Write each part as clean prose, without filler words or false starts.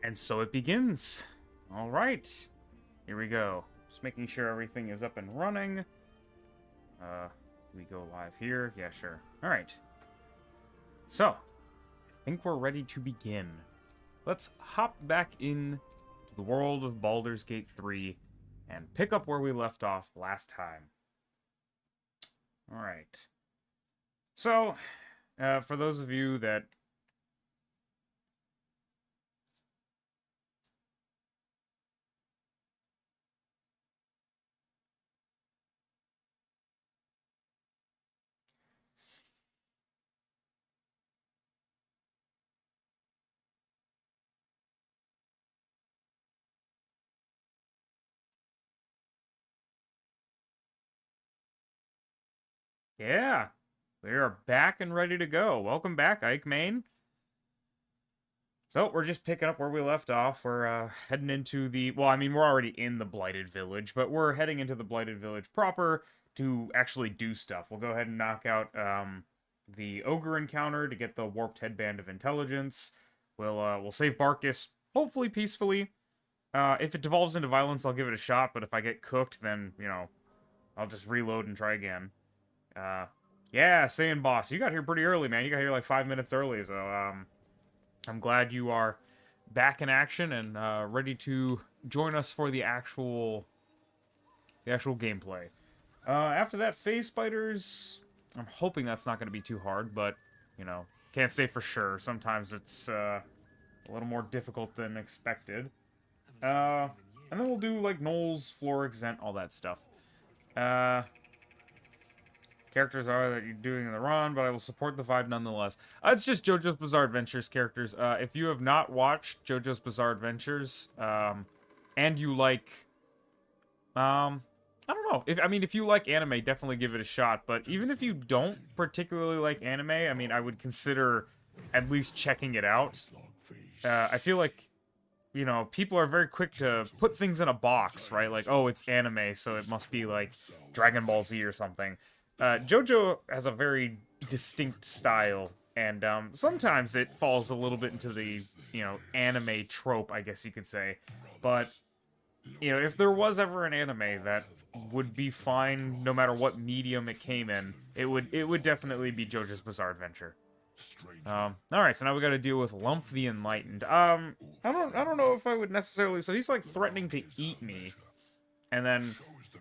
And so it begins. All right. Here we go. Just making sure everything is up and running. We go live here. Yeah, sure. All right. So, I think we're ready to begin. Let's hop back in to the world of Baldur's Gate 3 and pick up where we left off last time. All right. So, for those of you that yeah, we are back and ready to go. Welcome back, Ike Main. So, we're just picking up where we left off. We're heading into the... Well, I mean, we're already in the Blighted Village, but we're heading into the Blighted Village proper to actually do stuff. We'll go ahead and knock out the Ogre encounter to get the Warped Headband of Intelligence. We'll save Barkus, hopefully peacefully. If it devolves into violence, I'll give it a shot, but if I get cooked, then, you know, I'll just reload and try again. Yeah, saying boss, you got here pretty early, man. You got here like 5 minutes early, so, I'm glad you are back in action and ready to join us for the actual gameplay. After that, phase spiders. I'm hoping that's not going to be too hard, but you know, can't say for sure. Sometimes it's a little more difficult than expected. And then we'll do like Knowles, Florix, Zent, all that stuff. Characters are that you're doing in the run, but I will support the vibe nonetheless. It's just JoJo's Bizarre Adventures characters. If you have not watched JoJo's Bizarre Adventures, and you like, I don't know. If you like anime, definitely give it a shot. But even if you don't particularly like anime, I mean, I would consider at least checking it out. I feel like, you know, people are very quick to put things in a box, right? Like, oh, it's anime, so it must be like Dragon Ball Z or something. JoJo has a very distinct style, and sometimes it falls a little bit into the, you know, anime trope, I guess you could say. But, you know, if there was ever an anime that would be fine no matter what medium it came in, it would definitely be JoJo's Bizarre Adventure. Alright, so now we gotta deal with Lump the Enlightened. I don't know if I would necessarily... So he's, like, threatening to eat me. And then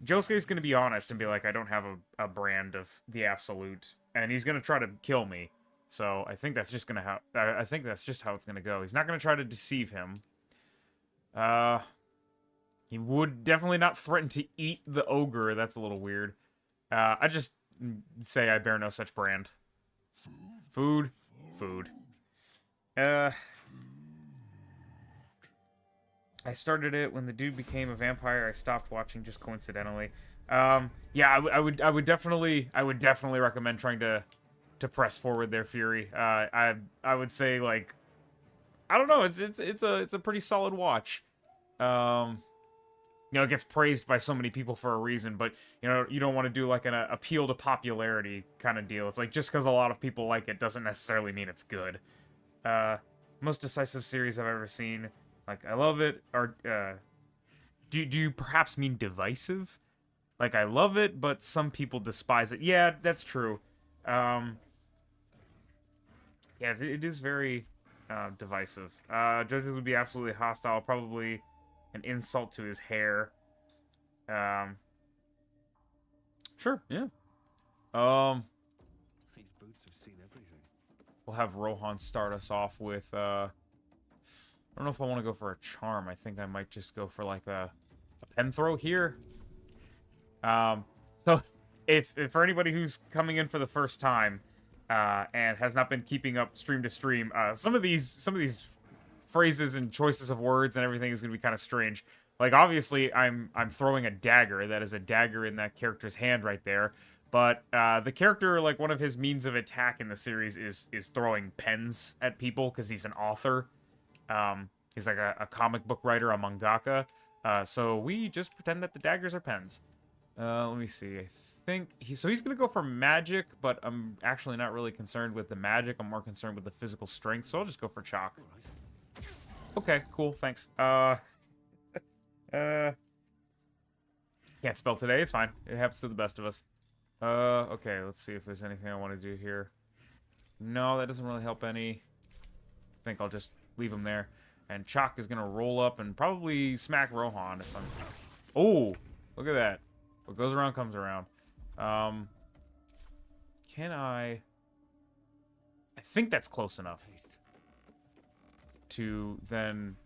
Josuke's gonna be honest and be like, I don't have a brand of the Absolute. And he's gonna try to kill me. So I think that's just gonna I think that's just how it's gonna go. He's not gonna try to deceive him. He would definitely not threaten to eat the ogre. That's a little weird. I just say I bear no such brand. Food. Food. I started it when the dude became a vampire. I stopped watching just coincidentally. Yeah, I would definitely recommend trying to press forward there, Fury. I would say, like, I don't know, it's a pretty solid watch. You know, it gets praised by so many people for a reason, but you know, you don't want to do like an appeal to popularity kind of deal. It's like just because a lot of people like it doesn't necessarily mean it's good. Most decisive series I've ever seen. Like, I love it. Or do you perhaps mean divisive? Like, I love it, but some people despise it. Yeah, that's true. Yes, it is very divisive. JoJo would be absolutely hostile. Probably an insult to his hair. Sure, yeah. These boots have seen everything. We'll have Rohan start us off with, I don't know if I want to go for a charm. I think I might just go for, like, a pen throw here. So, if for anybody who's coming in for the first time, and has not been keeping up stream to stream, some of these phrases and choices of words and everything is going to be kind of strange. Like, obviously, I'm throwing a dagger. That is a dagger in that character's hand right there. But the character, like, one of his means of attack in the series is throwing pens at people because he's an author. He's like a comic book writer, a mangaka. So we just pretend that the daggers are pens. Let me see. I think he's going to go for magic, but I'm actually not really concerned with the magic. I'm more concerned with the physical strength, so I'll just go for chalk. Okay, cool, thanks. Can't spell today, it's fine. It happens to the best of us. Okay, let's see if there's anything I want to do here. No, that doesn't really help any. I think I'll just leave him there. And Chalk is gonna roll up and probably smack Rohan if I'm... Oh! Look at that. What goes around comes around. Can I think that's close enough to then...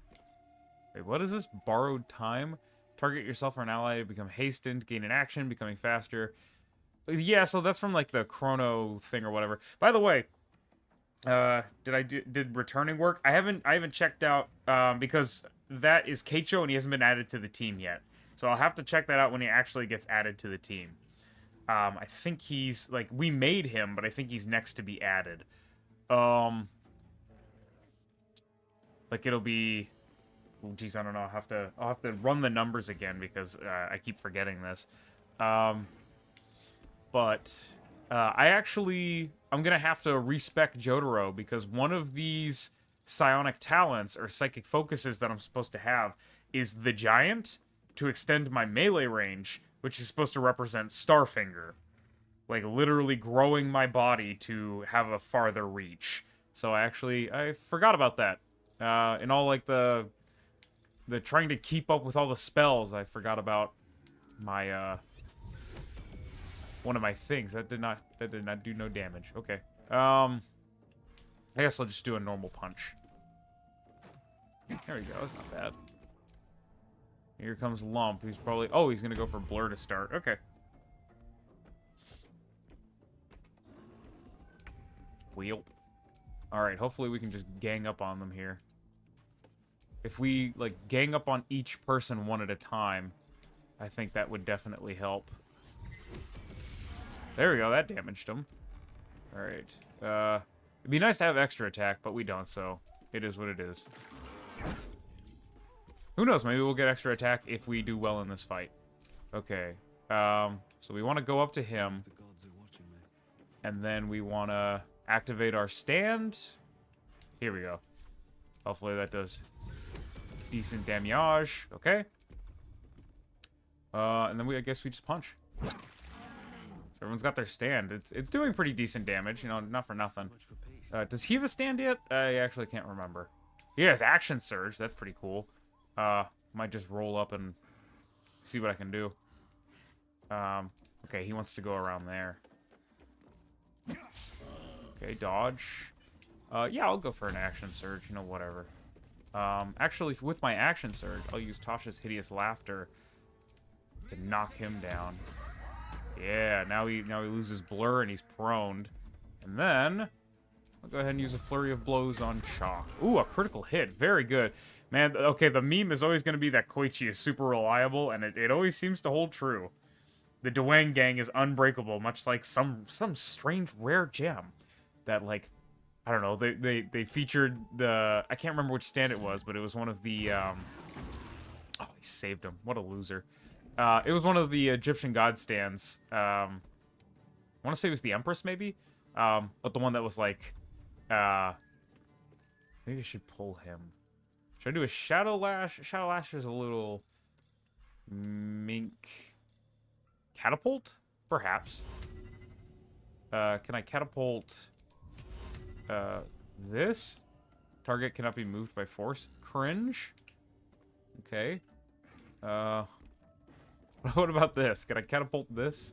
Wait, what is this? Borrowed time? Target yourself or an ally to become hastened, gain an action, becoming faster. Yeah, so that's from, like, the chrono thing or whatever. By the way, did returning work? I haven't checked out, because that is Keicho and he hasn't been added to the team yet. So I'll have to check that out when he actually gets added to the team. I think he's, like, we made him, but I think he's next to be added. Like, it'll be... Oh, geez, I don't know. I'll have to run the numbers again because I keep forgetting this. I'm gonna have to respec Jotaro because one of these psionic talents or psychic focuses that I'm supposed to have is the giant to extend my melee range, which is supposed to represent Starfinger. Like, literally growing my body to have a farther reach. So I forgot about that. In all, like, the trying to keep up with all the spells, I forgot about my, one of my things. That did not do no damage. Okay. I guess I'll just do a normal punch. There we go. That's not bad. Here comes Lump. He's probably... Oh, he's gonna go for Blur to start. Okay. Wheel. Alright, hopefully we can just gang up on them here. If we, like, gang up on each person one at a time, I think that would definitely help. There we go, that damaged him. Alright. It'd be nice to have extra attack, but we don't, so it is what it is. Who knows, maybe we'll get extra attack if we do well in this fight. Okay. So we want to go up to him. The gods are watching me. And then we want to activate our stand. Here we go. Hopefully that does decent damage. Okay. And then I guess we just punch. So everyone's got their stand. It's doing pretty decent damage, you know, not for nothing. Much for peace. Does he have a stand yet? I actually can't remember. He has action surge. That's pretty cool. Might just roll up and see what I can do. Okay, he wants to go around there. Okay, dodge. Yeah, I'll go for an action surge, you know, whatever. Actually, with my action surge, I'll use Tasha's Hideous Laughter to knock him down. Yeah, now he loses Blur and he's proned. And then I'll go ahead and use a Flurry of Blows on Chalk. Ooh, a critical hit. Very good. Man, okay, the meme is always going to be that Koichi is super reliable, and it always seems to hold true. The Dwayne gang is unbreakable, much like some strange rare gem that, like, I don't know, they featured the... I can't remember which stand it was, but it was one of the... Oh, he saved him. What a loser. It was one of the Egyptian god stands. I want to say it was the Empress, maybe? But the one that was, like... maybe I should pull him. Should I do a Shadow Lash? Shadow Lash is a little... Mink... Catapult? Perhaps. Can I catapult... this? Target cannot be moved by force. Cringe? Okay. What about this? Can I catapult this?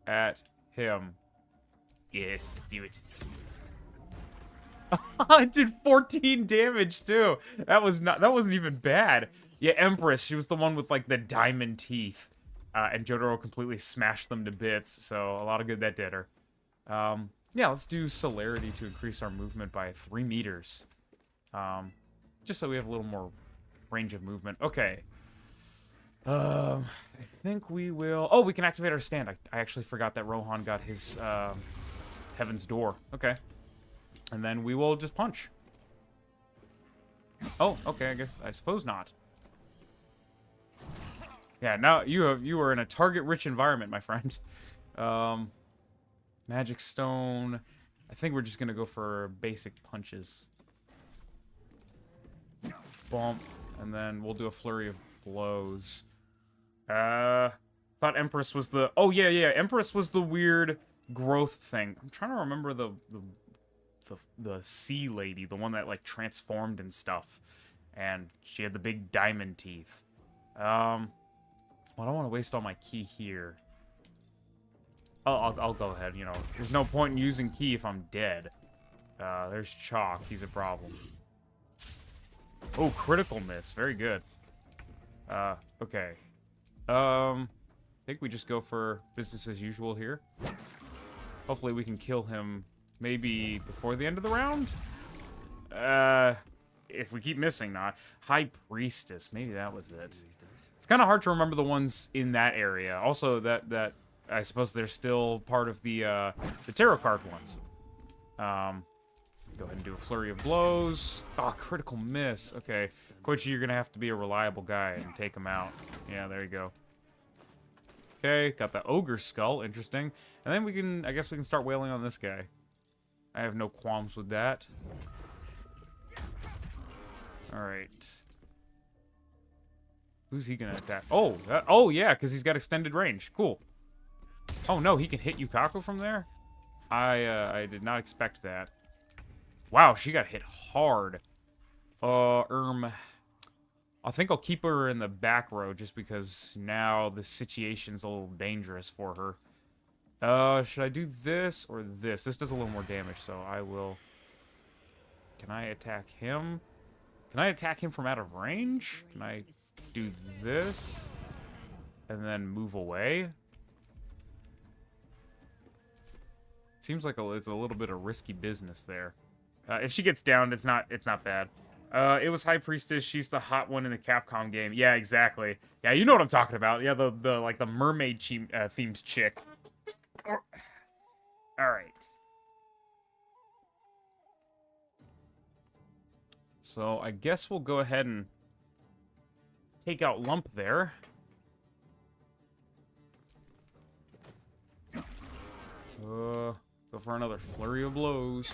At him. Yes, do it. I did 14 damage too. That wasn't even bad. Yeah, Empress, she was the one with like the diamond teeth. And Jotaro completely smashed them to bits, so a lot of good that did her. Yeah, let's do Celerity to increase our movement by 3 meters. Just so we have a little more range of movement. Okay. I think we will... Oh, we can activate our stand. I actually forgot that Rohan got his Heaven's Door. Okay. And then we will just punch. Oh, okay, I suppose not. Yeah, now you are in a target-rich environment, my friend. Magic Stone. I think we're just gonna go for basic punches. bump, and then we'll do a flurry of blows. Thought Empress was the... Oh, yeah, yeah. Empress was the weird growth thing. I'm trying to remember the sea lady, the one that, like, transformed and stuff. And she had the big diamond teeth. Well, I don't want to waste all my key here. I'll go ahead, you know. There's no point in using key if I'm dead. There's Chalk. He's a problem. Oh, critical miss. Very good. Okay. I think we just go for business as usual here. Hopefully we can kill him maybe before the end of the round? If we keep missing, not. High Priestess. Maybe that was it. It's kind of hard to remember the ones in that area. Also, that I suppose they're still part of the tarot card ones. Go ahead and do a flurry of blows. Oh, critical miss. Okay. Koichi, you're going to have to be a reliable guy and take him out. Yeah, there you go. Okay, got the ogre skull. Interesting. And then we can, I guess we can start wailing on this guy. I have no qualms with that. Alright. Who's he going to attack? Oh, oh yeah, because he's got extended range. Cool. Oh no, he can hit Yukaku from there? I did not expect that. Wow, she got hit hard. I think I'll keep her in the back row just because now the situation's a little dangerous for her. Should I do this or this? This does a little more damage, so I will... Can I attack him? Can I attack him from out of range? Can I do this? And then move away? Seems like it's a little bit of risky business there. If she gets downed, it's not bad. It was High Priestess. She's the hot one in the Capcom game. Yeah, exactly. Yeah, you know what I'm talking about. Yeah, the like the mermaid themed chick. All right. So I guess we'll go ahead and take out Lump there. Go for another flurry of blows.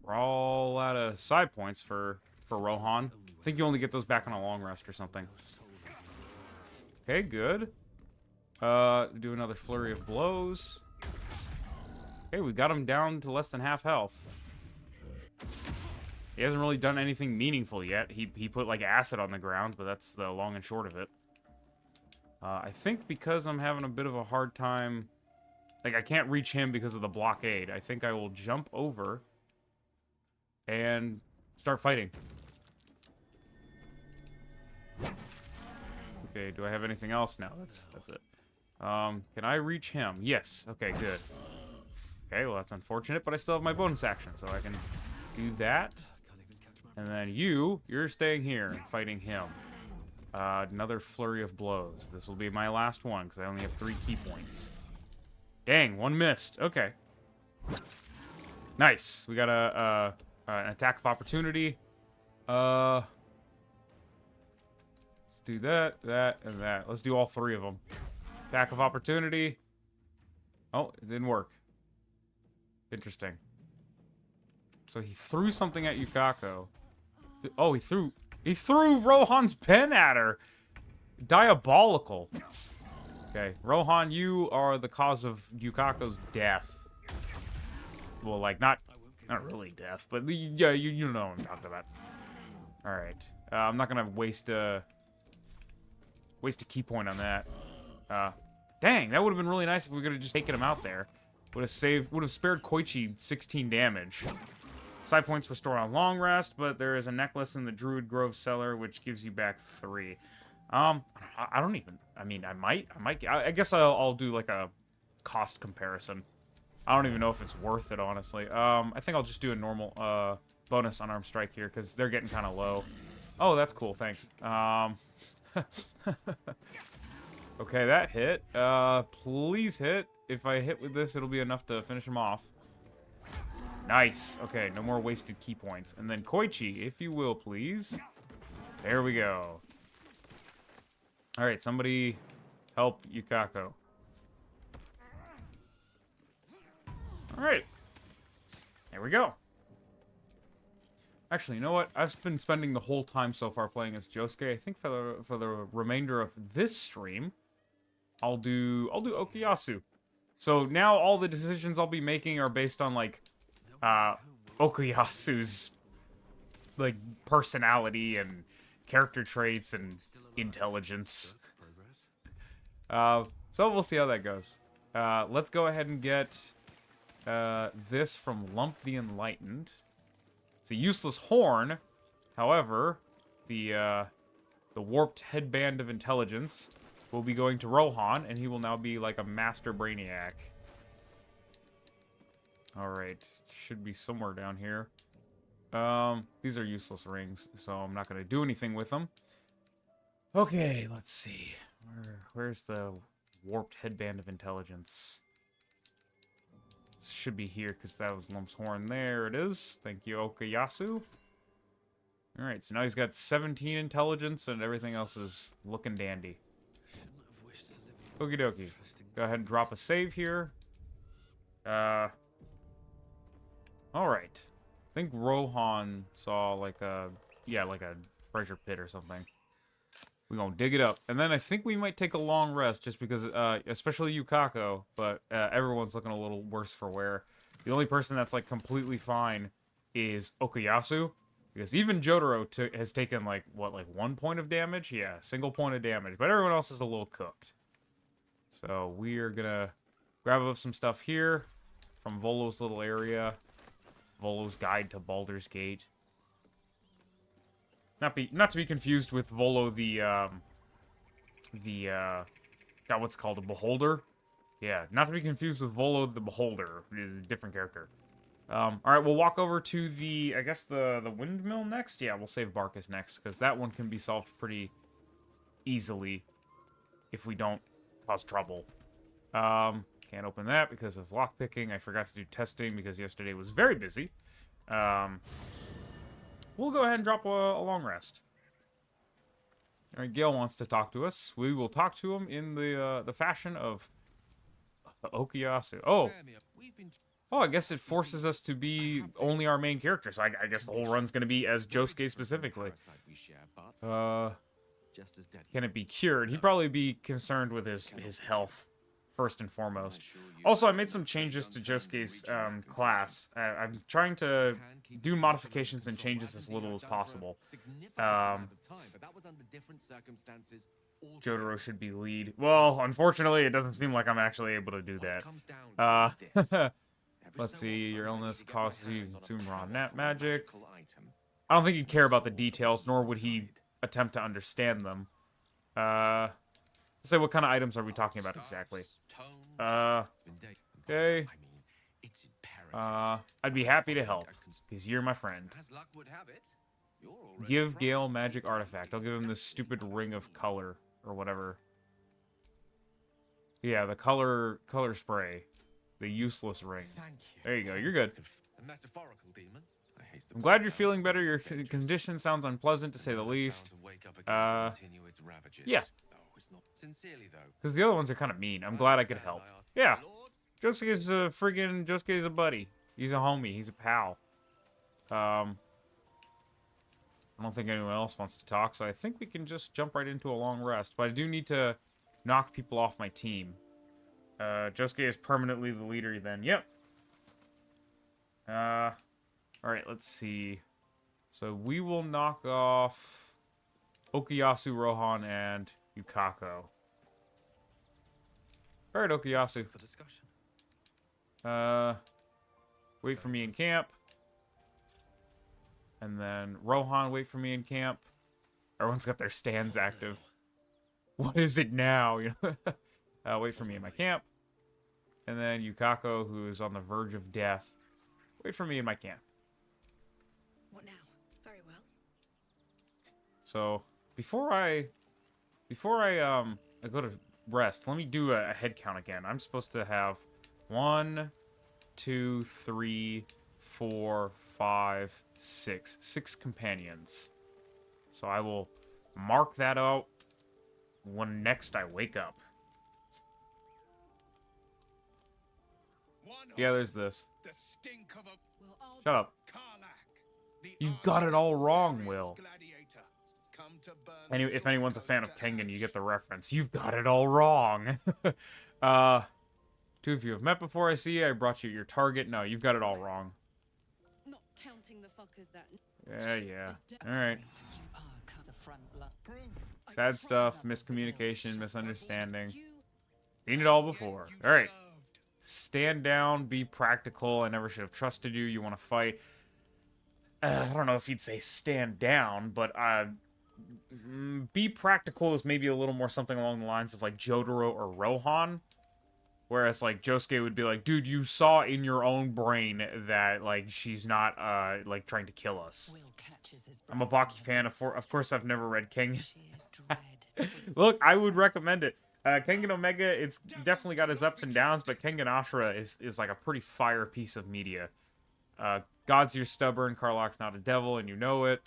We're all out of side points for Rohan. I think you only get those back on a long rest or something. Okay, good. Do another flurry of blows. Okay, we got him down to less than half health. He hasn't really done anything meaningful yet. He put, like, acid on the ground, but that's the long and short of it. I think because I'm having a bit of a hard time... Like, I can't reach him because of the blockade. I think I will jump over and start fighting. Okay, do I have anything else? No, that's it. Can I reach him? Yes. Okay, good. Okay, well, that's unfortunate, but I still have my bonus action, so I can do that. And then you're staying here and fighting him. Another flurry of blows. This will be my last one, because I only have 3 key points. Dang, one missed. Okay. Nice. We got an attack of opportunity. Let's do that, and that. Let's do all 3 of them. Attack of opportunity. Oh, it didn't work. Interesting. So he threw something at Yukaku. Oh, he threw Rohan's pen at her. Diabolical. Okay, Rohan, you are the cause of Yukaku's death. Well, like, not really death, but yeah, you know what I'm talking about. All right, I'm not gonna waste a key point on that. Dang, that would have been really nice if we could have just taken him out there. Would have spared Koichi 16 damage. Side points restore on long rest, but there is a necklace in the Druid Grove cellar which gives you back 3. I don't even. I mean, I guess I'll do like a cost comparison. I don't even know if it's worth it, honestly. I think I'll just do a normal bonus unarmed strike here because they're getting kind of low. Oh, that's cool. Thanks. Okay, that hit. Please hit. If I hit with this, it'll be enough to finish him off. Nice. Okay, no more wasted key points. And then Koichi, if you will, please. There we go. All right, somebody help Yukaku. All right. There we go. Actually, you know what? I've been spending the whole time so far playing as Josuke. I think for the remainder of this stream, I'll do Okuyasu. So now all the decisions I'll be making are based on like Okuyasu's like personality and character traits and intelligence. So we'll see how that goes. Let's go ahead and get this from Lump the Enlightened. It's a useless horn. However, the warped headband of intelligence will be going to Rohan, and he will now be like a master brainiac. Alright, should be somewhere down here. These are useless rings, so I'm not going to do anything with them. Okay, let's see. Where's the warped headband of intelligence? This should be here, because that was Lump's horn. There it is. Thank you, Okuyasu. Alright, so now he's got 17 intelligence, and everything else is looking dandy. Okie dokie. Go ahead and drop a save here. Alright. I think Rohan saw like a treasure pit or something. We're gonna dig it up. And then I think we might take a long rest just because, especially Yukako, but everyone's looking a little worse for wear. The only person that's like completely fine is Okuyasu. Because even Jotaro has taken like, what, like 1 point of damage? Yeah, single point of damage. But everyone else is a little cooked. So we're gonna grab up some stuff here from Volo's little area. Volo's Guide to Baldur's Gate. Not to be confused with Volo got what's called a Beholder. Yeah, not to be confused with Volo the Beholder. It is a different character. Alright, we'll walk over to I guess the windmill next? Yeah, we'll save Barkus next, because that one can be solved pretty easily if we don't cause trouble. Can't open that because of lockpicking. I forgot to do testing because yesterday was very busy. We'll go ahead and drop a long rest. Alright, Gale wants to talk to us. We will talk to him in the fashion of Okuyasu. Oh, I guess it forces us to be only our main character, so I guess the whole run's gonna be as Josuke specifically. Can it be cured? He'd probably be concerned with his health, first and foremost. Also, I made some changes to Josuke's class. I'm trying to do modifications and changes as little as possible. Jotaro should be lead. Well, unfortunately, it doesn't seem like I'm actually able to do that. Let's see, your illness causes you to consume raw magic. I don't think he'd care about the details, nor would he attempt to understand them. So what kind of items are we talking about exactly? Okay. I'd be happy to help, because you're my friend. Give Gale magic artifact. I'll give him this stupid ring of color, or whatever. Yeah, the color spray. The useless ring. There you go, you're good. I'm glad you're feeling better. Your condition sounds unpleasant, to say the least. Yeah. Because the other ones are kind of mean. I'm glad I could help. Yeah. Josuke's Josuke's a buddy. He's a homie. He's a pal. I don't think anyone else wants to talk, so I think we can just jump right into a long rest. But I do need to knock people off my team. Josuke is permanently the leader then. Yep. Alright, let's see. So we will knock off Okuyasu, Rohan, and Yukako. Alright, Okuyasu. For discussion. Wait for me in camp. And then Rohan, wait for me in camp. Everyone's got their stands active. What is it now? You know? Wait for me in my camp. And then Yukako, who's on the verge of death. Wait for me in my camp. What now? Very well. So, before I go to rest, let me do a head count again. I'm supposed to have 1, 2, 3, 4, 5, 6. 6 companions. So I will mark that out when next I wake up. Yeah, there's this. Shut up. You've got it all wrong, Will. If anyone's a fan of Kengan, you get the reference. You've got it all wrong. Two of you have met before, I see. I brought you your target. No, you've got it all wrong. Not counting the fuckers that. Yeah. Alright. Sad stuff, miscommunication, misunderstanding. Seen it all before. Alright. Stand down, be practical. I never should have trusted you. You want to fight. I don't know if you'd say stand down, but be practical is maybe a little more something along the lines of like Jotaro or Rohan. Whereas like Josuke would be like, dude, you saw in your own brain that like she's not like trying to kill us. I'm a Baki fan. Of course, I've never read Kengan. Look, I would recommend it. Kengan Omega, it's definitely got its ups and downs, but Kengan Ashura is like a pretty fire piece of media. Gods, you're stubborn. Karlach's not a devil, and you know it.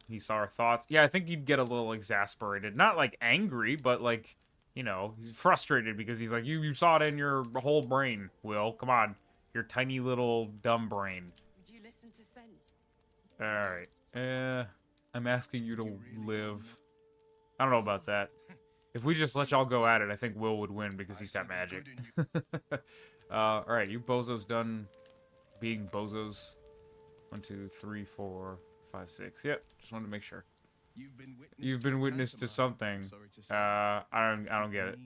He saw our thoughts. Yeah, I think you'd get a little exasperated. Not like angry, but like, you know, he's frustrated because he's like, you saw it in your whole brain, Will. Come on. Your tiny little dumb brain. Would you listen to sense? Alright. I'm asking you to live. I don't know about that. If we just let y'all go at it, I think Will would win because he's got magic. Alright, you bozos done being bozos. 1, 2, 3, 4, 5, 6. Yep, just wanted to make sure. You've been witness to something. I don't get it.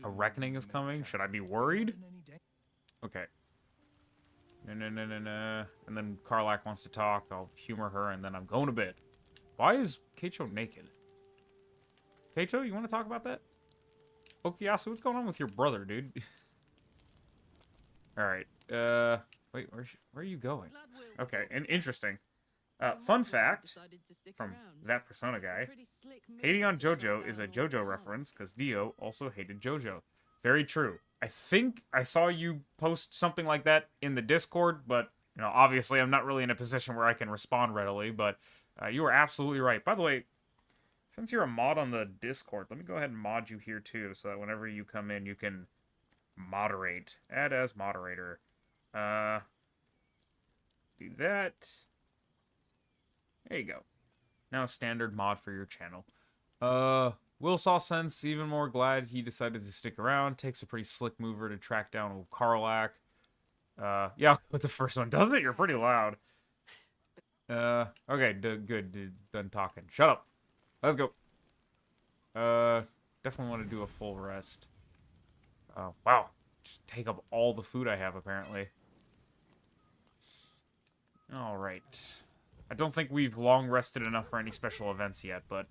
A reckoning is coming? Should I be worried? Okay. No. And then Karlach wants to talk. I'll humor her, and then I'm going to bed. Why is Keicho naked? Keicho, you want to talk about that? Okuyasu, what's going on with your brother, dude? Alright. Wait, where are you going? Okay, and interesting. Fun fact from that Persona guy, hating on JoJo is a JoJo reference because Dio also hated JoJo. Very true. I think I saw you post something like that in the Discord, but, you know, obviously I'm not really in a position where I can respond readily, but you are absolutely right. By the way, since you're a mod on the Discord, let me go ahead and mod you here too, so that whenever you come in, you can moderate. Add as moderator. Do that. There you go. Now a standard mod for your channel. Will saw sense, even more glad he decided to stick around. Takes a pretty slick mover to track down old Karlach. Yeah, with the first one. Does it? You're pretty loud. Okay, good. Done talking. Shut up. Let's go. Definitely want to do a full rest. Oh, wow. Just take up all the food I have, apparently. Alright. I don't think we've long rested enough for any special events yet, but...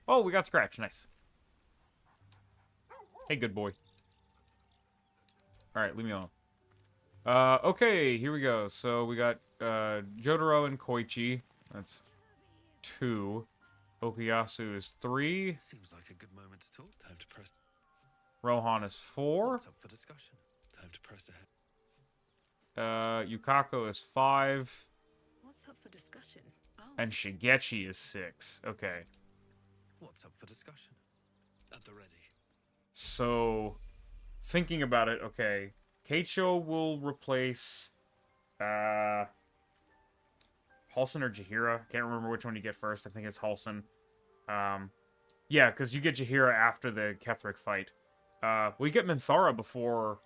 Oh, we got Scratch. Nice. Hey, good boy. Alright, leave me alone. Okay, here we go. So, we got, Jotaro and Koichi. That's 2. Okuyasu is 3. Seems like a good moment to talk. Time to press. Rohan is 4. What's up for discussion? Time to press ahead. Yukako is 5. What's up for discussion? Oh. And Shigechi is 6. Okay. What's up for discussion? At the ready. So, thinking about it, okay. Keicho will replace, Halsin or Jahira. Can't remember which one you get first. I think it's Halsin. Yeah, because you get Jahira after the Ketheric fight. Well, you get Minthara before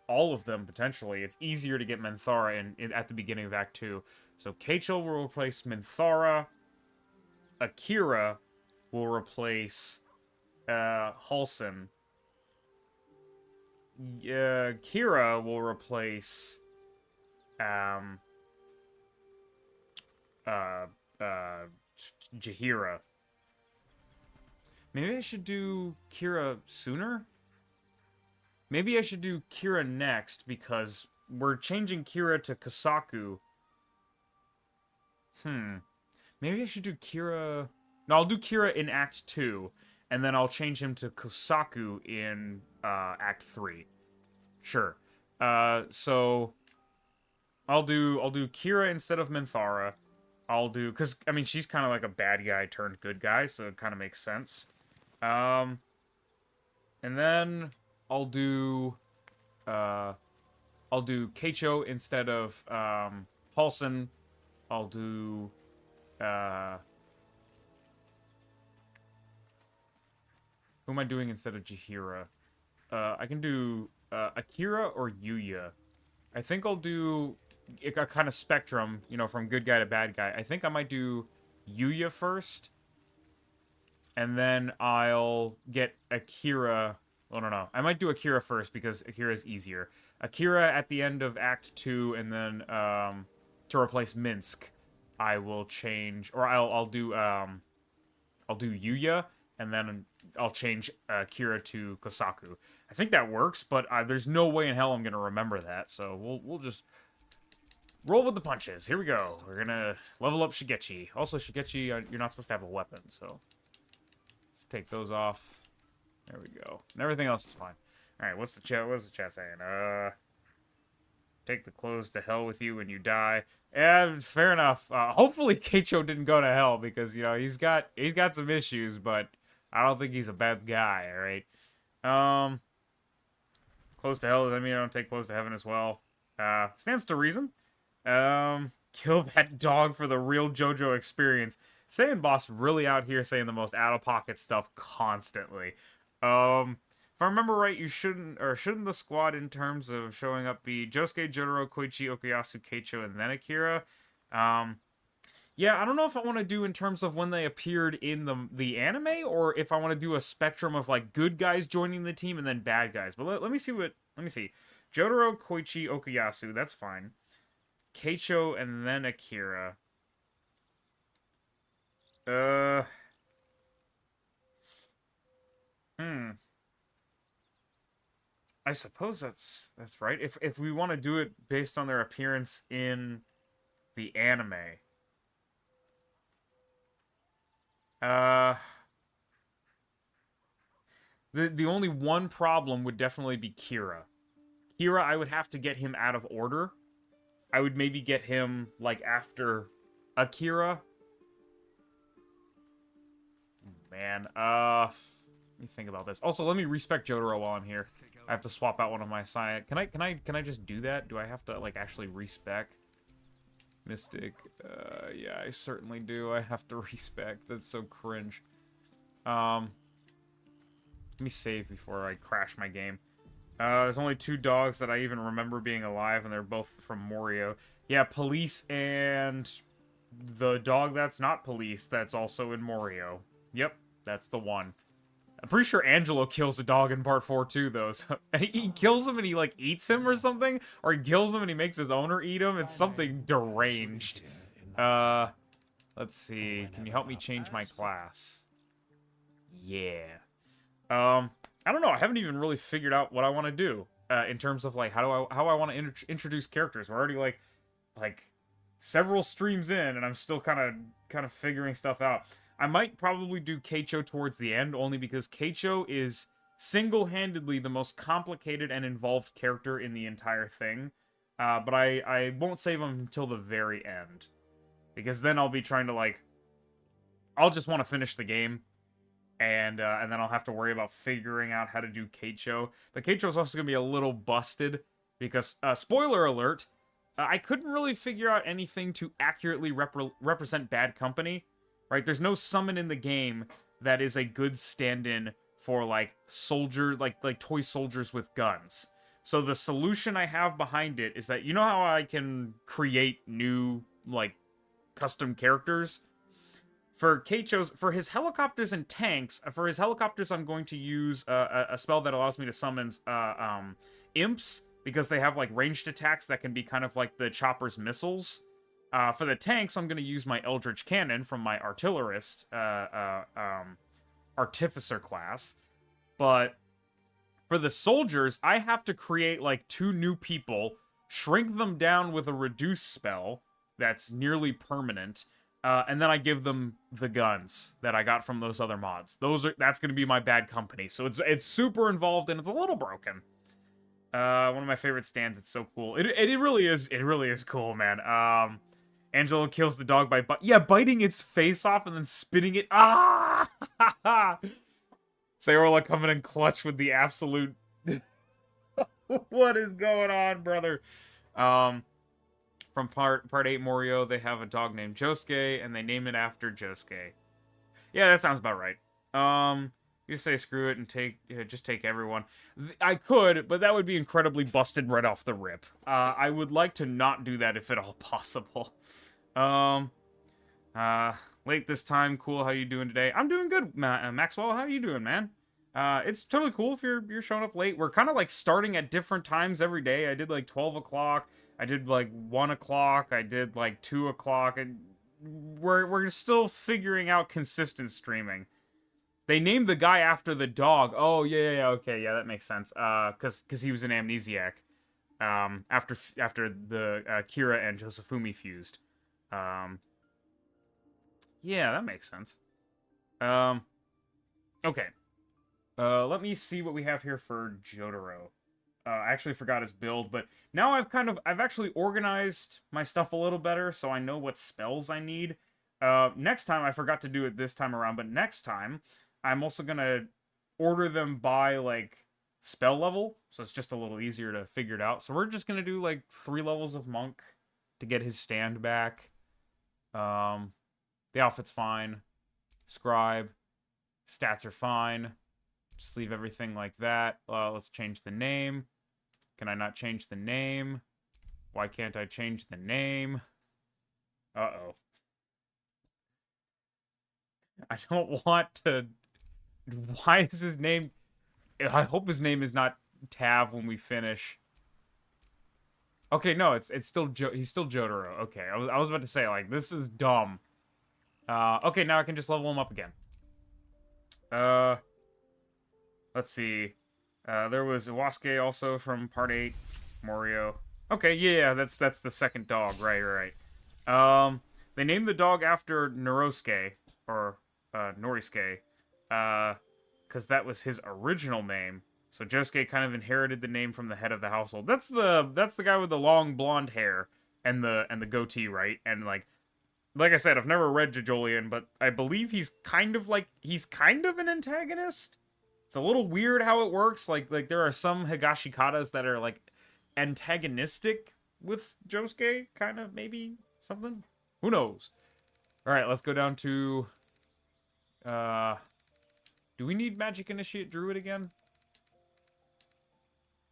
all of them, potentially. It's easier to get Minthara at the beginning of Act 2. So Keicho will replace Minthara. Akira will replace Halsin. Kira will replace Jahira. Maybe I should do Kira sooner? Maybe I should do Kira next, because we're changing Kira to Kasaku. Maybe I should do Kira... No, I'll do Kira in Act 2, and then I'll change him to Kosaku in Act 3. Sure. So I'll do Kira instead of Minthara. I'll do... Because, I mean, she's kind of like a bad guy turned good guy, so it kind of makes sense. And then... I'll do, I'll do Keicho instead of Paulson. I'll do who am I doing instead of Jihira? I can do Akira or Yuya. I think I'll do a kind of spectrum, you know, from good guy to bad guy. I think I might do Yuya first, and then I'll get Akira. Oh, no. I might do Akira first because Akira is easier. Akira at the end of Act 2, and then to replace Minsk, I will change, or I'll do Yuya, and then I'll change Akira to Kosaku. I think that works, but there's no way in hell I'm gonna remember that, so we'll just roll with the punches. Here we go. We're gonna level up Shigechi. Also, Shigechi, you're not supposed to have a weapon, so let's take those off. There we go. And everything else is fine. All right, what's the chat saying? Take the clothes to hell with you when you die. Yeah, fair enough. Hopefully Keicho didn't go to hell because, you know, he's got some issues, but I don't think he's a bad guy, all right? Close to hell does that mean I don't take close to heaven as well? Stands to reason. Kill that dog for the real JoJo experience. Saiyan Boss really out here saying the most out-of-pocket stuff constantly. If I remember right, shouldn't the squad in terms of showing up be Josuke, Jotaro, Koichi, Okuyasu, Keicho, and then Akira? Yeah, I don't know if I want to do in terms of when they appeared in the anime, or if I want to do a spectrum of, like, good guys joining the team and then bad guys. But let me see. Jotaro, Koichi, Okuyasu, that's fine. Keicho, and then Akira. I suppose that's right. If we want to do it based on their appearance in the anime. The only one problem would definitely be Kira. Kira, I would have to get him out of order. I would maybe get him, like, after Akira. Man, let me think about this. Also, let me respec Jotaro while I'm here. I have to swap out one of my science. Can I just do that? Do I have to, like, actually respec? Mystic. Yeah, I certainly do. I have to respec. That's so cringe. Let me save before I crash my game. There's only 2 dogs that I even remember being alive, and they're both from Morioh. Yeah, Police and the dog that's not Police that's also in Morioh. Yep, that's the one. I'm pretty sure Angelo kills a dog in part 4 too, though. So, he kills him and he, like, eats him or something? Or he kills him and he makes his owner eat him? It's something deranged. Let's see. Can you help me change my class? Yeah. I don't know. I haven't even really figured out what I want to do in terms of, like, how I want to introduce characters. We're already like several streams in, and I'm still kind of figuring stuff out. I might probably do Keicho towards the end, only because Keicho is single-handedly the most complicated and involved character in the entire thing. But I won't save him until the very end, because then I'll be trying to, like, I'll just want to finish the game. And then I'll have to worry about figuring out how to do Keicho. But Keicho's also going to be a little busted, because, spoiler alert, I couldn't really figure out anything to accurately represent Bad Company, right? There's no summon in the game that is a good stand-in for, like, like toy soldiers with guns. So the solution I have behind it is that, you know how I can create new, like, custom characters? For Keicho's, for his helicopters and tanks, for his helicopters, I'm going to use a spell that allows me to summon imps, because they have, like, ranged attacks that can be kind of like the chopper's missiles. For the tanks, I'm going to use my Eldritch Cannon from my Artillerist, Artificer class. But for the soldiers, I have to create, like, 2 new people, shrink them down with a reduce spell that's nearly permanent, and then I give them the guns that I got from those other mods. That's going to be my Bad Company. So it's super involved, and it's a little broken. One of my favorite stands. It's so cool. It really is. It really is cool, man. Angelo kills the dog by biting its face off and then spitting it. Ah! Sayorola coming in clutch with the absolute What is going on, brother? From part 8 Morioh, they have a dog named Josuke, and they name it after Josuke. Yeah, that sounds about right. You say screw it and just take everyone. I could, but that would be incredibly busted right off the rip. I would like to not do that if at all possible. Um, late this time, cool. How you doing today? I'm doing good, Maxwell. How you doing, man? It's totally cool if you're showing up late. We're kind of like starting at different times every day. I did like 12 o'clock. I did like 1 o'clock. I did like 2 o'clock, and we're still figuring out consistent streaming. They named the guy after the dog. Oh, yeah, okay, yeah, that makes sense. Cause he was an amnesiac. After the Kira and Josefumi fused. Yeah, that makes sense. Okay. Let me see what we have here for Jotaro. I actually forgot his build, but now I've actually organized my stuff a little better, so I know what spells I need. Next time, I forgot to do it this time around, but next time, I'm also gonna order them by, like, spell level, so it's just a little easier to figure it out. So we're just gonna do, like, 3 levels of Monk to get his stand back. The outfit's fine. Scribe. Stats are fine. Just leave everything like that. Let's change the name. Can I not change the name? Why can't I change the name? Uh-oh. I don't want to... Why is his name... I hope his name is not Tav when we finish. Okay, no, it's still he's still Jotaro. Okay, I was about to say, like, this is dumb. Okay, now I can just level him up again. Let's see. There was Iwasuke also from part 8. Morioh. Okay, yeah, that's the second dog. Right. They named the dog after Norosuke, or, Norisuke, because that was his original name. So Josuke kind of inherited the name from the head of the household. That's the guy with the long blonde hair and the goatee, right? And like I said, I've never read Jojolian, but I believe he's kind of an antagonist. It's a little weird how it works. Like there are some Higashikatas that are like antagonistic with Josuke, kind of, maybe something. Who knows? All right, let's go down to. Do we need Magic Initiate Druid again?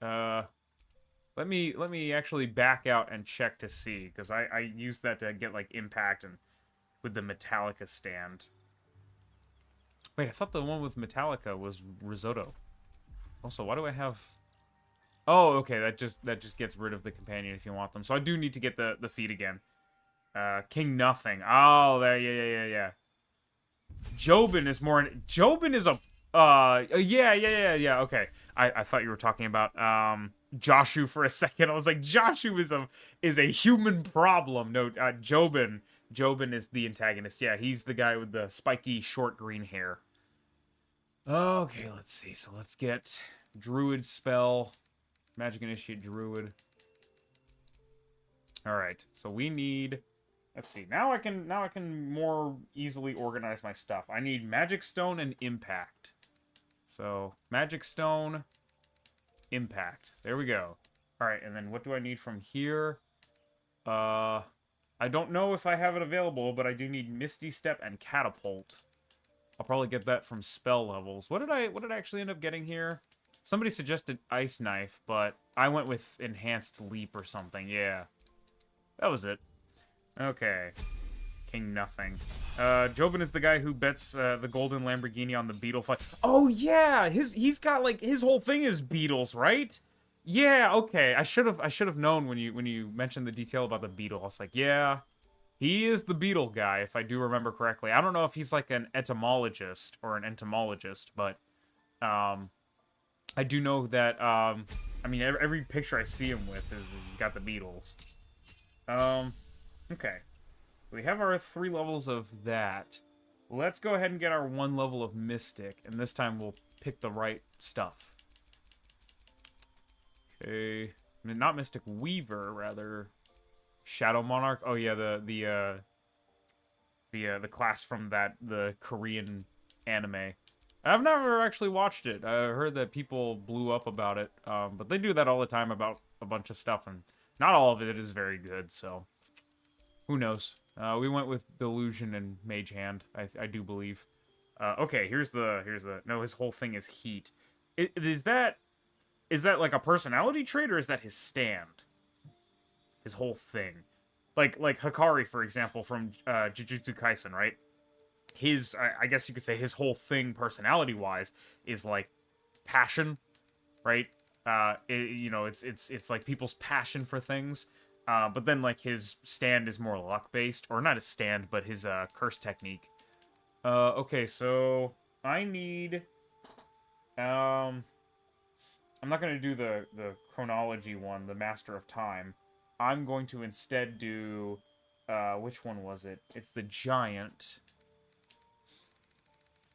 Let me actually back out and check to see, because I used that to get like impact and with the Metallica stand. Wait, I thought the one with Metallica was Risotto. Also, why do I have... Oh, okay, that just gets rid of the companion if you want them. So I do need to get the feat again. King Nothing. Oh, there, yeah. Jobin is more... Jobin is a... yeah, okay. I thought you were talking about, Joshu for a second. I was like, Joshu is a human problem. No, Jobin is the antagonist. Yeah, he's the guy with the spiky, short green hair. Okay, let's see. So let's get Druid spell. Magic Initiate Druid. Alright, so we need... Let's see. Now I can more easily organize my stuff. I need Magic Stone and Impact. So, Magic Stone, Impact. There we go. Alright, and then what do I need from here? I don't know if I have it available, but I do need Misty Step and Catapult. I'll probably get that from spell levels. What did I actually end up getting here? Somebody suggested Ice Knife, but I went with Enhanced Leap or something. Yeah. That was it. Okay. King Nothing. Jobin is the guy who bets the golden Lamborghini on the beetle fight. Oh yeah, he's got like his whole thing is beetles, right? Yeah, okay. I should have known when you mentioned the detail about the beetle. I was like, yeah, he is the beetle guy, if I do remember correctly. I don't know if he's like an etymologist or an entomologist, but I do know that I mean every picture I see him with is he's got the beetles. Okay. We have our 3 levels of that. Let's go ahead and get our 1 level of Mystic, and this time we'll pick the right stuff. Okay. I mean, not Mystic Weaver, rather Shadow Monarch. Oh yeah, the class from the Korean anime. I've never actually watched it. I heard that people blew up about it, but they do that all the time about a bunch of stuff, and not all of it is very good. So who knows? We went with Delusion and Mage Hand. I do believe. Okay, here's the no. His whole thing is heat. Is that like a personality trait, or is that his stand? His whole thing, like Hikari, for example, from Jujutsu Kaisen, right? His I guess you could say his whole thing, personality wise, is like passion, right? You know, it's like people's passion for things. But then like his stand is more luck based, or not his stand, but his curse technique. Okay, so I need I'm not gonna do the chronology one, the Master of Time. I'm going to instead do which one was it? It's the Giant.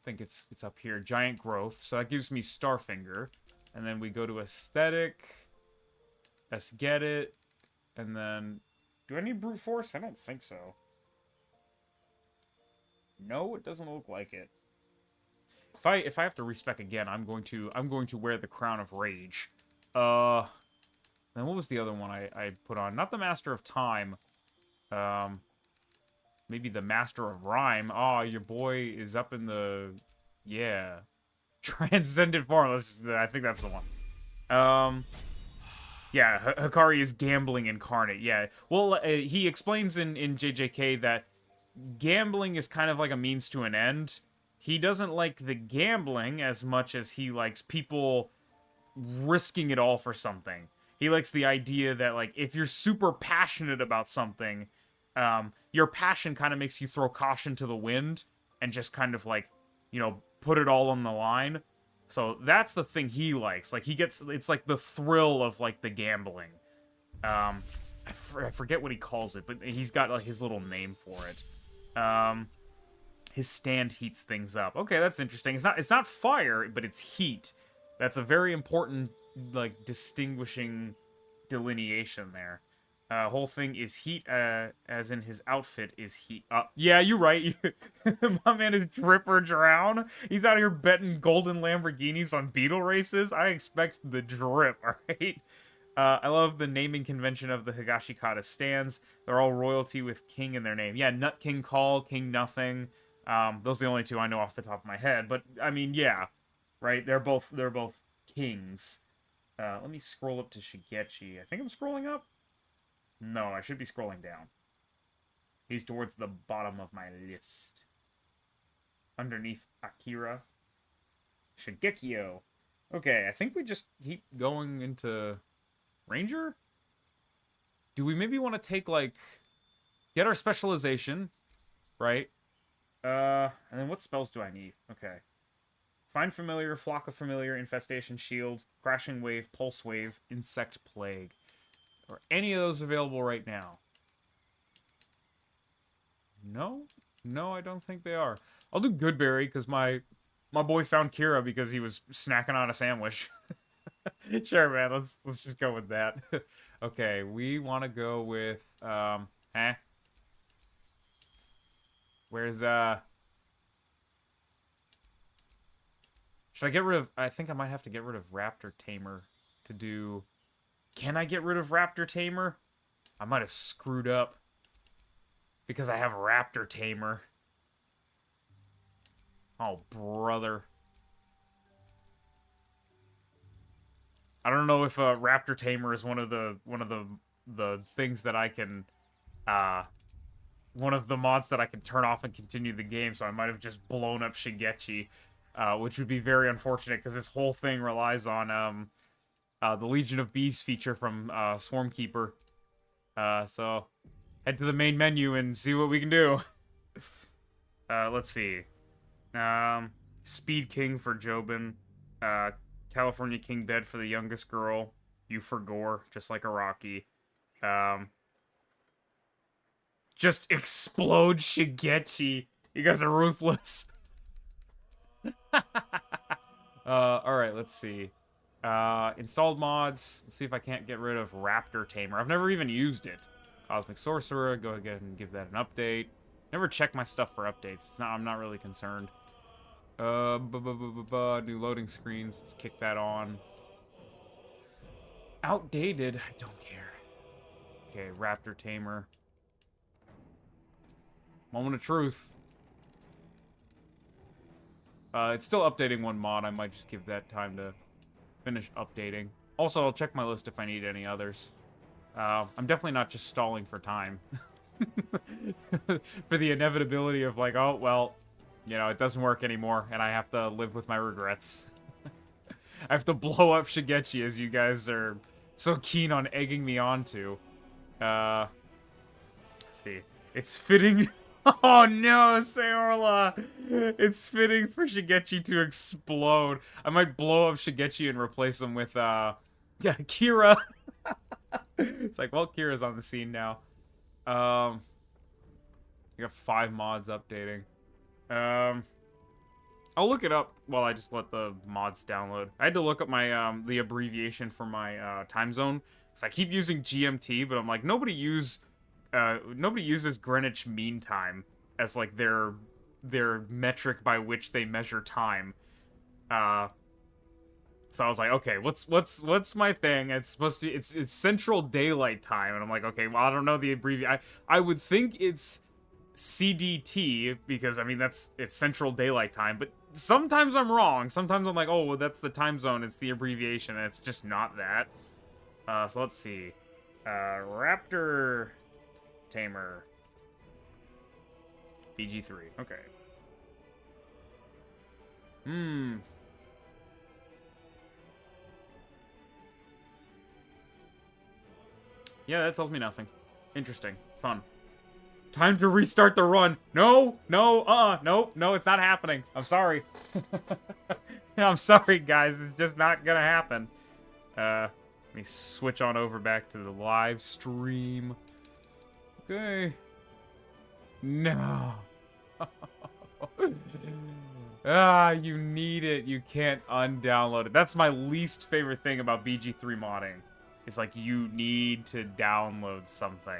I think it's up here. Giant Growth. So that gives me Starfinger. And then we go to Aesthetic. Let's get it. And then do I need Brute Force? I don't think so. No, it doesn't look like it. If I have to respec again, I'm going to wear the Crown of Rage. Then what was the other one I put on? Not the Master of Time. Maybe the Master of Rhyme. Oh, your boy is up in the... Yeah. Transcendent form. I think that's the one. Yeah, Hikari is gambling incarnate. Yeah. Well, he explains in JJK that gambling is kind of like a means to an end. He doesn't like the gambling as much as he likes people risking it all for something. He likes the idea that, like, if you're super passionate about something, your passion kind of makes you throw caution to the wind and just kind of, like, you know, put it all on the line. So that's the thing he likes. Like, it's like the thrill of, like, the gambling. I forget what he calls it, but he's got, like, his little name for it. His stand heats things up. Okay, that's interesting. It's not fire, but it's heat. That's a very important, like, distinguishing delineation there. Whole thing is heat, as in his outfit is heat. Yeah, you're right. My man is drip or drown. He's out here betting golden Lamborghinis on beetle races. I expect the drip, alright? I love the naming convention of the Higashikata stands. They're all royalty with king in their name. Yeah, Nut King Call, King Nothing. Those are the only two I know off the top of my head. But, I mean, yeah. Right? They're both kings. Let me scroll up to Shigechi. I think I'm scrolling up? No, I should be scrolling down. He's towards the bottom of my list. Underneath Akira. Shigekio. Okay, I think we just keep going into Ranger? Do we maybe want to take, like, get our specialization, right? And then what spells do I need? Okay. Find Familiar, Flock of Familiar, Infestation, Shield, Crashing Wave, Pulse Wave, Insect Plague. Are any of those available right now? No? No, I don't think they are. I'll do Goodberry, because my boy found Kira because he was snacking on a sandwich. Sure, man, let's just go with that. Okay, we want to go with, Where's, Should I get rid of... I think I might have to get rid of Raptor Tamer to do... Can I get rid of Raptor Tamer? I might have screwed up. Because I have Raptor Tamer. Oh, brother. I don't know if Raptor Tamer is one of the things that I can... one of the mods that I can turn off and continue the game, so I might have just blown up Shigechi. Which would be very unfortunate, because this whole thing relies on the Legion of Bees feature from Swarmkeeper. So, head to the main menu and see what we can do. Let's see. Speed King for Jobin. California King Bed for the youngest girl. You for Gore, just like Araki. Just explode Shigechi. You guys are ruthless. Alright, let's see. Installed mods. Let's see if I can't get rid of Raptor Tamer. I've never even used it. Cosmic Sorcerer. Go ahead and give that an update. Never check my stuff for updates. I'm not really concerned. New loading screens. Let's kick that on. Outdated. I don't care. Okay, Raptor Tamer. Moment of truth. It's still updating one mod. I might just give that time to finish updating. Also, I'll check my list if I need any others. I'm definitely not just stalling for time. For the inevitability of like, oh, well, you know, it doesn't work anymore, and I have to live with my regrets. I have to blow up Shigechi, as you guys are so keen on egging me on to. Let's see. It's fitting... Oh no, Seorla! It's fitting for Shigechi to explode. I might blow up Shigechi and replace him with, yeah, Kira. It's like, well, Kira's on the scene now. I got 5 mods updating. I'll look it up while I just let the mods download. I had to look up my, the abbreviation for my, time zone. Because I keep using GMT, but I'm like, nobody uses Greenwich Mean Time as like their metric by which they measure time. So I was like, okay, what's my thing? It's supposed to it's Central Daylight Time, and I'm like, okay, well, I don't know the abbreviation. I would think it's CDT because I mean it's Central Daylight Time, but sometimes I'm wrong. Sometimes I'm like, oh, well, that's the time zone. It's the abbreviation, and it's just not that. So let's see, Raptor Tamer. BG3. Okay. Yeah, that tells me nothing. Interesting. Fun. Time to restart the run. No, it's not happening. I'm sorry. I'm sorry, guys. It's just not gonna happen. Let me switch on over back to the live stream. Okay. No. You need it. You can't undownload it. That's my least favorite thing about BG3 modding. It's like you need to download something.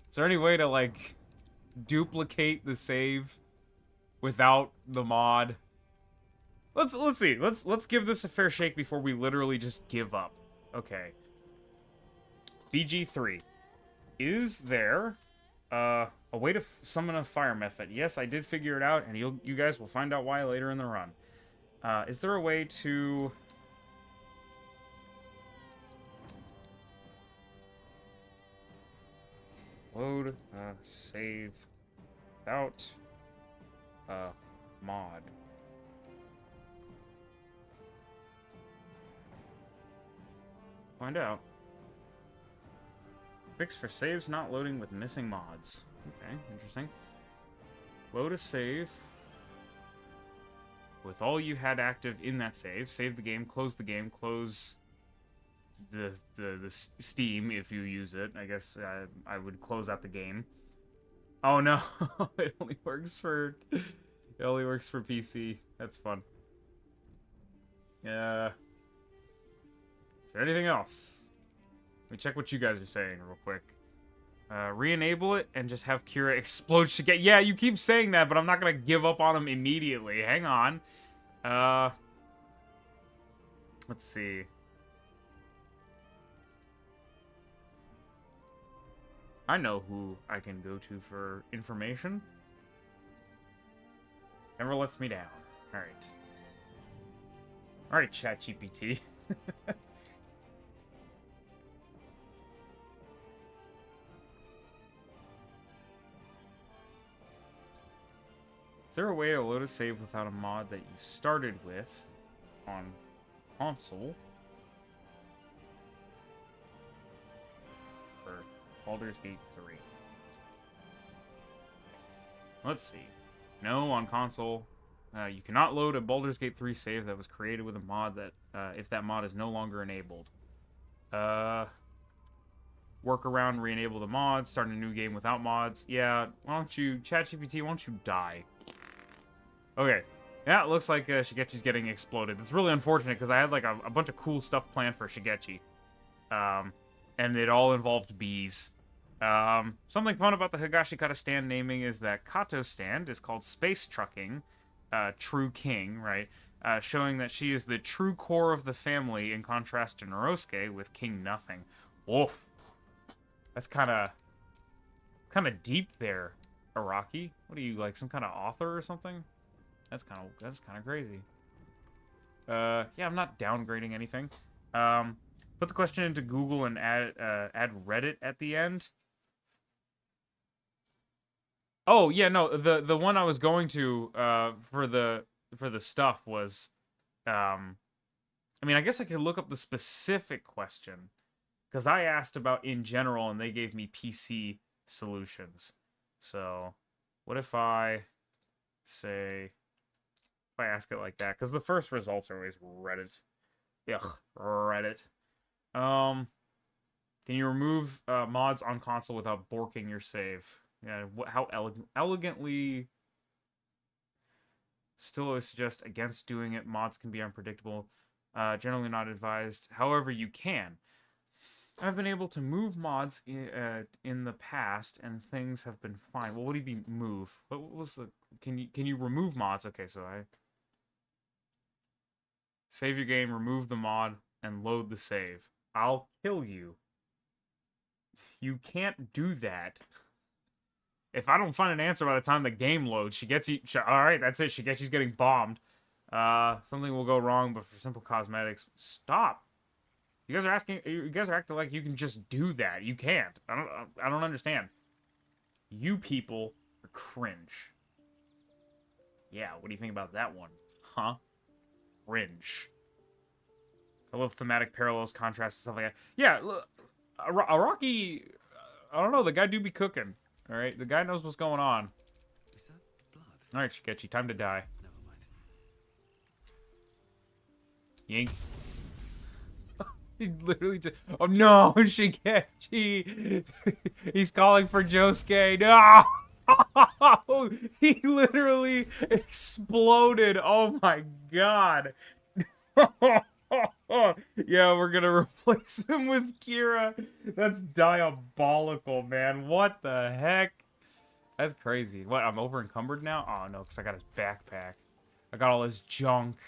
Is there any way to, like, duplicate the save without the mod? Let's see. Let's give this a fair shake before we literally just give up. Okay. BG3. Is there a way to summon a fire method? Yes, I did figure it out, and you guys will find out why later in the run. Is there a way to... load save without mod? Find out. Fix for saves not loading with missing mods. Okay, interesting. Load a save with all you had active in that save. Save the game, close the Steam if you use it. I guess I would close out the game. Oh no, it only works for PC. That's fun. Yeah. Is there anything else? Let me check what you guys are saying real quick. Re-enable it and just have Kira explode Shigeki. Yeah, you keep saying that, but I'm not gonna give up on him immediately. Hang on. Let's see. I know who I can go to for information. Never lets me down. Alright. Alright, ChatGPT. Is there a way to load a save without a mod that you started with on console? For Baldur's Gate 3. Let's see. No, on console. You cannot load a Baldur's Gate 3 save that was created with a mod that, if that mod is no longer enabled. Workaround, re-enable the mod, start a new game without mods. Yeah, why don't you, ChatGPT, why don't you die? Okay. Yeah, it looks like Shigechi's getting exploded. It's really unfortunate because I had like a bunch of cool stuff planned for Shigechi. And it all involved bees. Something fun about the Higashikata stand naming is that Kato's stand is called Space Trucking, True King, right? Showing that she is the true core of the family in contrast to Norosuke with King Nothing. Woof. That's kind of deep there, Araki. What are you, like some kind of author or something? That's kind of crazy. Yeah, I'm not downgrading anything. Put the question into Google and add Reddit at the end. Oh yeah, no, the one I was going to for the stuff was, I mean, I guess I could look up the specific question because I asked about in general and they gave me PC solutions. So, what if I say, if I ask it like that? Because the first results are always Reddit. Ugh, Reddit. Can you remove mods on console without borking your save? Yeah, how elegantly. Still always suggest against doing it. Mods can be unpredictable. Generally not advised. However, you can. I've been able to move mods in the past, and things have been fine. Well, what do you mean move? What was the? Can you remove mods? Okay, so I save your game, remove the mod, and load the save. I'll kill you. You can't do that. If I don't find an answer by the time the game loads, she gets you. All right, that's it. She's getting bombed. Something will go wrong, but for simple cosmetics, stop. You guys are asking. You guys are acting like you can just do that. You can't. I don't understand. You people are cringe. Yeah. What do you think about that one? Huh? Cringe. I love thematic parallels, contrasts, and stuff like that. Yeah. Look, Araki. I don't know. The guy do be cooking. All right. The guy knows what's going on. Is that blood? All right, Shigechi. Time to die. Never mind. Yink. He literally just... Oh, no, Shigechi. He's calling for Josuke. No! He literally exploded. Oh, my God. Yeah, we're going to replace him with Kira. That's diabolical, man. What the heck? That's crazy. What, I'm over encumbered now? Oh, no, because I got his backpack. I got all his junk.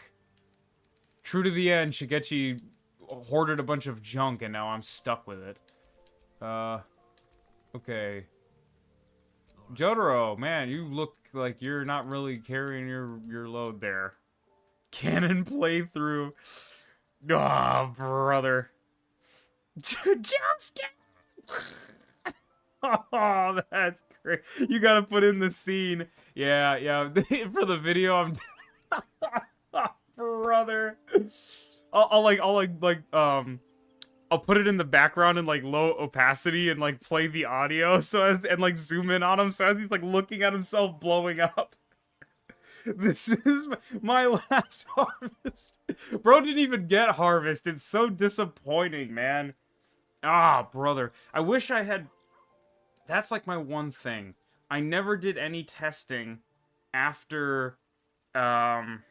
True to the end, Shigechi hoarded a bunch of junk, and now I'm stuck with it. Okay. Jotaro, man, you look like you're not really carrying your load there. Canon playthrough. Oh, brother. Josuke! Oh, that's great. You gotta put in the scene. Yeah, yeah. For the video, I'm... Brother. I'll put it in the background in like low opacity and like play the audio and like zoom in on him so as he's like looking at himself blowing up. This is my last harvest. Bro didn't even get harvest. It's so disappointing, man. Ah, brother. I wish I had... That's like my one thing. I never did any testing after patch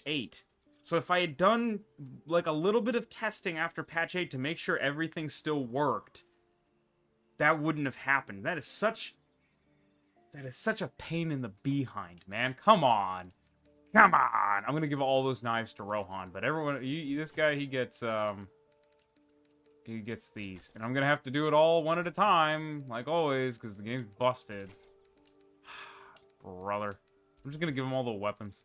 8. So if I had done like a little bit of testing after patch 8 to make sure everything still worked, that wouldn't have happened. That is such a pain in the behind, man. Come on. Come on. I'm going to give all those knives to Rohan, but everyone, this guy, he gets these. And I'm going to have to do it all one at a time, like always, because the game's busted. Brother. I'm just going to give him all the weapons.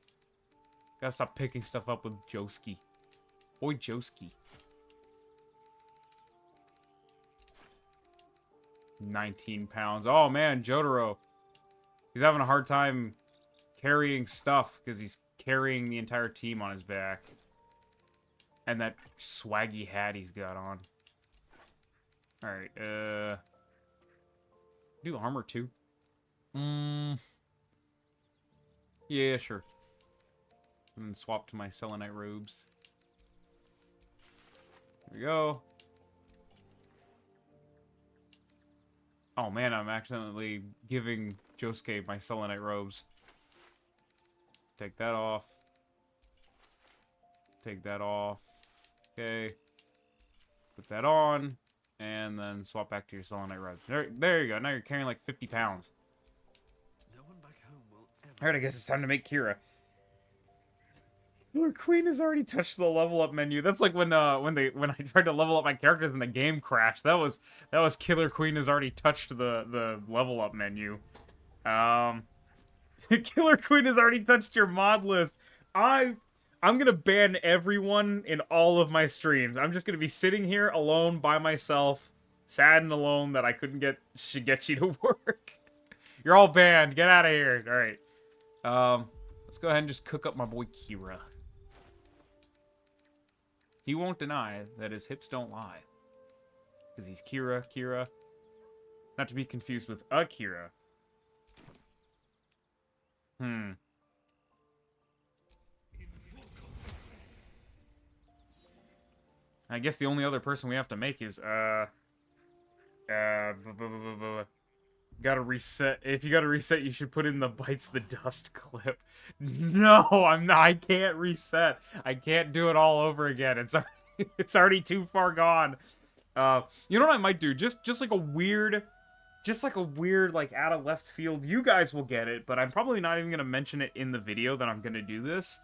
Gotta stop picking stuff up with Josuke. Boy, Josuke. 19 pounds. Oh, man, Jotaro. He's having a hard time carrying stuff because he's carrying the entire team on his back. And that swaggy hat he's got on. Alright, do armor too? Yeah, sure. And then swap to my selenite robes. There we go. Oh man, I'm accidentally giving Josuke my selenite robes. Take that off. Take that off. Okay. Put that on, and then swap back to your selenite rods. There you go. Now you're carrying like 50 pounds. No one back home will ever. Alright, I guess it's time to make Kira. Lord Queen has already touched the level up menu. That's like when I tried to level up my characters and the game crashed. That was Killer Queen has already touched the level up menu. Killer Queen has already touched your mod list. I'm gonna ban everyone in all of my streams. I'm just gonna be sitting here alone by myself, sad and alone that I couldn't get Shigechi to work. You're all banned. Get out of here. All right. Let's go ahead and just cook up my boy Kira. He won't deny that his hips don't lie. Because he's Kira. Not to be confused with Akira. I guess the only other person we have to make is, gotta reset. If you gotta reset, you should put in the bites the dust clip. No, I'm not. I can't reset. I can't do it all over again. It's already too far gone. You know what I might do? Just like a weird, like out of left field. You guys will get it, but I'm probably not even gonna mention it in the video that I'm gonna do this.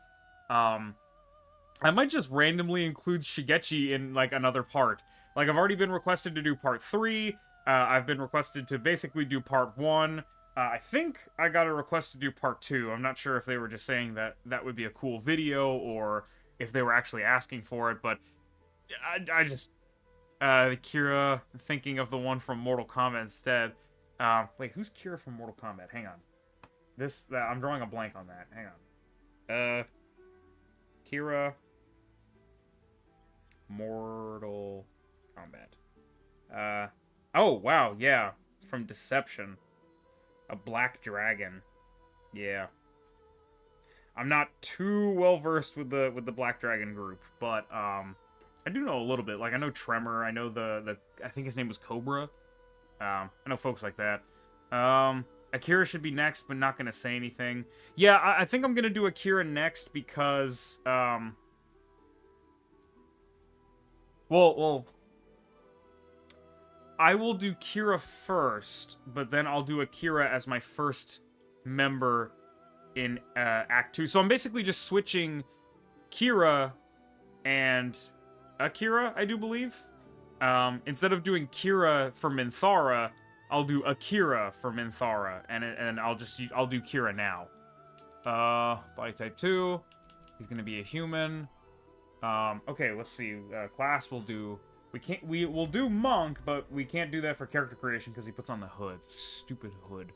I might just randomly include Shigechi in like another part. Like I've already been requested to do part 3. I've been requested to basically do part 1. I think I got a request to do part 2. I'm not sure if they were just saying that would be a cool video or if they were actually asking for it, but I just... Kira, thinking of the one from Mortal Kombat instead. Wait, who's Kira from Mortal Kombat? Hang on. I'm drawing a blank on that. Hang on. Kira... Mortal Kombat. Oh, wow, yeah. From Deception. A black dragon. Yeah. I'm not too well versed with the Black Dragon group, but I do know a little bit. Like I know Tremor, I know I think his name was Cobra. I know folks like that. Akira should be next, but not gonna say anything. Yeah, I think I'm gonna do Akira next because well, I will do Kira first, but then I'll do Akira as my first member in Act 2. So I'm basically just switching Kira and Akira, I do believe. Instead of doing Kira for Minthara, I'll do Akira for Minthara, and I'll do Kira now. Body type 2. He's gonna be a human. Okay, let's see. Class we'll do. We'll do monk, but we can't do that for character creation because he puts on the hood. Stupid hood.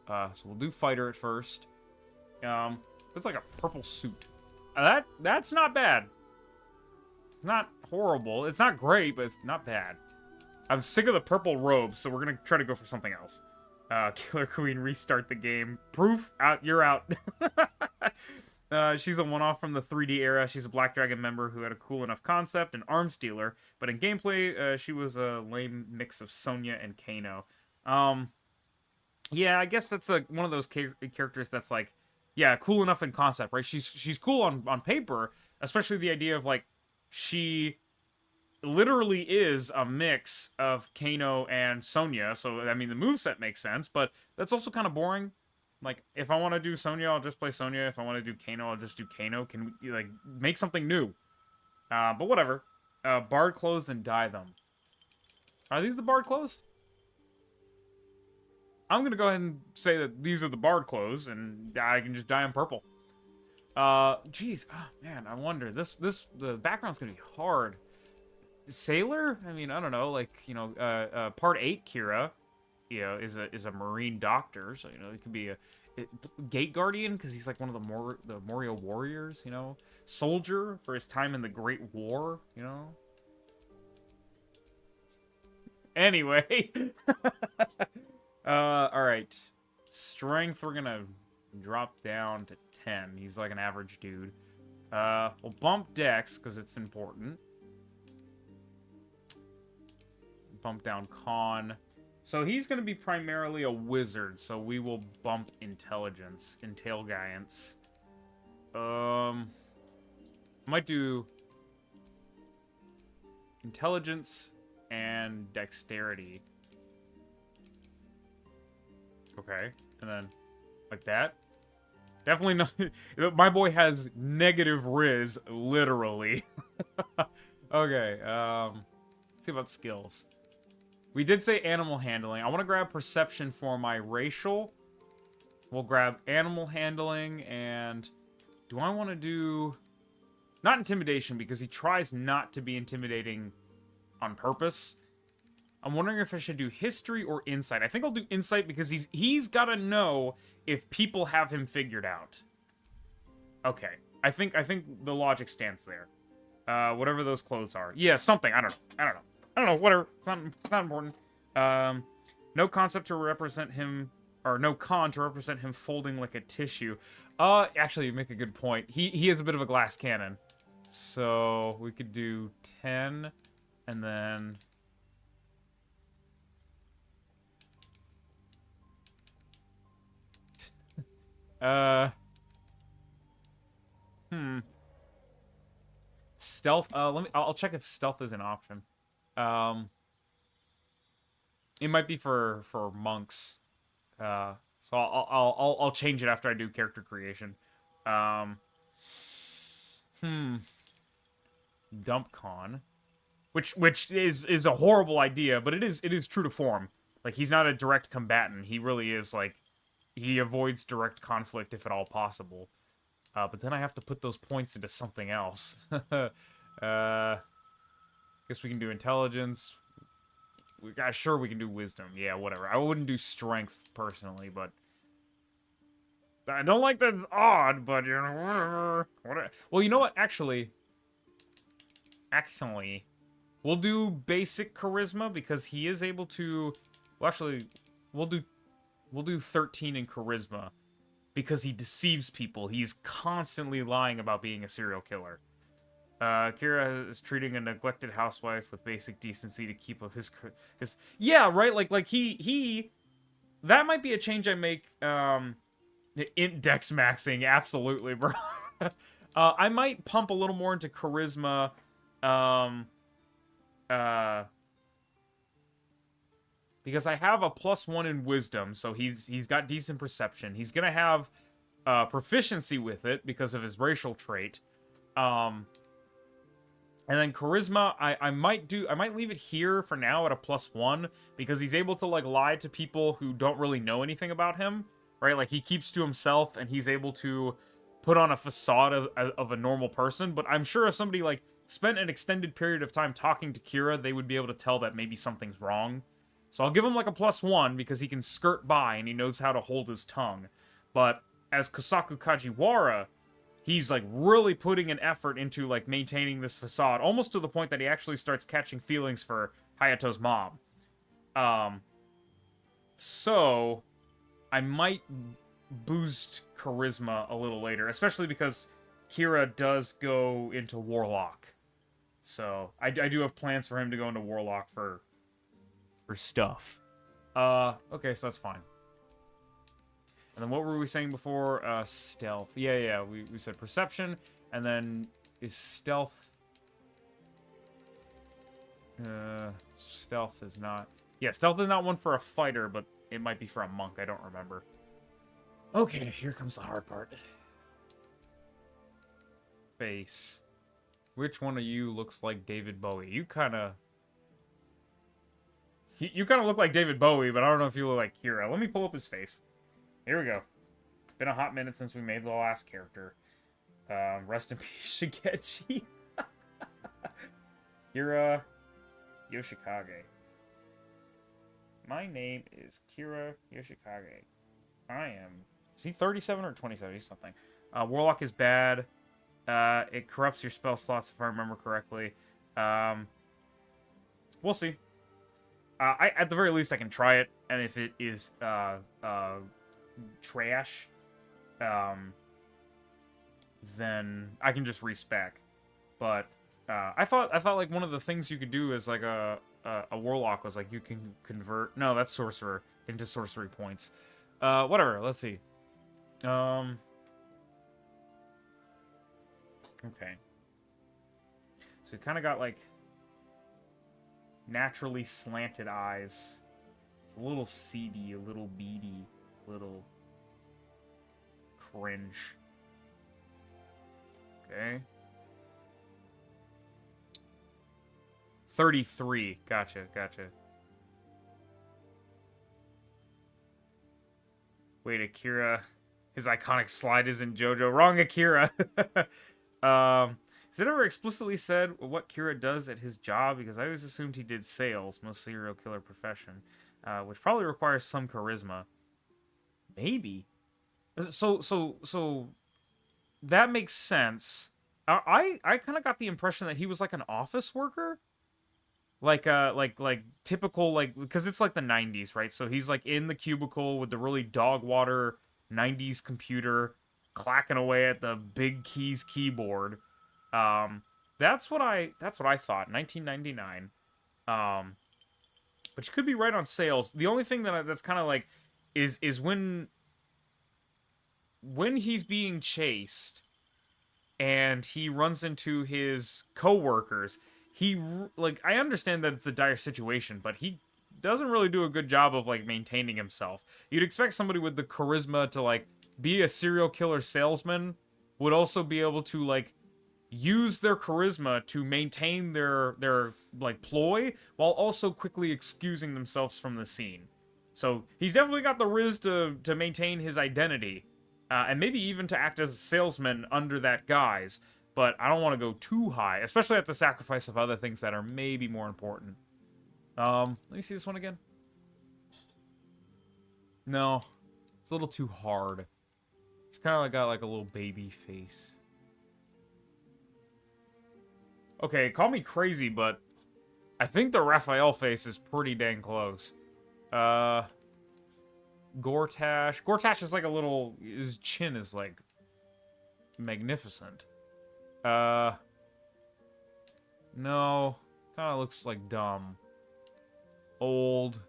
So we'll do fighter at first. It's like a purple suit. That's not bad. Not horrible. It's not great, but it's not bad. I'm sick of the purple robes, so we're gonna try to go for something else. Killer Queen, restart the game. Proof, out. You're out. She's a one-off from the 3D era. She's a Black Dragon member who had a cool enough concept, an arm stealer, but in gameplay, she was a lame mix of Sonya and Kano. Yeah, I guess that's one of those characters that's like, yeah, cool enough in concept, right? She's cool on paper, especially the idea of like, she literally is a mix of Kano and Sonya, so I mean the moveset makes sense, but that's also kind of boring. Like, if I want to do Sonya, I'll just play Sonya. If I want to do Kano, I'll just do Kano. Can we, like, make something new? But whatever. Bard clothes and dye them. Are these the Bard clothes? I'm gonna go ahead and say that these are the Bard clothes, and I can just dye them purple. Jeez. Oh, man, I wonder. The background's gonna be hard. Sailor? I mean, I don't know. Like, you know, Part 8 Kira, you know, is a marine doctor, so you know it could be a gate guardian because he's like one of the Morioh warriors, you know, soldier for his time in the Great War, you know. Anyway, all right, strength we're gonna drop down to 10. He's like an average dude. We'll bump dex because it's important. Bump down con. So he's going to be primarily a wizard, so we will bump intelligence, intelligence. Might do... intelligence and dexterity. Okay, and then like that. Definitely not. My boy has negative Riz, literally. Okay, let's see about skills. We did say animal handling. I want to grab perception for my racial. We'll grab animal handling, and do I want to do... Not intimidation, because he tries not to be intimidating on purpose. I'm wondering if I should do history or insight. I think I'll do insight because he's got to know if people have him figured out. Okay. I think the logic stands there. Whatever those clothes are. Yeah, something. I don't know. Whatever. It's not important. No concept to represent him, or no con to represent him folding like a tissue. Actually, you make a good point. He is a bit of a glass cannon. So we could do 10, and then... Stealth. I'll check if stealth is an option. It might be for monks. So I'll change it after I do character creation. Dump con, which is a horrible idea, but it is true to form. Like, he's not a direct combatant. He really is, like, he avoids direct conflict if at all possible. But then I have to put those points into something else. Guess we can do intelligence. Sure, we can do wisdom. Yeah, whatever. I wouldn't do strength personally, but I don't like that it's odd, but you know, whatever. Well, you know what? Actually, we'll do basic charisma because he is able to. Well, actually, we'll do 13 in charisma because he deceives people. He's constantly lying about being a serial killer. Kira is treating a neglected housewife with basic decency to keep up his yeah, right, like he that might be a change I make in dex maxing, absolutely, bro. I might pump a little more into charisma because I have a +1 in wisdom, so he's got decent perception. He's going to have proficiency with it because of his racial trait. And then charisma, I might leave it here for now at a +1 because he's able to, like, lie to people who don't really know anything about him, right? Like, he keeps to himself and he's able to put on a facade of a normal person. But I'm sure if somebody, like, spent an extended period of time talking to Kira, they would be able to tell that maybe something's wrong. So I'll give him, like, a +1 because he can skirt by and he knows how to hold his tongue. But as Kosaku Kajiwara, he's, like, really putting an effort into, like, maintaining this facade, almost to the point that he actually starts catching feelings for Hayato's mom. So I might boost charisma a little later, especially because Kira does go into Warlock. So I do have plans for him to go into Warlock for stuff. Okay, so that's fine. And then what were we saying before? Stealth. Yeah, we said perception. And then is stealth... stealth is not... Yeah, stealth is not one for a fighter, but it might be for a monk. I don't remember. Okay, here comes the hard part. Face. Which one of you looks like David Bowie? You kind of... You kind of look like David Bowie, but I don't know if you look like Kira. Let me pull up his face. Here we go. It's been a hot minute since we made the last character. Rest in peace, Shigechi. Kira Yoshikage. My name is Kira Yoshikage. I am... Is he 37 or 27? He's something. Warlock is bad. It corrupts your spell slots, if I remember correctly. We'll see. At the very least, I can try it, and if it is trash, then I can just respec. But I thought like one of the things you could do is like a warlock was like you can convert. No, that's sorcerer into sorcery points. Whatever. Let's see. Okay. So we kind of got like naturally slanted eyes. It's a little seedy, a little beady, a little cringe. Okay. 33. Gotcha, gotcha. Wait, Akira. His iconic slide is in JoJo. Wrong, Akira. Is it ever explicitly said what Kira does at his job? Because I always assumed he did sales, most serial killer profession, which probably requires some charisma. Maybe. So that makes sense. I kind of got the impression that he was like an office worker, like typical, like, because it's like the 90s, right? So he's like in the cubicle with the really dog water 90s computer, clacking away at the big keys keyboard. That's what I thought. 1999. But you could be right on sales. The only thing that's kind of like is when he's being chased and he runs into his coworkers. Like, I understand that it's a dire situation, but he doesn't really do a good job of like maintaining himself. You'd expect somebody with the charisma to like be a serial killer salesman would also be able to like use their charisma to maintain their like ploy while also quickly excusing themselves from the scene. So he's definitely got the riz to maintain his identity, and maybe even to act as a salesman under that guise. But I don't want to go too high, especially at the sacrifice of other things that are maybe more important. Let me see this one again. No, it's a little too hard. It's kind of like got like a little baby face. Okay, call me crazy, but I think the Raphael face is pretty dang close. Gortash. Gortash is like a little... His chin is like magnificent. No. Kind of looks like dumb. Old.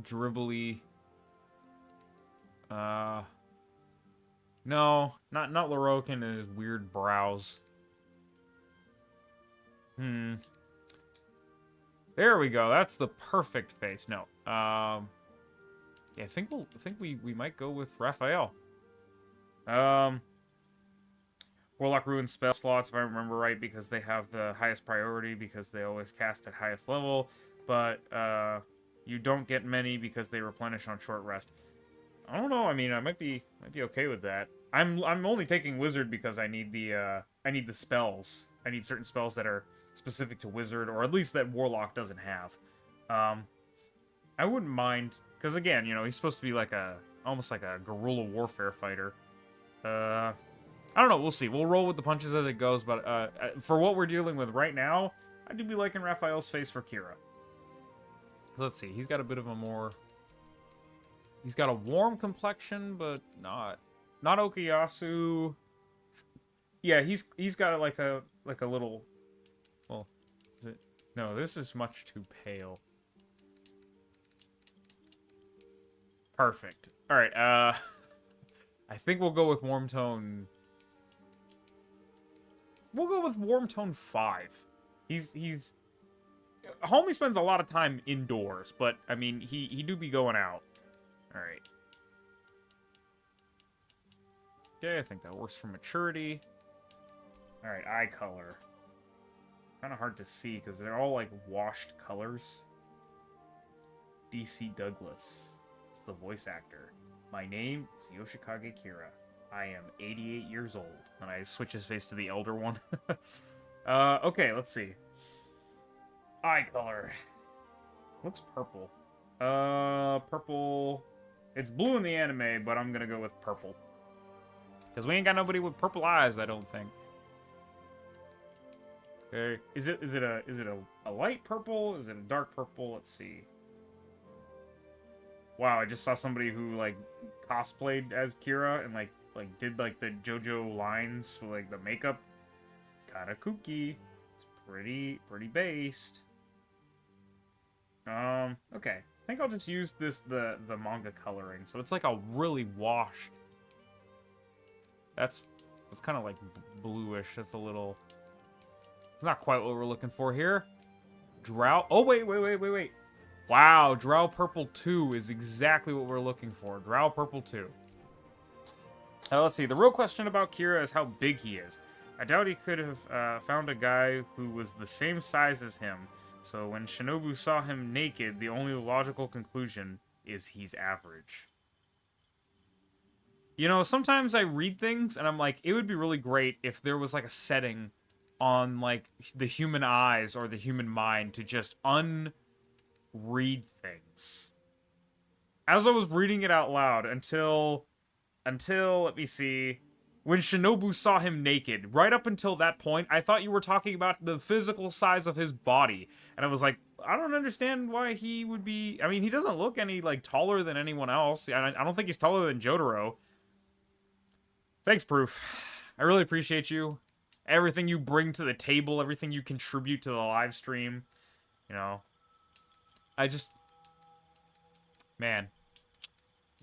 Dribbly. No. Not Lorokin and his weird brows. There we go. That's the perfect face. No. Yeah, I think we might go with Raphael. Warlock Ruin spell slots, if I remember right, because they have the highest priority, because they always cast at highest level, but you don't get many because they replenish on short rest. I don't know. I mean, I might be okay with that. I'm only taking Wizard because I need the spells. I need certain spells that are specific to Wizard, or at least that Warlock doesn't have. I wouldn't mind, because again, you know, he's supposed to be like almost like a guerrilla warfare fighter. I don't know, we'll see. We'll roll with the punches as it goes, but for what we're dealing with right now, I do be liking Raphael's face for Kira. Let's see, he's got a bit of a more... He's got a warm complexion, but not Okuyasu. Yeah, he's got like a little... Well, is it... No, this is much too pale. Perfect. Alright, I think we'll go with warm tone... We'll go with warm tone 5. He's... Homie spends a lot of time indoors, but, I mean, he do be going out. Alright. Okay, I think that works for maturity. Alright, eye color. Kind of hard to see, because they're all, like, washed colors. DC Douglas is the voice actor. My name is Yoshikage Kira. I am 88 years old. And I switch his face to the elder one. Okay, let's see. Eye color. Looks purple. Purple... It's blue in the anime, but I'm gonna go with purple. Because we ain't got nobody with purple eyes, I don't think. Okay. Is it a light purple? Is it a dark purple? Let's see. Wow, I just saw somebody who like cosplayed as Kira and like did like the JoJo lines with like the makeup. Kinda kooky. It's pretty based. Okay. I think I'll just use the manga coloring. So it's like a really washed. It's kind of like bluish. It's a little... It's not quite what we're looking for here. Drow. Oh, wait. Wow, Drow Purple 2 is exactly what we're looking for. Drow Purple 2. Let's see. The real question about Kira is how big he is. I doubt he could have found a guy who was the same size as him. So when Shinobu saw him naked, the only logical conclusion is he's average. You know, sometimes I read things and I'm like, it would be really great if there was like a setting on like the human eyes or the human mind to just unread things. As I was reading it out loud until let me see, when Shinobu saw him naked, right up until that point, I thought you were talking about the physical size of his body. And I was like, I don't understand why he would be... I mean, he doesn't look any, like, taller than anyone else. I don't think he's taller than Jotaro. Thanks, Proof. I really appreciate you. Everything you bring to the table, everything you contribute to the live stream. You know. I just... Man.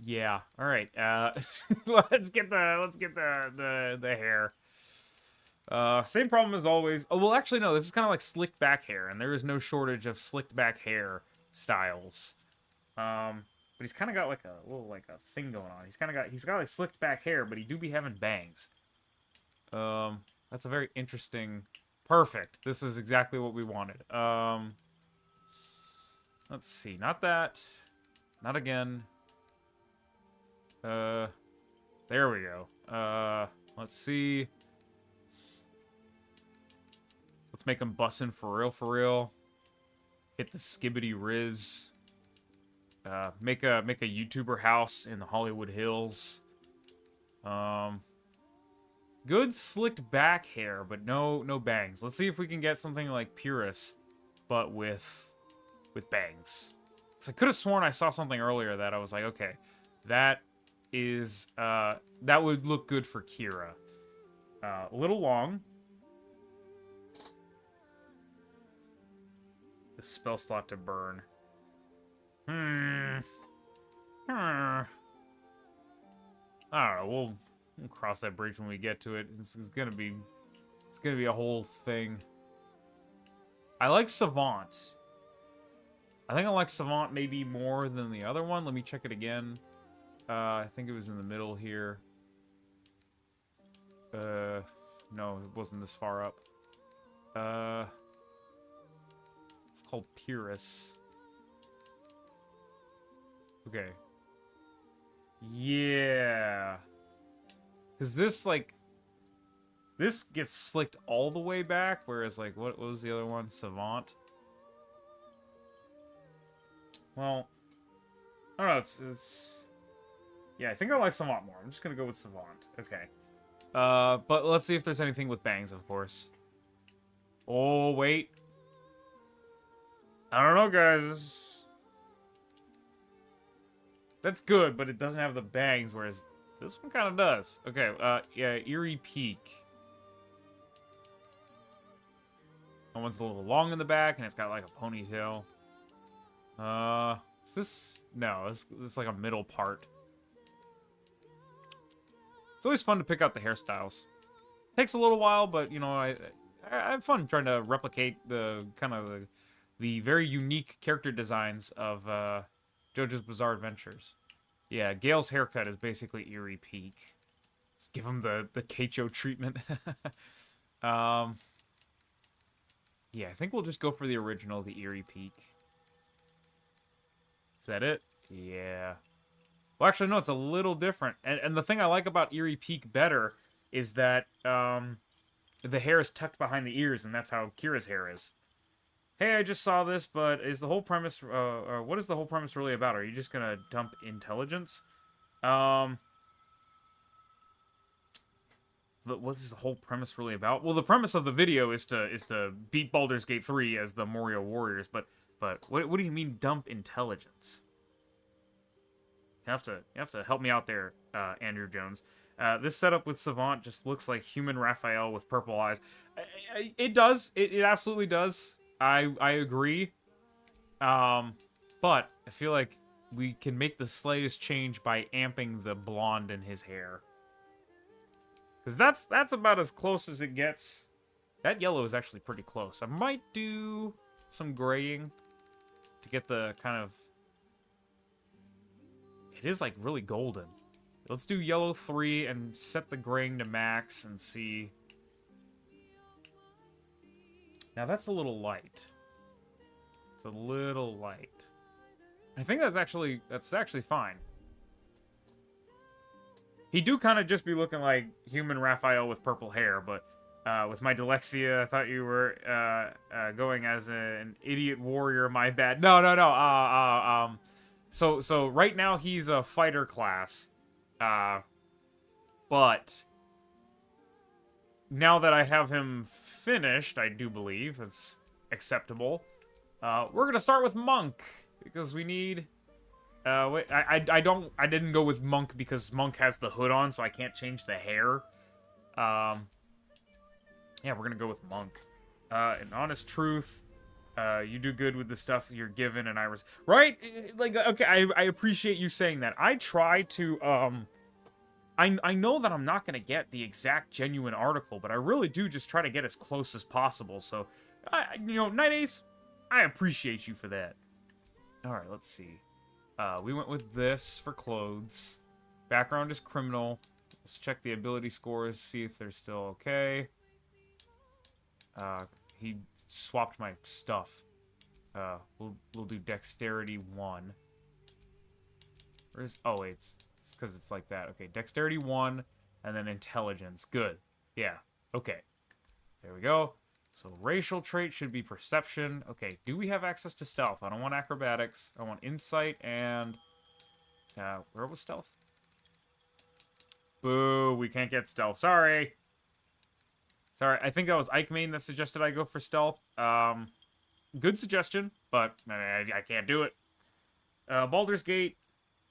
Yeah. All right. Let's get the hair. Same problem as always. Oh, well, actually, no. This is kind of like slicked back hair, and there is no shortage of slicked back hair styles. But he's kind of got like a little like a thing going on. He's got like slicked back hair, but he do be having bangs. That's a very interesting. Perfect. This is exactly what we wanted. Let's see. Not that. Not again. There we go. Let's see. Let's make him bussin' for real. Hit the skibbity riz. Make a YouTuber house in the Hollywood Hills. Good slicked back hair, but no bangs. Let's see if we can get something like Purus, but with bangs. So I could have sworn I saw something earlier that I was like, okay, that is that would look good for Kira. A little long. The spell slot to burn. I don't know. We'll cross that bridge when we get to it. It's gonna be a whole thing. I like Savant. I think I like Savant maybe more than the other one. Let me check it again. I think it was in the middle here. No, it wasn't this far up. It's called Purus. Okay. Yeah. Because this, like... This gets slicked all the way back, whereas, like, what was the other one? Savant? Well... I don't know, it's... Yeah, I think I like Savant more. I'm just gonna go with Savant. Okay. But let's see if there's anything with bangs, of course. Oh, wait. I don't know, guys. That's good, but it doesn't have the bangs, whereas this one kind of does. Okay, yeah, Eerie Peak. That one's a little long in the back, and it's got, like, a ponytail. Is this... No, this is like a middle part. It's always fun to pick out the hairstyles. Takes a little while, but, you know, I have fun trying to replicate the kind of the very unique character designs of JoJo's Bizarre Adventures. Yeah, Gale's haircut is basically Eerie Peak. Let's give him the Keicho treatment. Yeah, I think we'll just go for the original, the Eerie Peak. Is that it? Yeah. Well, actually, no, it's a little different. And the thing I like about Eerie Peak better is that the hair is tucked behind the ears, and that's how Kira's hair is. Hey, I just saw this, but is the whole premise... what is the whole premise really about? Are you just gonna dump intelligence? What is the whole premise really about? Well, the premise of the video is to beat Baldur's Gate 3 as the Morioh warriors, but what do you mean dump intelligence? You have to help me out there, Andrew Jones. This setup with Savant just looks like human Raphael with purple eyes. It does. It absolutely does. I agree. But I feel like we can make the slightest change by amping the blonde in his hair. Because that's about as close as it gets. That yellow is actually pretty close. I might do... some graying to get the kind of... It is, like, really golden. Let's do yellow 3 and set the graying to max and see... Now, that's a little light. It's a little light. I think that's actually fine. He do kind of just be looking like human Raphael with purple hair, but with my dyslexia, I thought you were going as an idiot warrior. My bad. No. So right now he's a fighter class, but now that I have him finished, I do believe it's acceptable. We're gonna start with monk because we need. Wait, I didn't go with monk because monk has the hood on, so I can't change the hair. Yeah, we're gonna go with monk. In honest truth, you do good with the stuff you're given, and right? Like, okay, I appreciate you saying that. I try to, I know that I'm not gonna get the exact genuine article, but I really do just try to get as close as possible, so, Night Ace, I appreciate you for that. Alright, let's see. We went with this for clothes. Background is criminal. Let's check the ability scores, see if they're still okay. He swapped my stuff. We'll do dexterity 1. Where's... Oh, wait, it's because it's like that. Okay, dexterity 1, and then intelligence. Good. Yeah, okay. There we go. So racial trait should be perception. Okay, do we have access to stealth? I don't want acrobatics. I want insight and... where was stealth? Boo, we can't get stealth. Sorry. Sorry, I think that was Ike Main that suggested I go for stealth. Good suggestion, but I can't do it. Baldur's Gate,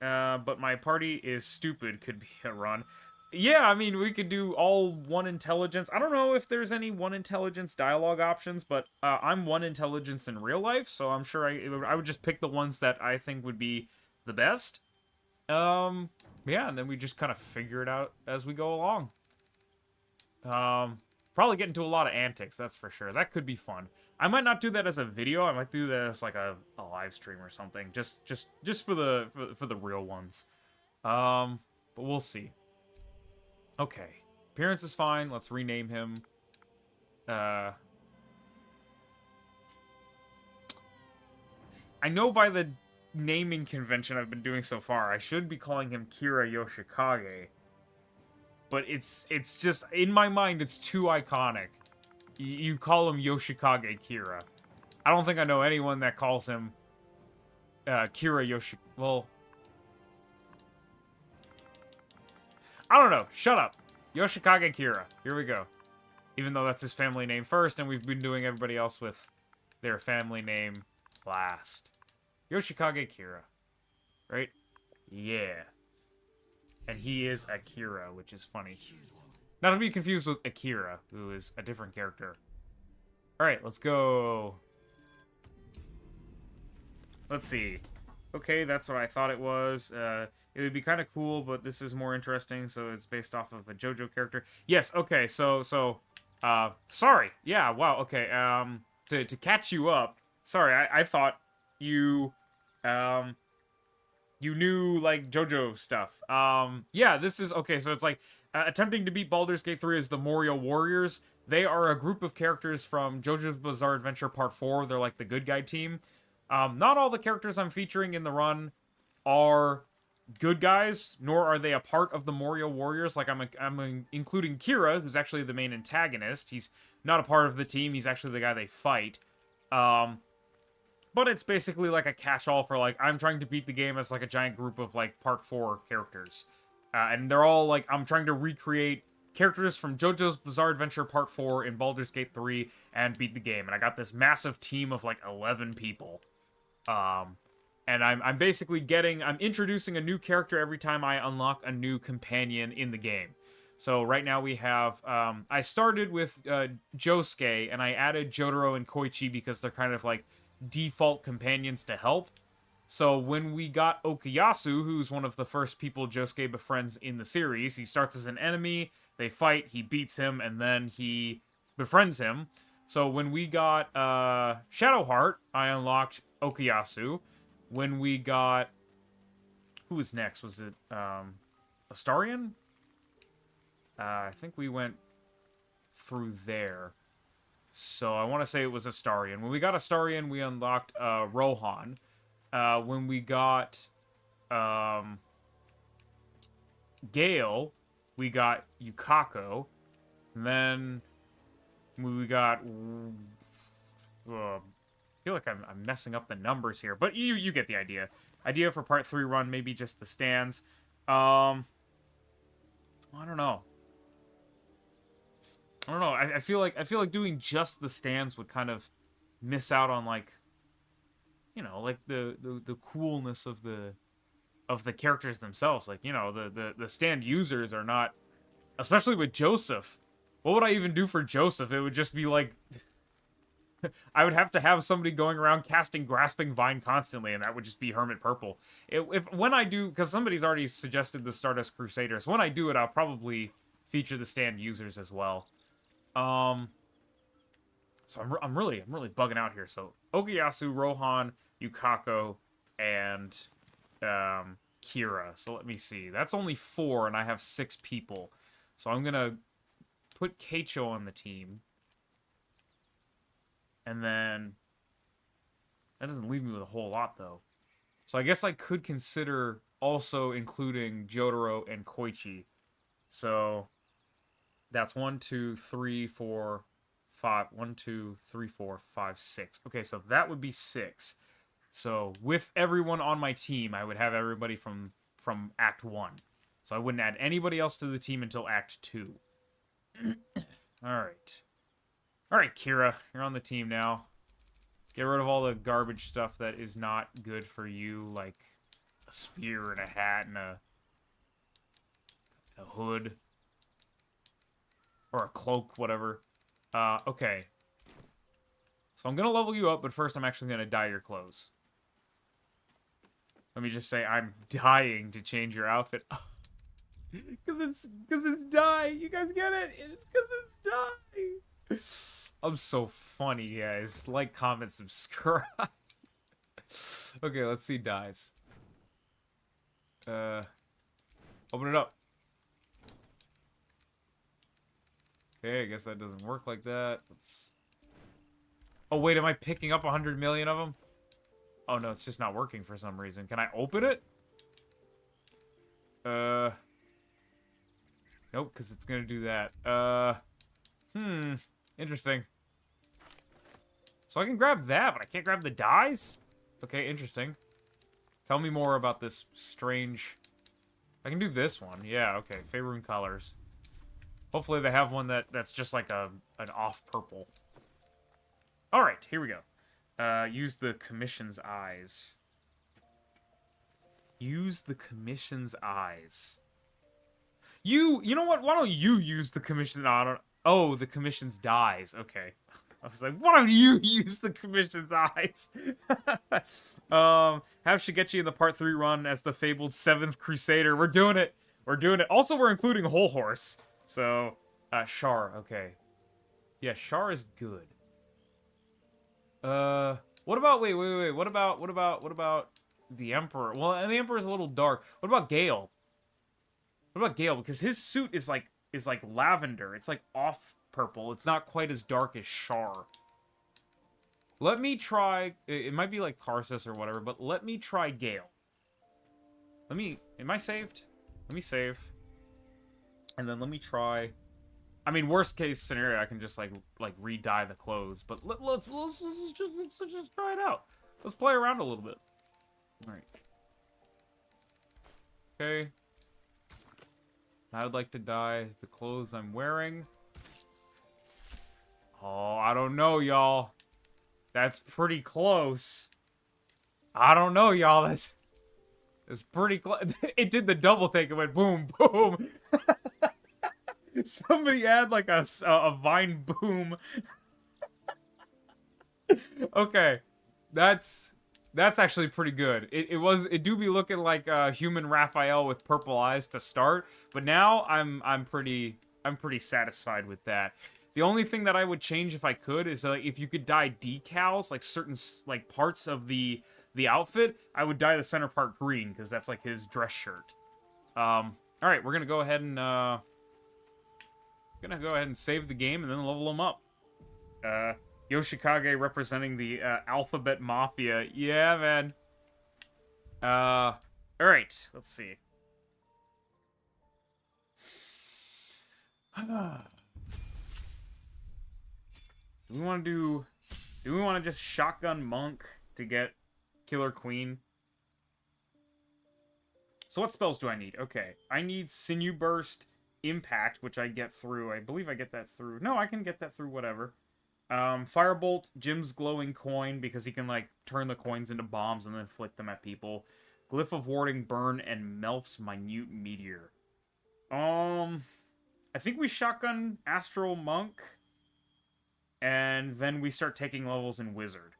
but my party is stupid could be a run. Yeah, I mean, we could do all 1 intelligence. I don't know if there's any 1 intelligence dialogue options, but I'm 1 intelligence in real life, so I'm sure I would just pick the ones that I think would be the best. Yeah, and then we just kind of figure it out as we go along. Probably get into a lot of antics, that's for sure. That could be fun. I might not do that as a video. I might do that as like a live stream or something, just for the real ones. But we'll see. Okay, appearance is fine. Let's rename him. I know by the naming convention I've been doing so far, I should be calling him Kira Yoshikage. But it's just, in my mind, it's too iconic. You call him Yoshikage Kira. I don't think I know anyone that calls him Kira Yoshikage. Well... I don't know. Shut up. Yoshikage Kira. Here we go. Even though that's his family name first, and we've been doing everybody else with their family name last. Yoshikage Kira. Right? Yeah. And he is Akira, which is funny. Not to be confused with Akira, who is a different character. Alright, let's go. Let's see. Okay, that's what I thought it was. It would be kind of cool, but this is more interesting, so it's based off of a JoJo character. Yes, okay, so, sorry. Yeah, wow, okay, to catch you up, sorry, I thought you, you knew, like, JoJo stuff. Yeah, this is, okay, so it's like, attempting to beat Baldur's Gate 3 is the Morioh Warriors. They are a group of characters from JoJo's Bizarre Adventure Part 4. They're like the good guy team. Not all the characters I'm featuring in the run are good guys, nor are they a part of the Morioh Warriors. Like, I'm including Kira, who's actually the main antagonist. He's not a part of the team. He's actually the guy they fight. But it's basically like a catch-all for, like, I'm trying to beat the game as, like, a giant group of, like, Part 4 characters. And they're all, like, I'm trying to recreate characters from JoJo's Bizarre Adventure Part 4 in Baldur's Gate 3 and beat the game. And I got this massive team of, like, 11 people. And I'm basically I'm introducing a new character every time I unlock a new companion in the game. So right now we have, I started with Josuke, and I added Jotaro and Koichi because they're kind of like default companions to help. So when we got Okuyasu, who's one of the first people Josuke befriends in the series, he starts as an enemy, they fight, he beats him, and then he befriends him. So when we got Shadowheart, I unlocked Okuyasu. When we got... Who was next? Was it Astarion? I think we went through there. So I want to say it was Astarion. When we got Astarion, we unlocked Rohan. When we got Gale, we got Yukako. And then we got... I feel like I'm messing up the numbers here. But you get the idea. Idea for part 3 run, maybe just the stands. I don't know. I feel like doing just the stands would kind of miss out on, like, you know, like the coolness of the characters themselves. Like, you know, the stand users are not, especially with Joseph. What would I even do for Joseph? It would just be like I would have to have somebody going around casting Grasping Vine constantly, and that would just be Hermit Purple. When I do, because somebody's already suggested the Stardust Crusaders. When I do it, I'll probably feature the stand users as well. So I'm really bugging out here. So Okuyasu, Rohan, Yukako, and Kira. So let me see. That's only 4, and I have 6 people. So I'm gonna put Keicho on the team. And then that doesn't leave me with a whole lot, though. So I guess I could consider also including Jotaro and Koichi. So that's 1, 2, 3, 4, 5. 1, 2, 3, 4, 5, 6. Okay, so that would be 6. So with everyone on my team, I would have everybody from Act 1. So I wouldn't add anybody else to the team until Act 2. Alright. Alright, Kira, you're on the team now. Get rid of all the garbage stuff that is not good for you, like a spear and a hat and a hood. Or a cloak, whatever. Okay. So I'm gonna level you up, but first I'm actually gonna dye your clothes. Let me just say I'm dying to change your outfit. Cause it's dye. You guys get it? It's cause it's dye. I'm so funny, guys. Like, comment, subscribe. Okay, let's see dyes. Open it up. Okay, I guess that doesn't work like that. Let's... Oh, wait, am I picking up 100 million of them? Oh, no, it's just not working for some reason. Can I open it? Nope, because it's gonna do that. Interesting. So I can grab that, but I can't grab the dyes? Okay, interesting. Tell me more about this strange... I can do this one. Yeah, okay. Faerun colors. Hopefully they have one that's just like an off purple. Alright, here we go. Use the Commission's eyes. Use the Commission's eyes. You know what? Why don't you use the Commission... Oh, the Commission's dyes. Okay. I was like, why don't you use the Commission's eyes? Have Shigechi in the part 3 run as the fabled 7th Crusader. We're doing it. We're doing it. Also, we're including Whole Horse. So, Char. Okay. Yeah, Char is good. What about... Wait. What about the Emperor? Well, the Emperor is a little dark. What about Gale? What about Gale? Because his suit is like lavender. It's like off purple. It's not quite as dark as Char. Let me try... It might be like Karsus or whatever, but let me try Gale. Am I saved? Let me save. And then let me try... I mean, worst case scenario, I can just like re-dye the clothes. But let's just try it out. Let's play around a little bit. Alright. Okay. I would like to dye the clothes I'm wearing. Oh, I don't know, y'all. That's pretty close. I don't know, y'all. That's pretty close. It did the double take. It went boom, boom. Somebody add like a vine boom. Okay, that's actually pretty good. It do be looking like human Raphael with purple eyes to start, but now I'm pretty satisfied with that. The only thing that I would change if I could is like if you could dye decals, like certain like parts of the outfit, I would dye the center part green because that's like his dress shirt. All right, we're gonna go ahead and save the game and then level him up. Yoshikage representing the Alphabet Mafia. Yeah, man. All right, let's see. Do we want to just shotgun Monk to get Killer Queen? So what spells do I need? Okay, I need Sinew Burst, Impact, which I get through. I believe I get that through. No, I can get that through whatever. Firebolt, Jim's Glowing Coin, because he can, like, turn the coins into bombs and then flick them at people. Glyph of Warding, Burn, and Melf's Minute Meteor. I think we shotgun Astral Monk, and then we start taking levels in Wizard.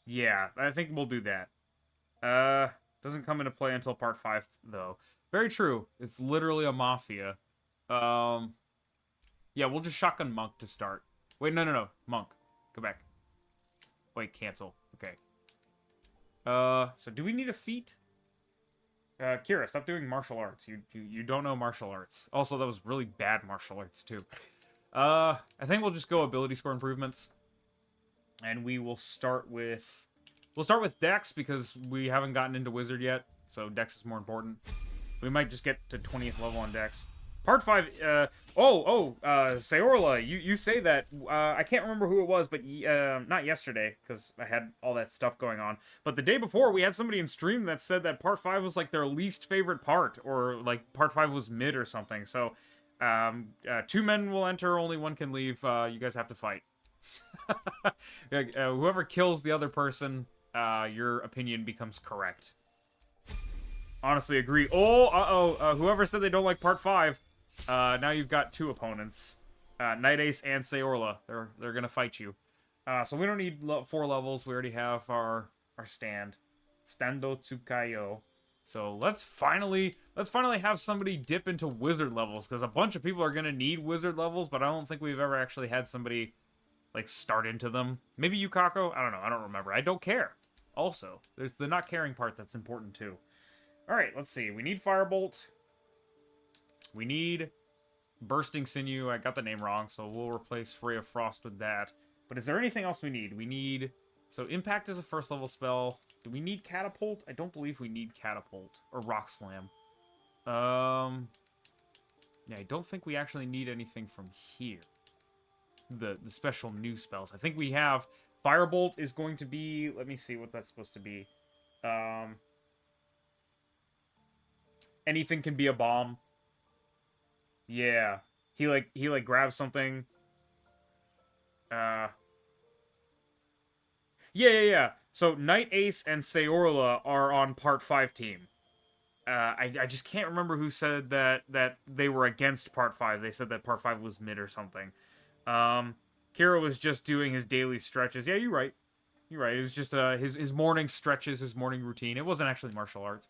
Yeah, I think we'll do that. Doesn't come into play until part 5, though. Very true. It's literally a mafia. Yeah, we'll just shotgun Monk to start. Wait, no. Monk. Go back. Wait, cancel. Okay. So do we need a feat? Kira, stop doing martial arts. You don't know martial arts. Also, that was really bad martial arts, too. I think we'll just go ability score improvements. And we will start with... We'll start with Dex, because we haven't gotten into Wizard yet. So Dex is more important. We might just get to 20th level on Dex. Part 5, Saorla, you say that, I can't remember who it was, but, not yesterday, because I had all that stuff going on, but the day before, we had somebody in stream that said that Part 5 was, like, their least favorite part, or, like, Part 5 was mid or something, so, 2 men will enter, only 1 can leave, you guys have to fight. Whoever kills the other person, your opinion becomes correct. Honestly, agree. Whoever said they don't like Part 5, now you've got 2 opponents. Night Ace and Saorla. They're gonna fight you. So we don't need 4 levels. We already have our stand. Stando Tsukayo. So let's finally have somebody dip into Wizard levels, because a bunch of people are gonna need Wizard levels, but I don't think we've ever actually had somebody, like, start into them. Maybe Yukako? I don't know. I don't remember. I don't care. Also, there's the not caring part that's important, too. Alright, let's see. We need Firebolt. We need Bursting Sinew. I got the name wrong, so we'll replace Ray of Frost with that. But is there anything else we need? We need... So, Impact is a first level spell. Do we need Catapult? I don't believe we need Catapult. Or Rock Slam. Yeah, I don't think we actually need anything from here. The special new spells. I think we have... Firebolt is going to be... Let me see what that's supposed to be. Anything can be a bomb. Yeah. He grabs something. Yeah. So, Night Ace and Saorla are on Part 5 team. I just can't remember who said that they were against Part 5. They said that Part 5 was mid or something. Kira was just doing his daily stretches. Yeah, you're right. It was just his morning stretches, his morning routine. It wasn't actually martial arts.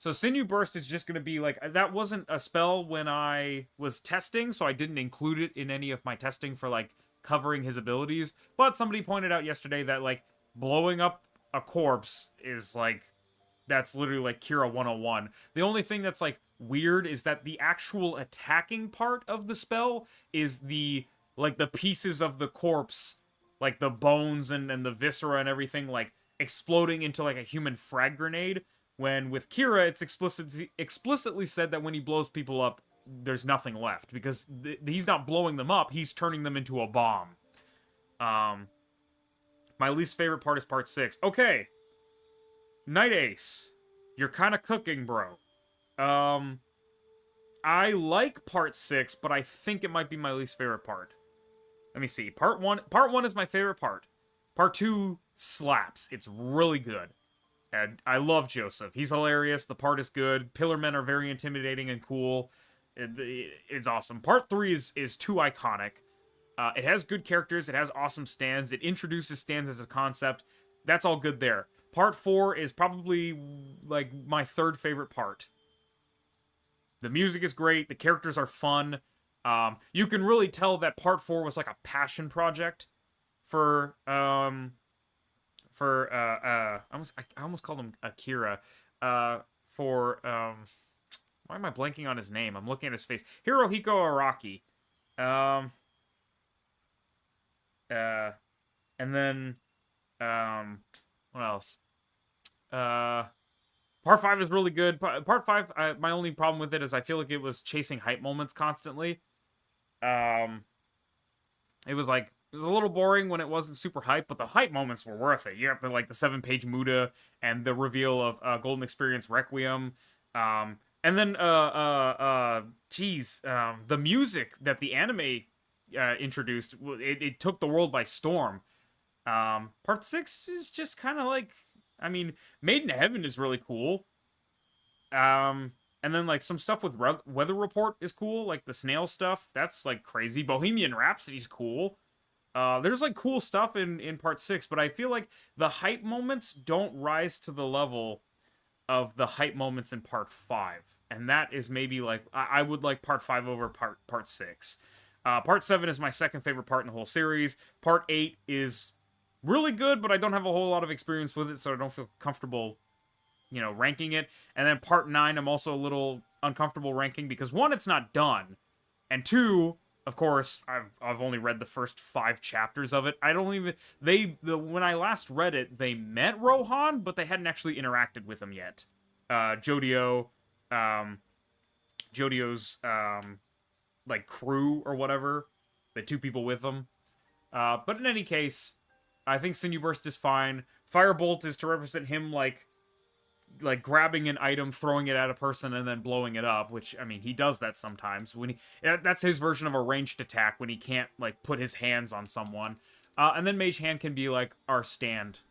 So Sinew Burst is just going to be, like, that wasn't a spell when I was testing, so I didn't include it in any of my testing for, like, covering his abilities. But somebody pointed out yesterday that, like, blowing up a corpse is, like, that's literally, like, Kira 101. The only thing that's, like, weird is that the actual attacking part of the spell is the, like, the pieces of the corpse, like, the bones and the viscera and everything, like, exploding into, like, a human frag grenade. When with Kira, it's explicitly said that when he blows people up, there's nothing left. Because he's not blowing them up, he's turning them into a bomb. My least favorite part is Part 6. Okay. Night Ace. You're kind of cooking, bro. I like Part 6, but I think it might be my least favorite part. Let me see. Part 1 is my favorite part. Part 2 slaps. It's really good. And I love Joseph. He's hilarious. The part is good. Pillarmen are very intimidating and cool. It's awesome. Part 3 is too iconic. It has good characters. It has awesome stands. It introduces stands as a concept. That's all good there. Part 4 is probably, like, my 3rd favorite part. The music is great. The characters are fun. You can really tell that part 4 was like a passion project for I almost called him Akira. For why am I blanking on his name? I'm looking at his face. Hirohiko Araki. Um, and then what else? Part 5 is really good. Part 5, my only problem with it is I feel like it was chasing hype moments constantly. It was like it was a little boring when it wasn't super hype, but the hype moments were worth it. You have the 7-page Muda and the reveal of Golden Experience Requiem. And then the music that the anime introduced, it took the world by storm. Part 6 is just kind of like, I mean, Made in Heaven is really cool. And then like some stuff with Weather Report is cool, like the snail stuff. That's like crazy. Bohemian Rhapsody's cool. There's like cool stuff in part 6, but I feel like the hype moments don't rise to the level of the hype moments in part 5. And that is maybe like I would like part 5 over part 6. Part 7 is my second favorite part in the whole series. Part 8 is really good, but I don't have a whole lot of experience with it, so I don't feel comfortable, ranking it. And then part 9, I'm also a little uncomfortable ranking because 1, it's not done, and 2, of course, I've only read the first 5 chapters of it. I don't even when I last read it, they met Rohan, but they hadn't actually interacted with him yet. Jodio's like crew or whatever, the 2 people with them. But in any case, I think Sinew Burst is fine. Firebolt is to represent him like grabbing an item, throwing it at a person, and then blowing it up, which, I mean, he does that sometimes. That's his version of a ranged attack when he can't, like, put his hands on someone. And then Mage Hand can be, like, our stand,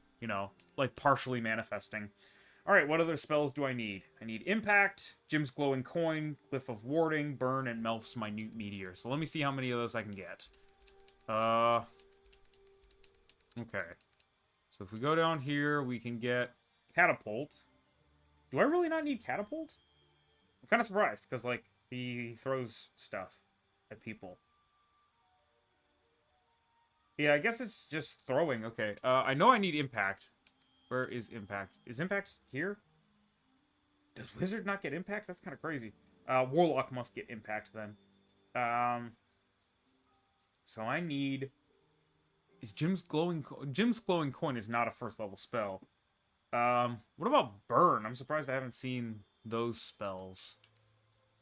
like, partially manifesting. Alright, what other spells do I need? I need Impact, Jim's Glowing Coin, Glyph of Warding, Burn, and Melf's Minute Meteor. So let me see how many of those I can get. Okay. So if we go down here, we can get Catapult. Do I really not need Catapult? I'm kind of surprised, because, like, he throws stuff at people. Yeah, I guess it's just throwing. Okay. I know I need Impact. Where is Impact? Is Impact here? Does Wizard not get Impact? That's kind of crazy. Warlock must get Impact, then. So I need... Is Jim's Glowing Coin is not a first level spell. What about Burn? I'm surprised I haven't seen those spells.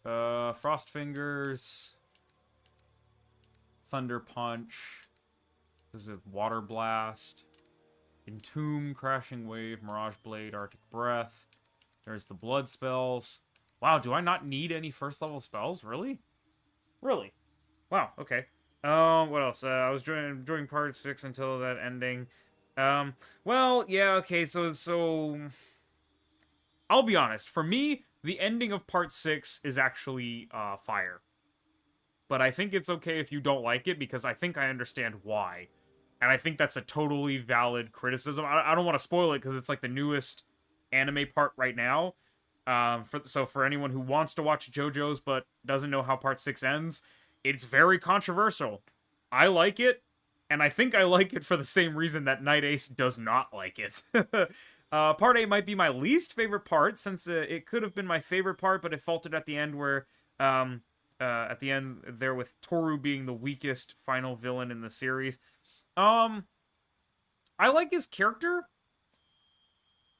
Frost Fingers, Thunder Punch, this is Water Blast, Entomb, Crashing Wave, Mirage Blade, Arctic Breath. There's the Blood spells. Wow, do I not need any first level spells? Really? Really? Wow, okay. What else? I was enjoying part 6 until that ending. Well, yeah, okay, so... I'll be honest. For me, the ending of part 6 is actually, fire. But I think it's okay if you don't like it, because I think I understand why. And I think that's a totally valid criticism. I don't want to spoil it, because it's, like, the newest anime part right now. So for anyone who wants to watch JoJo's, but doesn't know how part 6 ends... It's very controversial. I like it, and I think I like it for the same reason that Night Ace does not like it. Part 8 might be my least favorite part, since it could have been my favorite part, but it faltered at the end where, at the end there with Toru being the weakest final villain in the series. I like his character,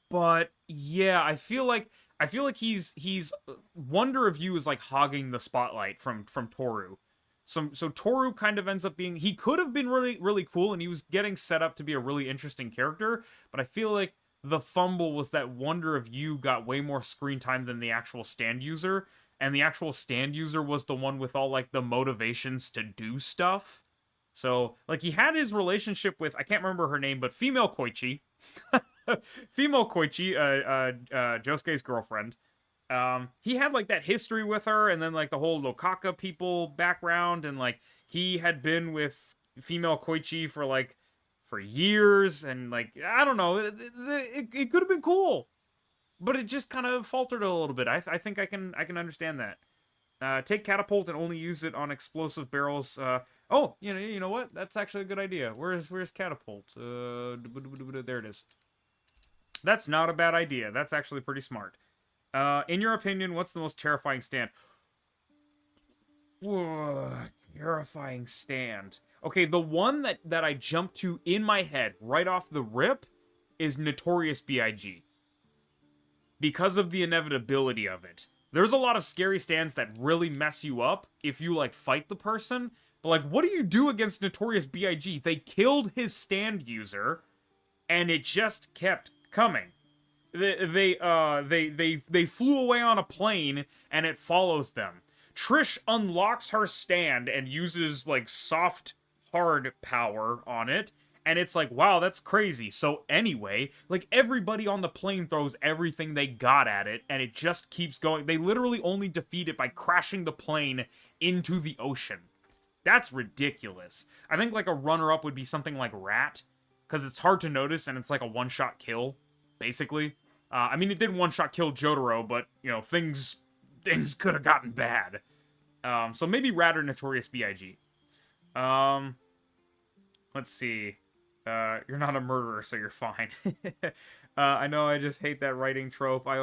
but yeah, I feel like he's Wonder of You is like hogging the spotlight from Toru. So Toru kind of ends up being... He could have been really, really cool, and he was getting set up to be a really interesting character, but I feel like the fumble was that Wonder of You got way more screen time than the actual stand user, and the actual stand user was the one with all, like, the motivations to do stuff. So, like, he had his relationship with... I can't remember her name, but female Koichi. Female Koichi, Josuke's girlfriend. He had, like, that history with her, and then, like, the whole Lokaka people background, and, like, he had been with female Koichi for years, and, like, I don't know, it could have been cool, but it just kind of faltered a little bit. I think I can understand that. Take catapult and only use it on explosive barrels. Oh, you know what? That's actually a good idea. Where's catapult? There it is. That's not a bad idea. That's actually pretty smart. In your opinion, what's the most terrifying stand? Whoa, terrifying stand. Okay, the one that I jumped to in my head right off the rip is Notorious B.I.G. Because of the inevitability of it. There's a lot of scary stands that really mess you up if you, like, fight the person. But, like, what do you do against Notorious B.I.G.? They killed his stand user, and it just kept coming. They flew away on a plane, and it follows them. Trish unlocks her stand and uses, like, soft, hard power on it. And it's like, wow, that's crazy. So anyway, like, everybody on the plane throws everything they got at it, and it just keeps going. They literally only defeat it by crashing the plane into the ocean. That's ridiculous. I think, like, a runner-up would be something like Rat, because it's hard to notice, and it's like a one-shot kill, basically. I mean, it did one-shot kill Jotaro, but, you know, things could have gotten bad. So maybe Rat or Notorious B.I.G. Let's see. You're not a murderer, so you're fine. I know I just hate that writing trope. I've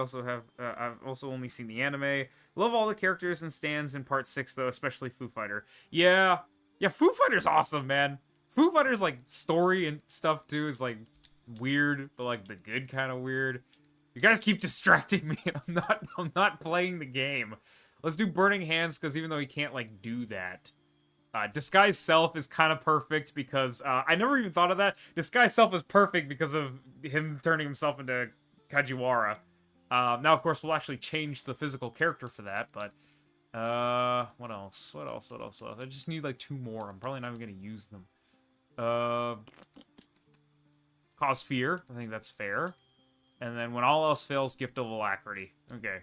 also only seen the anime. Love all the characters and stands in part 6, though, especially Foo Fighter. Yeah, Foo Fighter's awesome, man. Foo Fighter's, like, story and stuff, too, is, like, weird, but, like, the good kind of weird. You guys keep distracting me. I'm not playing the game. Let's do Burning Hands, because even though he can't, like, do that... Disguise Self is kind of perfect because, I never even thought of that. Disguise Self is perfect because of him turning himself into Kajiwara. Now, of course, we'll actually change the physical character for that, but, what else? What else? I just need, like, 2 more. I'm probably not even gonna use them. Cause Fear. I think that's fair. And then when all else fails, Gift of Alacrity. Okay.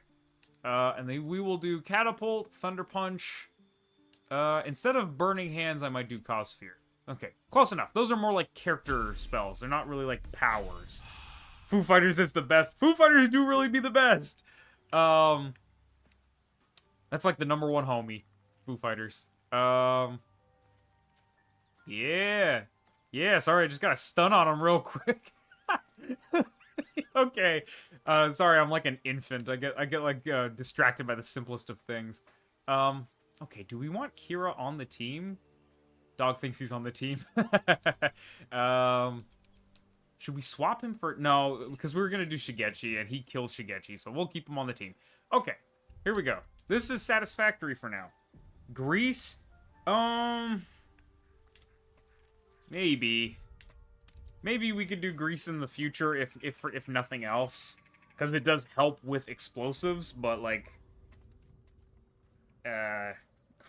And then we will do Catapult, Thunder Punch... instead of Burning Hands, I might do Cause Fear. Okay, close enough. Those are more like character spells. They're not really like powers. Foo Fighters is the best. Foo Fighters do really be the best. That's like the #1 homie. Foo Fighters. Yeah. Yeah, sorry, I just got a stun on him real quick. Okay. Sorry, I'm like an infant. I get like distracted by the simplest of things. Okay, do we want Kira on the team? Dog thinks he's on the team. Should we swap him for... No, because we were going to do Shigechi, and he killed Shigechi, so we'll keep him on the team. Okay, here we go. This is satisfactory for now. Grease? Maybe. Maybe we could do Grease in the future, if nothing else. Because it does help with explosives, but, like...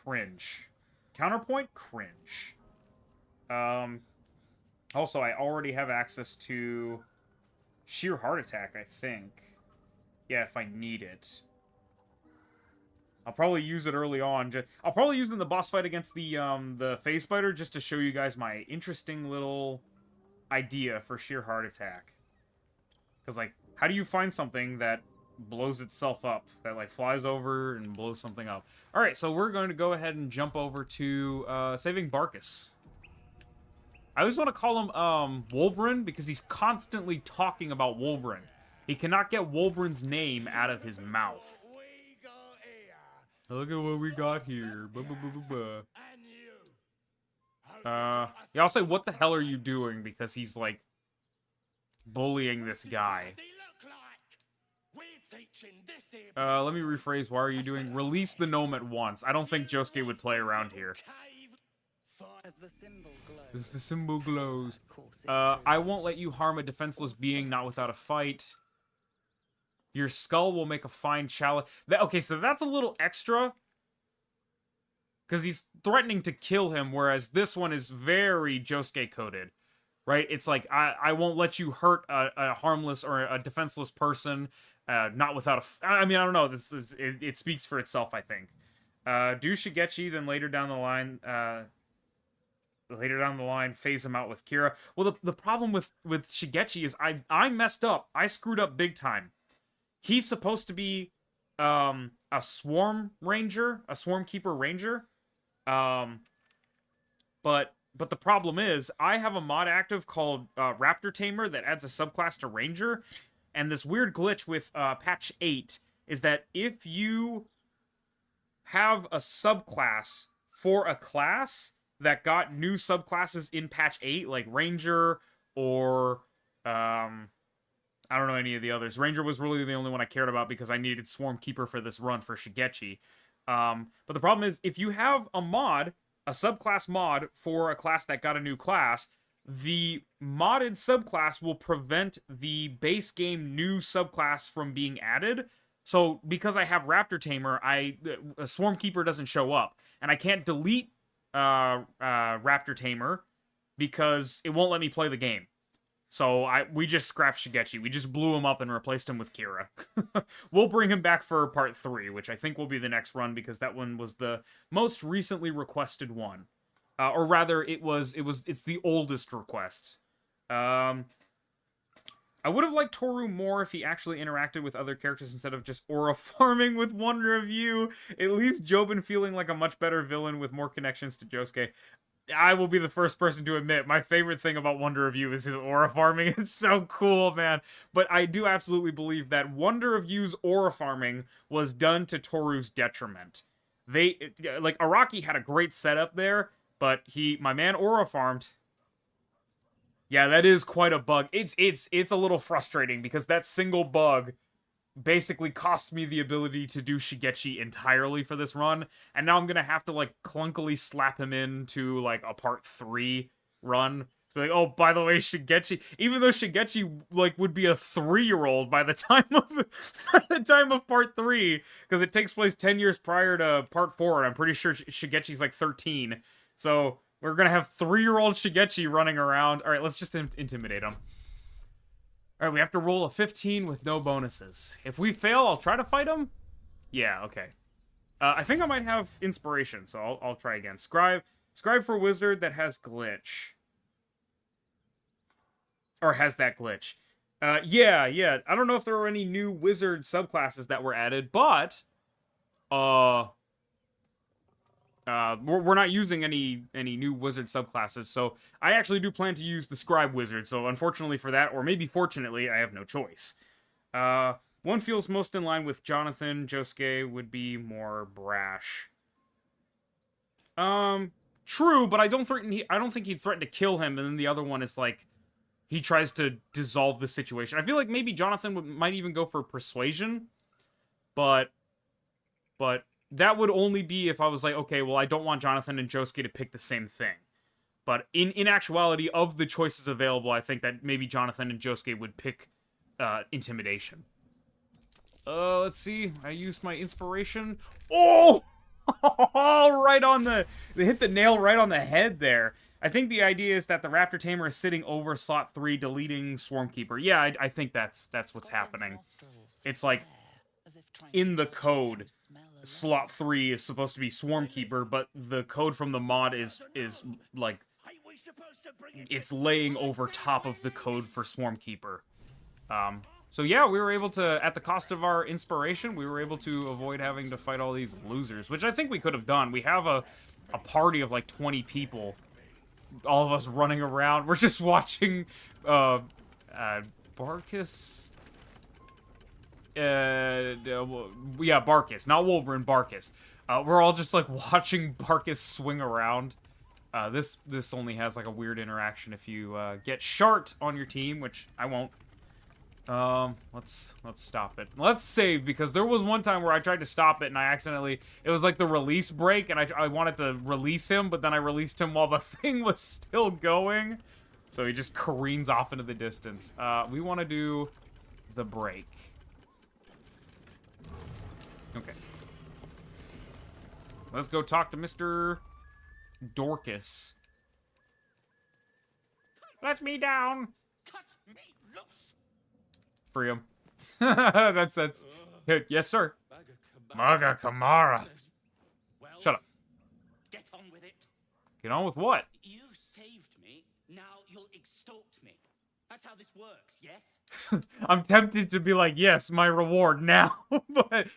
cringe. Counterpoint, cringe. Also, I already have access to Sheer Heart Attack, I think. Yeah, if I need it. I'll probably use it early on. I'll probably use it in the boss fight against the Phase Spider just to show you guys my interesting little idea for Sheer Heart Attack. Because, like, how do you find something that blows itself up, that like flies over and blows something up? All right, so we're going to go ahead and jump over to saving Barkus. I always want to call him Wolverine because he's constantly talking about Wolverine. He cannot get Wolverine's name out of his mouth. Look at what we got here. Yeah, I'll say, what the hell are you doing? Because he's like bullying this guy. Let me rephrase. Why are you doing? Release the gnome at once. I don't think Josuke would play around here. As the symbol glows. As the symbol glows. I won't let you harm a defenseless being, not without a fight. Your skull will make a fine chalice. Okay, so that's a little extra. Because he's threatening to kill him, whereas this one is very Josuke-coded. Right? It's like, I won't let you hurt a harmless or a defenseless person. Not without a... I mean, I don't know. It speaks for itself, I think. Do Shigechi, then later down the line... phase him out with Kira. Well, the problem with Shigechi is I messed up. I screwed up big time. He's supposed to be a swarm ranger, a swarm keeper ranger. But the problem is, I have a mod active called Raptor Tamer that adds a subclass to Ranger, and this weird glitch with patch 8 is that if you have a subclass for a class that got new subclasses in patch 8, like Ranger or I don't know any of the others. Ranger was really the only one I cared about because I needed Swarm Keeper for this run for Shigechi. But the problem is, if you have a mod, a subclass mod for a class that got a new class, the modded subclass will prevent the base game new subclass from being added. So because I have Raptor Tamer, a Swarm Keeper doesn't show up, and I can't delete Raptor Tamer because it won't let me play the game. So we just scrapped Shigechi. We just blew him up and replaced him with Kira. We'll bring him back for part 3, which I think will be the next run because that one was the most recently requested one. Or rather, it's the oldest request. I would have liked Toru more if he actually interacted with other characters instead of just aura farming with Wonder of You. It leaves Jobin feeling like a much better villain with more connections to Josuke. I will be the first person to admit, my favorite thing about Wonder of You is his aura farming. It's so cool, man. But I do absolutely believe that Wonder of You's aura farming was done to Toru's detriment. Araki had a great setup there, but my man aura farmed. Yeah, that is quite a bug. It's a little frustrating because that single bug basically cost me the ability to do Shigechi entirely for this run, and now I'm gonna have to like clunkily slap him into like a part 3 run. To be like, oh, by the way, Shigechi, even though Shigechi like would be a 3-year-old by the time of part 3, because it takes place 10 years prior to part 4, and I'm pretty sure Shigechi's like 13. So we're gonna have 3-year-old Shigechi running around. All right, let's just intimidate him. Alright, we have to roll a 15 with no bonuses. If we fail, I'll try to fight him? Yeah, okay. I think I might have inspiration, so I'll try again. Scribe for wizard that has glitch. Or has that glitch. Yeah. I don't know if there were any new wizard subclasses that were added, but we're not using any new wizard subclasses, so I actually do plan to use the scribe wizard, so unfortunately for that, or maybe fortunately, I have no choice. One feels most in line with Jonathan. Josuke would be more brash. True, but I don't think he'd threaten to kill him, and then the other one is like, he tries to dissolve the situation. I feel like maybe Jonathan might even go for persuasion, but that would only be if I was like, okay, well, I don't want Jonathan and Josuke to pick the same thing. But in actuality, of the choices available, I think that maybe Jonathan and Josuke would pick intimidation. Let's see. I used my inspiration. Oh! Right on they hit the nail right on the head there. I think the idea is that the Raptor Tamer is sitting over slot 3, deleting Swarm Keeper. Yeah, I think that's what's happening. It's like, in the code, slot 3 is supposed to be Swarm Keeper, but the code from the mod is like, it's laying over top of the code for Swarm Keeper. So yeah, we were able to, at the cost of our inspiration, we were able to avoid having to fight all these losers, which I think we could have done. We have a party of like 20 people, all of us running around. We're just watching Barkus. Yeah, Barkus, not Wolverine, Barkus. We're all just like watching Barkus swing around. This only has like a weird interaction if you get Shart on your team, which I won't. Let's stop it. Let's save, because there was one time where I tried to stop it and I accidentally, it was like the release break, and I wanted to release him, but then I released him while the thing was still going. So he just careens off into the distance. We want to do the break. Okay. Let's go talk to Mr. Dorcas. Let me down. Cut me loose. Free him. that's yes, sir. Maga Kamara. Well, Shut up. get on with it. Get on with what? You saved me. Now you'll extort me. That's how this works, yes? I'm tempted to be like, yes, my reward now. But,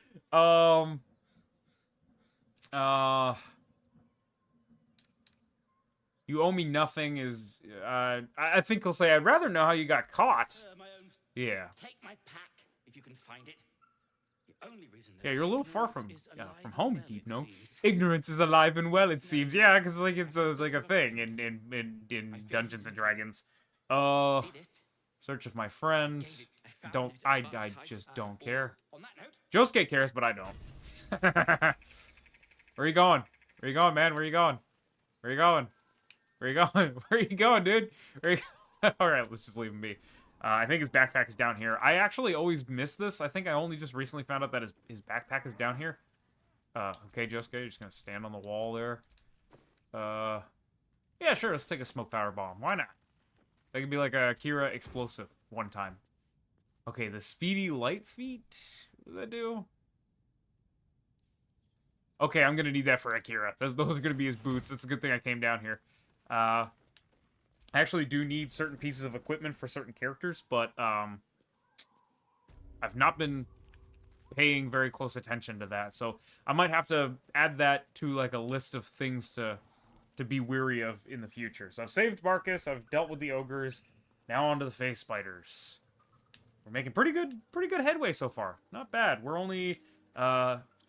you owe me nothing is, I think he'll say, I'd rather know how you got caught. My own. Yeah. Take my pack if you can find it. The only reason. Yeah, you're a little far from Ignorance is alive and home, well, Deep it No. seems. Ignorance is alive and well, it seems. Yeah, because like it's like a thing in Dungeons and Dragons. See this? Search of my friends. I found Don't it at I Buck's just house. don't care. On that note, Josuke cares, but I don't. Where you going? Where you going, man? Where you going? Where you going? Where you going? Where you going, dude? Where you... All right, let's just leave him be. I think his backpack is down here. I actually always miss this. I think I only just recently found out that his backpack is down here. Okay, Josuke, you're just gonna stand on the wall there. Yeah, sure, let's take a smoke power bomb. Why not? That could be like a Kira explosive one time. Okay, the speedy light feet. What does that do? Okay, I'm gonna need that for Akira. Those are gonna be his boots. It's a good thing I came down here. I actually do need certain pieces of equipment for certain characters, but I've not been paying very close attention to that. So I might have to add that to like a list of things to be weary of in the future. So I've saved Marcus, I've dealt with the ogres, now on to the face spiders. We're making pretty good headway so far. Not bad. We're only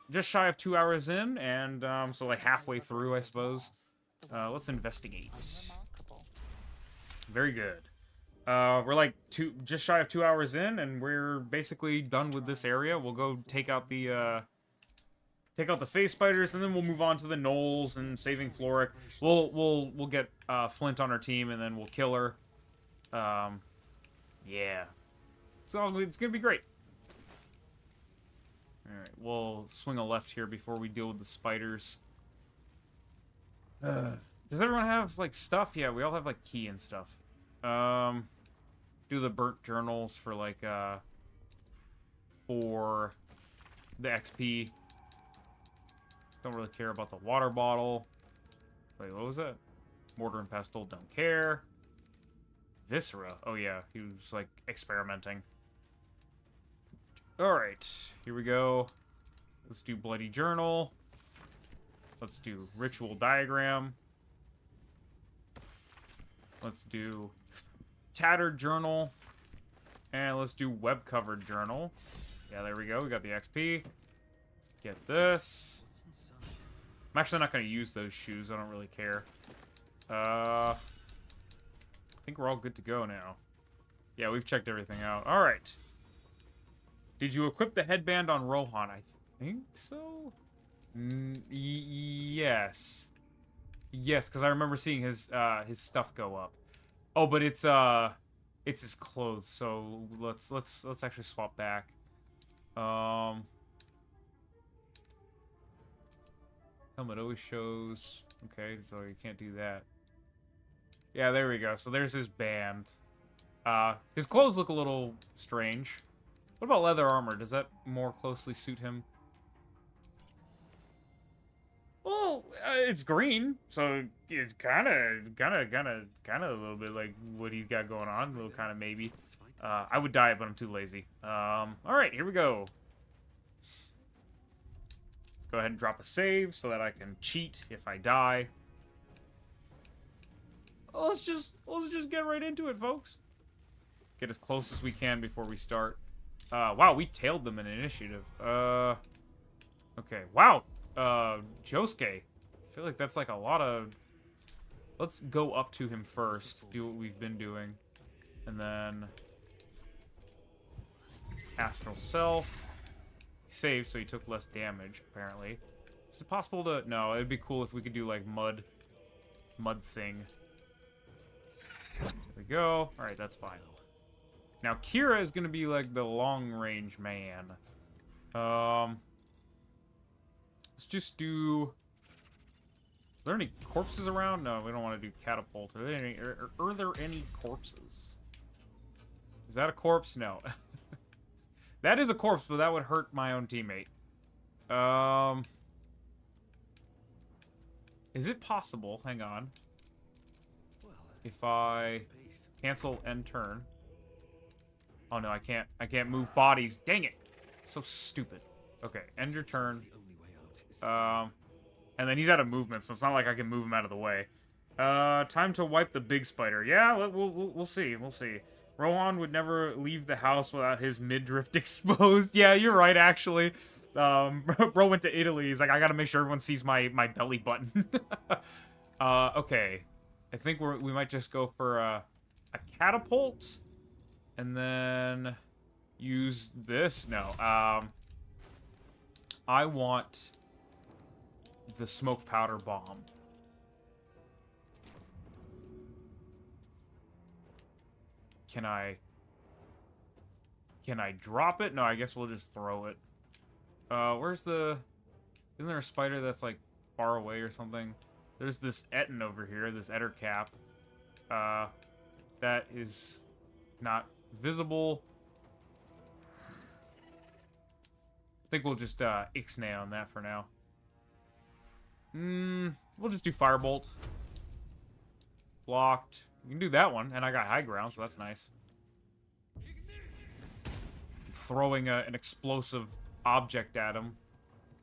just shy of 2 hours in, and so like halfway through, I suppose. Let's investigate. Very good. We're like just shy of 2 hours in, and we're basically done with this area. We'll go take out the face spiders, and then we'll move on to the gnolls and saving Floric. We'll get Flint on our team, and then we'll kill her. Yeah. So it's gonna be great. All right, we'll swing a left here before we deal with the spiders. Does everyone have like stuff? Yeah, we all have like key and stuff. Do the burnt journals for like for the XP. Don't really care about the water bottle. Wait, what was that? Mortar and pestle, don't care. Viscera. Oh yeah, he was like experimenting. Alright, here we go. Let's do bloody journal. Let's do ritual diagram. Let's do tattered journal. And let's do web covered journal. Yeah, there we go. We got the XP. Let's get this. I'm actually not going to use those shoes. I don't really care. I think we're all good to go now. Yeah, we've checked everything out. All right. Did you equip the headband on Rohan? I think so. Yes. Yes, because I remember seeing his stuff go up. Oh, but it's his clothes. So let's actually swap back. Helmet always shows. Okay, so you can't do that. Yeah, there we go. So there's his band. His clothes look a little strange. What about leather armor? Does that more closely suit him? Well, it's green, so it's kind of a little bit like what he's got going on. A little kind of maybe. I would dye it, but I'm too lazy. All right, here we go. Let's go ahead and drop a save so that I can cheat if I die. Let's just get right into it, folks. Get as close as we can before we start. Wow, we tailed them in initiative. Okay, wow. Josuke. I feel like that's like a lot of... Let's go up to him first, do what we've been doing. And then... Astral Self. He saved, so he took less damage, apparently. Is it possible to... No, it'd be cool if we could do, like, mud thing. There we go. Alright, that's fine. Now, Kira is going to be, like, the long-range man. Let's just do... Are there any corpses around? No, we don't want to do catapult. Are there any corpses? Is that a corpse? No. That is a corpse, but that would hurt my own teammate. Is it possible? Hang on. If I cancel end turn. Oh no, I can't move bodies. Dang it. So stupid. Okay, end your turn. The only way out is And then he's out of movement, so it's not like I can move him out of the way. Time to wipe the big spider. Yeah, we'll see. We'll see. Rohan would never leave the house without his midriff exposed. Yeah, you're right, actually. Bro went to Italy. He's like, I gotta make sure everyone sees my belly button. Okay. I think we might just go for a catapult. And then use this. No. I want the smoke powder bomb. Can I drop it? No, I guess we'll just throw it. Where's the... Isn't there a spider that's, like, far away or something? There's this Etten over here, this Etter cap. That is not visible. I think we'll just, Ixnay on that for now. We'll just do Firebolt. Blocked. You can do that one, and I got high ground, so that's nice. Throwing an explosive object at him.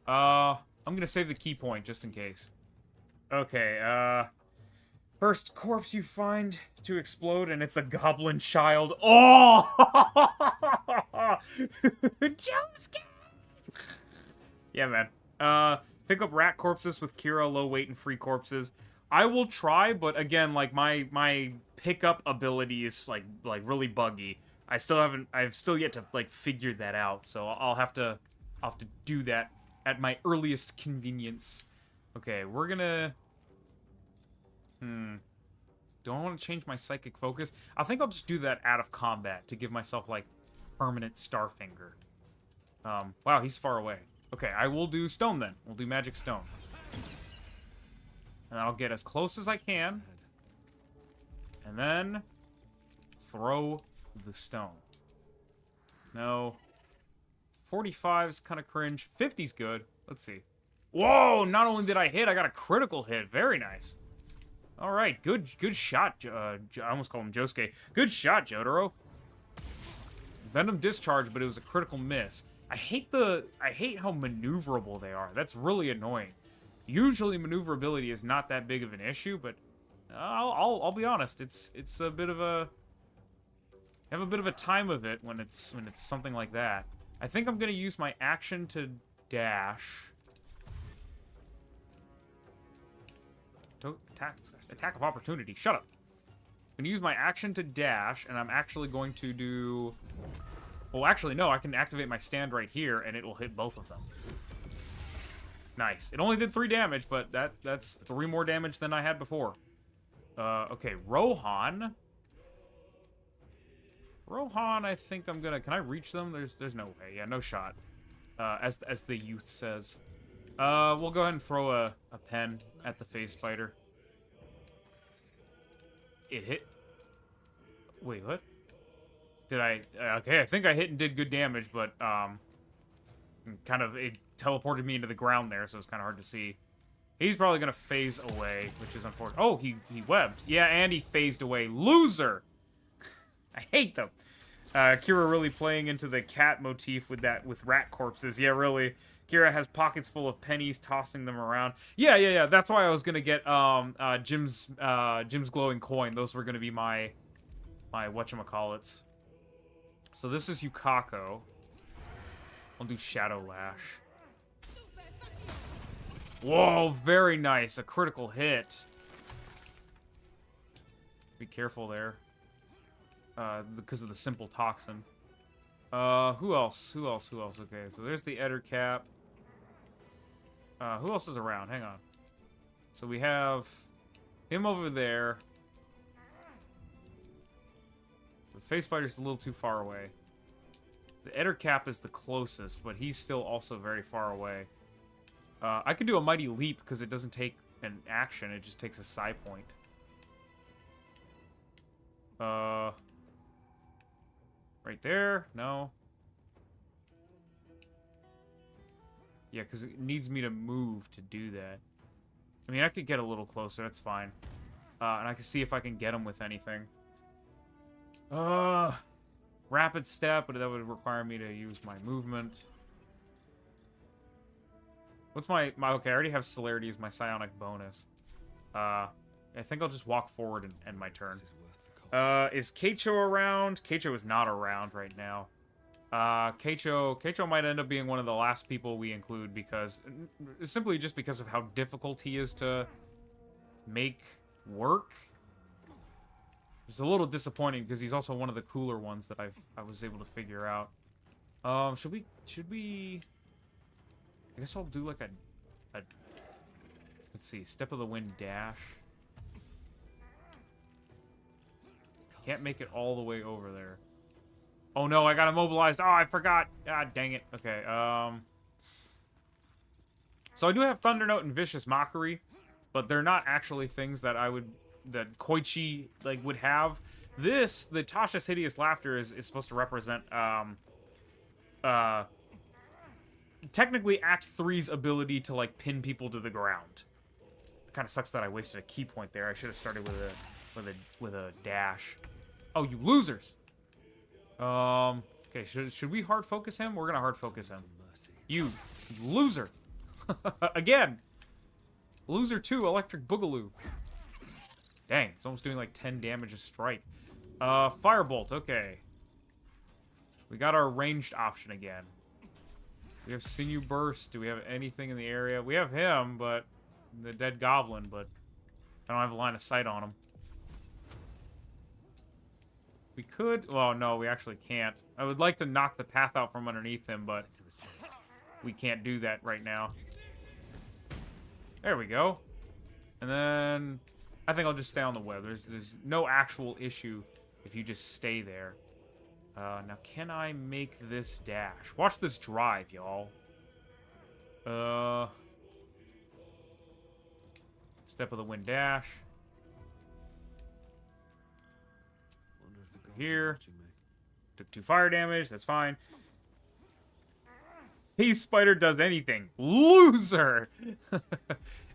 I'm gonna save the key point, just in case. Okay, first corpse you find to explode, and it's a goblin child. Oh! Josuke! Yeah, man. Pick up rat corpses with Kira, low weight and free corpses. I will try, but again, like my pickup ability is like really buggy. I've still yet to like figure that out. So I'll have to do that at my earliest convenience. Okay, we're gonna do I want to change my psychic focus? I think I'll just do that out of combat to give myself like permanent Starfinger. Wow, he's far away. Okay, I will do stone then. We'll do magic stone. And I'll get as close as I can. And then throw the stone. No. 45 is kind of cringe. 50's good. Let's see. Whoa! Not only did I hit, I got a critical hit. Very nice. All right, good shot. I almost called him Josuke. Good shot, Jotaro. Venom discharge, but it was a critical miss. I hate how maneuverable they are. That's really annoying. Usually maneuverability is not that big of an issue, but I'll be honest. It's a bit of a have a bit of a time of it when it's something like that. I think I'm gonna use my action to dash. Attack of opportunity. Shut up. I'm gonna use my action to dash, and I'm actually going to do. Well, actually, no. I can activate my stand right here, and it will hit both of them. Nice. It only did 3 damage, but that's 3 more damage than I had before. Okay, Rohan. Rohan, I think I'm gonna... Can I reach them? There's no way. Yeah, no shot. As the youth says. We'll go ahead and throw a pen at the face spider. It hit. Wait, what? Did I... Okay, I think I hit and did good damage, but, kind of... It teleported me into the ground there, so it's kind of hard to see. He's probably gonna phase away, which is unfortunate. Oh, he webbed. Yeah, and he phased away. Loser! I hate them. Kira really playing into the cat motif with rat corpses. Yeah, really. Kira has pockets full of pennies, tossing them around. Yeah. That's why I was gonna get Jim's glowing coin. Those were gonna be my whatchamacallits. So this is Yukako. I'll do Shadow Lash. Whoa, very nice. A critical hit. Be careful there. Because of the simple toxin. Who else? Okay, so there's the Etter cap. Who else is around? Hang on. So we have him over there. The face spider's a little too far away. The Etter cap is the closest, but he's still also very far away. I could do a mighty leap because it doesn't take an action; it just takes a psi point. Right there? No. Yeah, because it needs me to move to do that. I mean, I could get a little closer. That's fine. And I can see if I can get him with anything. Where rapid step, but that would require me to use my movement. What's my okay, I already have celerity as my psionic bonus. I think I'll just walk forward and end my turn. Is Keicho around? Keicho is not around right now. Keicho might end up being one of the last people we include because simply just because of how difficult he is to make work. It's a little disappointing because he's also one of the cooler ones that I was able to figure out. Should we I guess I'll do like a let's see, step of the wind dash. Can't make it all the way over there. Oh no, I got immobilized. Oh, I forgot. God dang it. Okay, so I do have Thunder Note and Vicious Mockery, but they're not actually things that that Koichi, like, would have. This, the Tasha's Hideous Laughter is supposed to represent, technically Act 3's ability to, like, pin people to the ground. It kind of sucks that I wasted a key point there. I should have started with a dash. Oh, you losers! Okay, should we hard focus him? We're gonna hard focus him. You loser! Again! Loser 2, Electric Boogaloo. Dang, it's almost doing like 10 damage a strike. Firebolt, okay. We got our ranged option again. We have Sinew Burst. Do we have anything in the area? We have him, but the dead goblin, but I don't have a line of sight on him. We could... Well, no, we actually can't. I would like to knock the path out from underneath him, but we can't do that right now. There we go. And then I think I'll just stay on the web. There's no actual issue if you just stay there. Now, can I make this dash? Watch this drive, y'all. Step of the wind dash. Here. Took 2 fire damage. That's fine. Hey, Spider does anything. Loser!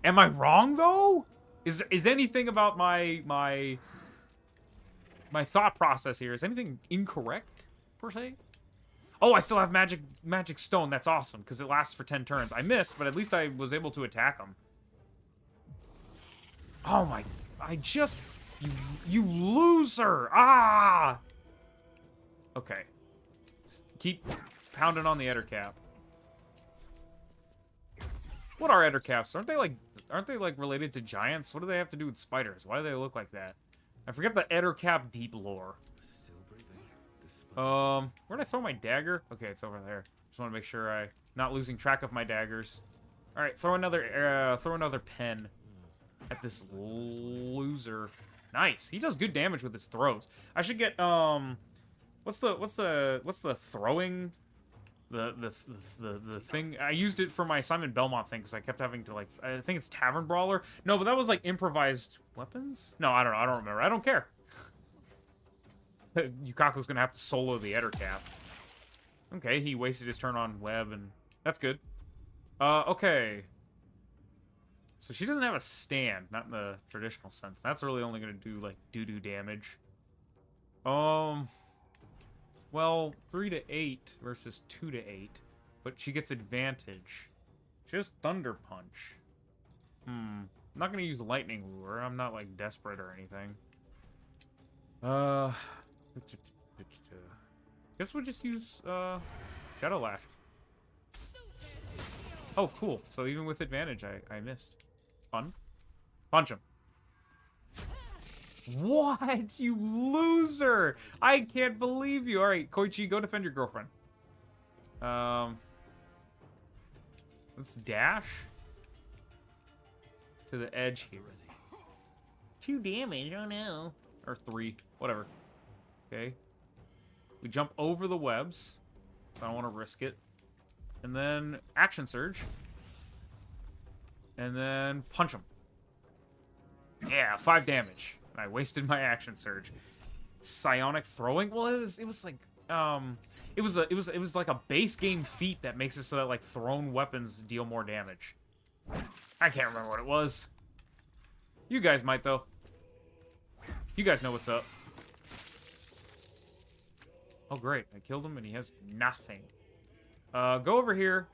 Am I wrong, though? Is anything about my thought process here, is anything incorrect, per se? Oh, I still have magic stone. That's awesome, because it lasts for 10 turns. I missed, but at least I was able to attack him. Oh my... You loser! Ah! Okay. Keep pounding on the Ettercap. What are Ettercaps? Aren't they like related to giants? What do they have to do with spiders? Why do they look like that? I forget the Ettercap deep lore. Where'd I throw my dagger? Okay, it's over there. Just want to make sure I'm not losing track of my daggers. All right, throw another pen at this loser. Nice. He does good damage with his throws. I should get what's the throwing, the thing. I used it for my Simon Belmont thing because I kept having to, like, I think it's Tavern Brawler. No, but that was like improvised weapons. No, I don't know. I don't remember. I don't care. Yukaku's gonna have to solo the Ettercap. Okay, he wasted his turn on web, and that's good. Okay. So she doesn't have a stand, not in the traditional sense. That's really only gonna do, like, doo-doo damage. Well, 3 to 8 versus 2 to 8, but she gets advantage. She has Thunder Punch. I'm not gonna use Lightning Lure. I'm not, like, desperate or anything. Guess we'll just use Shadow Lash. Oh, cool. So even with advantage, I missed. Fun. Punch him. What? You loser! I can't believe you. All right, Koichi, go defend your girlfriend. Let's dash to the edge here. 2 damage. Oh no. Or 3. Whatever. Okay. We jump over the webs. I don't want to risk it. And then Action Surge. And then punch him. Yeah, 5 damage. I wasted my Action Surge. Psionic throwing? Well, it was like it was like a base game feat that makes it so that, like, thrown weapons deal more damage. I can't remember what it was. You guys might, though. You guys know what's up. Oh, great. I killed him and he has nothing. Go over here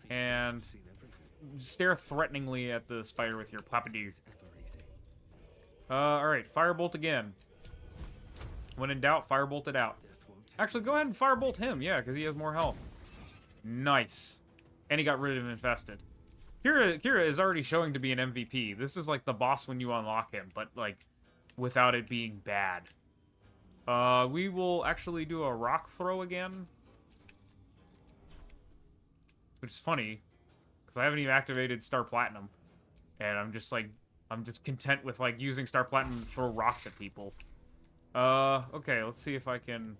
and Seen everything. stare threateningly at the spider with your papadoo. Ever easy. Alright. Firebolt again. When in doubt, firebolt it out. Death won't take Actually, go ahead and firebolt him. Yeah, because he has more health. Nice. And he got rid of Infested. Kira is already showing to be an MVP. This is like the boss when you unlock him, but like without it being bad. We will actually do a rock throw again. Which is funny, because I haven't even activated Star Platinum. And I'm just content with like using Star Platinum to throw rocks at people. Okay, let's see if I can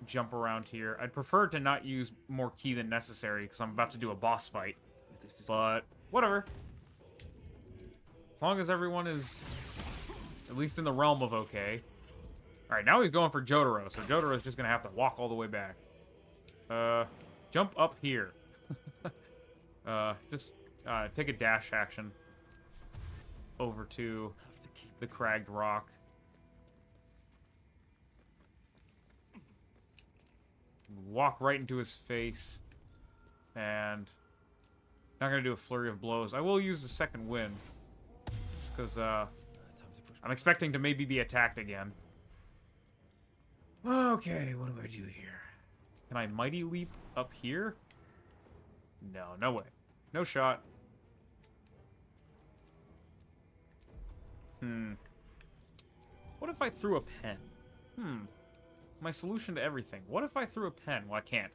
jump around here. I'd prefer to not use more ki than necessary, because I'm about to do a boss fight. this is But, whatever. As long as everyone is at least in the realm of okay. Alright, now he's going for Jotaro, so Jotaro's just gonna have to walk all the way back. Jump up here. Just take a dash action over to have to keep the cragged rock. Walk right into his face. And not gonna do a flurry of blows. I will use the second wind. Just because time to push. I'm expecting to maybe be attacked again. Okay, what do I do here? Can I mighty leap up here? No, no way. No shot. What if I threw a pen? My solution to everything. What if I threw a pen? Well, I can't.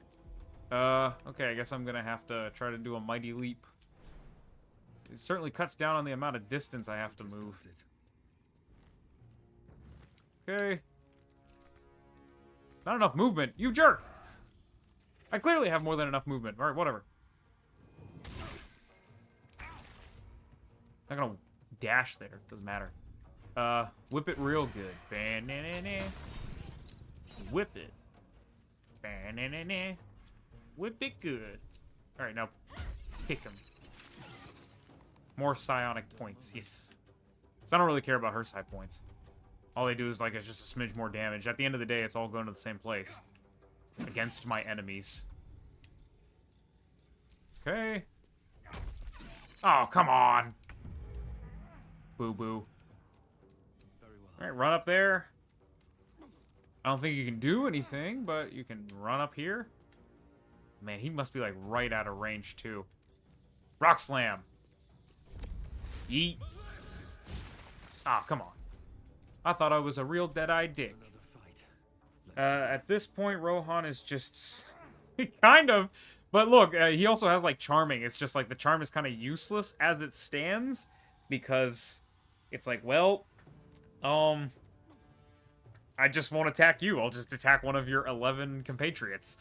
Okay, I guess I'm gonna have to try to do a mighty leap. It certainly cuts down on the amount of distance I have to move. Okay. Not enough movement. You jerk! I clearly have more than enough movement. Alright, whatever. Not gonna dash there. Doesn't matter. Whip it real good. Ba-na-na-na. Whip it. Ba-na-na-na. Whip it good. Alright, now kick him. More psionic points, yes. So I don't really care about her side points. All they do is, like, it's just a smidge more damage. At the end of the day, it's all going to the same place. Against my enemies. Okay. Oh, come on! Boo-boo. Very well. Alright, run up there. I don't think you can do anything, but you can run up here. Man, he must be, like, right out of range, too. Rock Slam! Yeet. Ah, come on. I thought I was a real dead-eyed dick. Another fight. At this point, Rohan is just... kind of. But look, he also has, like, Charming. It's just, like, the charm is kind of useless as it stands. Because it's like, well... I just won't attack you. I'll just attack one of your 11 compatriots.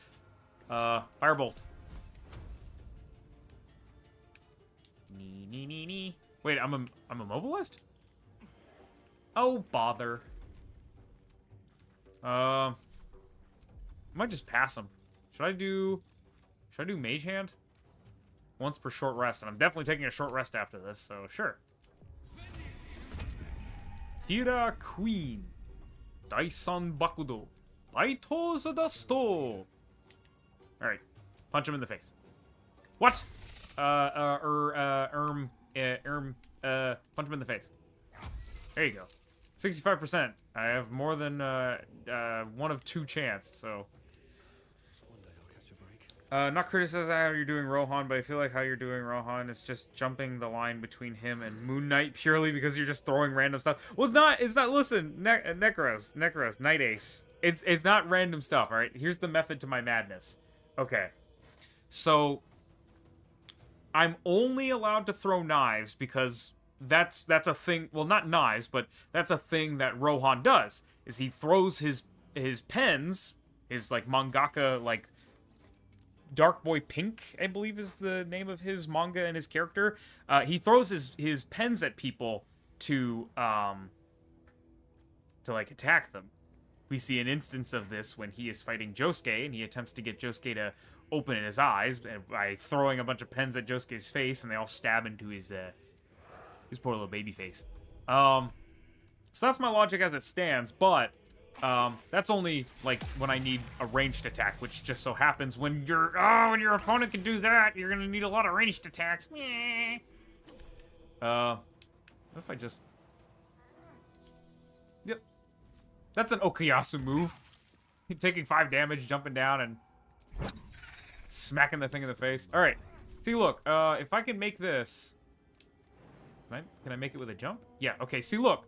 Firebolt. Nee. Wait, I'm immobilized? Oh, bother. I might just pass him. Should I do Mage Hand? Once per short rest, and I'm definitely taking a short rest after this, so sure. Kira Queen. Daisan Bakudo. Baitos da Sto. Alright. Punch him in the face. What? Punch him in the face. There you go. 65%. I have more than, one of two chance, so... One day I'll catch a break. Not criticizing how you're doing Rohan, but I feel like how you're doing Rohan is just jumping the line between him and Moon Knight purely because you're just throwing random stuff. Well, it's not, listen, Necros, Night Ace. It's not random stuff, alright? Here's the method to my madness. Okay. So, I'm only allowed to throw knives because that's a thing, well, not knives, but that's a thing that Rohan does, is he throws his pens, his, like, mangaka, like, Dark Boy Pink, I believe is the name of his manga and his character. He throws his pens at people to like attack them. We see an instance of this when he is fighting Josuke and he attempts to get Josuke to open his eyes by throwing a bunch of pens at Josuke's face, and they all stab into his poor little baby face. So that's my logic as it stands, but That's only, like, when I need a ranged attack, which just so happens when when your opponent can do that, you're gonna need a lot of ranged attacks. Meh. What if I just... Yep. That's an Okuyasu move. Taking 5 damage, jumping down, and smacking the thing in the face. Alright. See, look, if I can make this... Can I make it with a jump? Yeah, okay, see, look.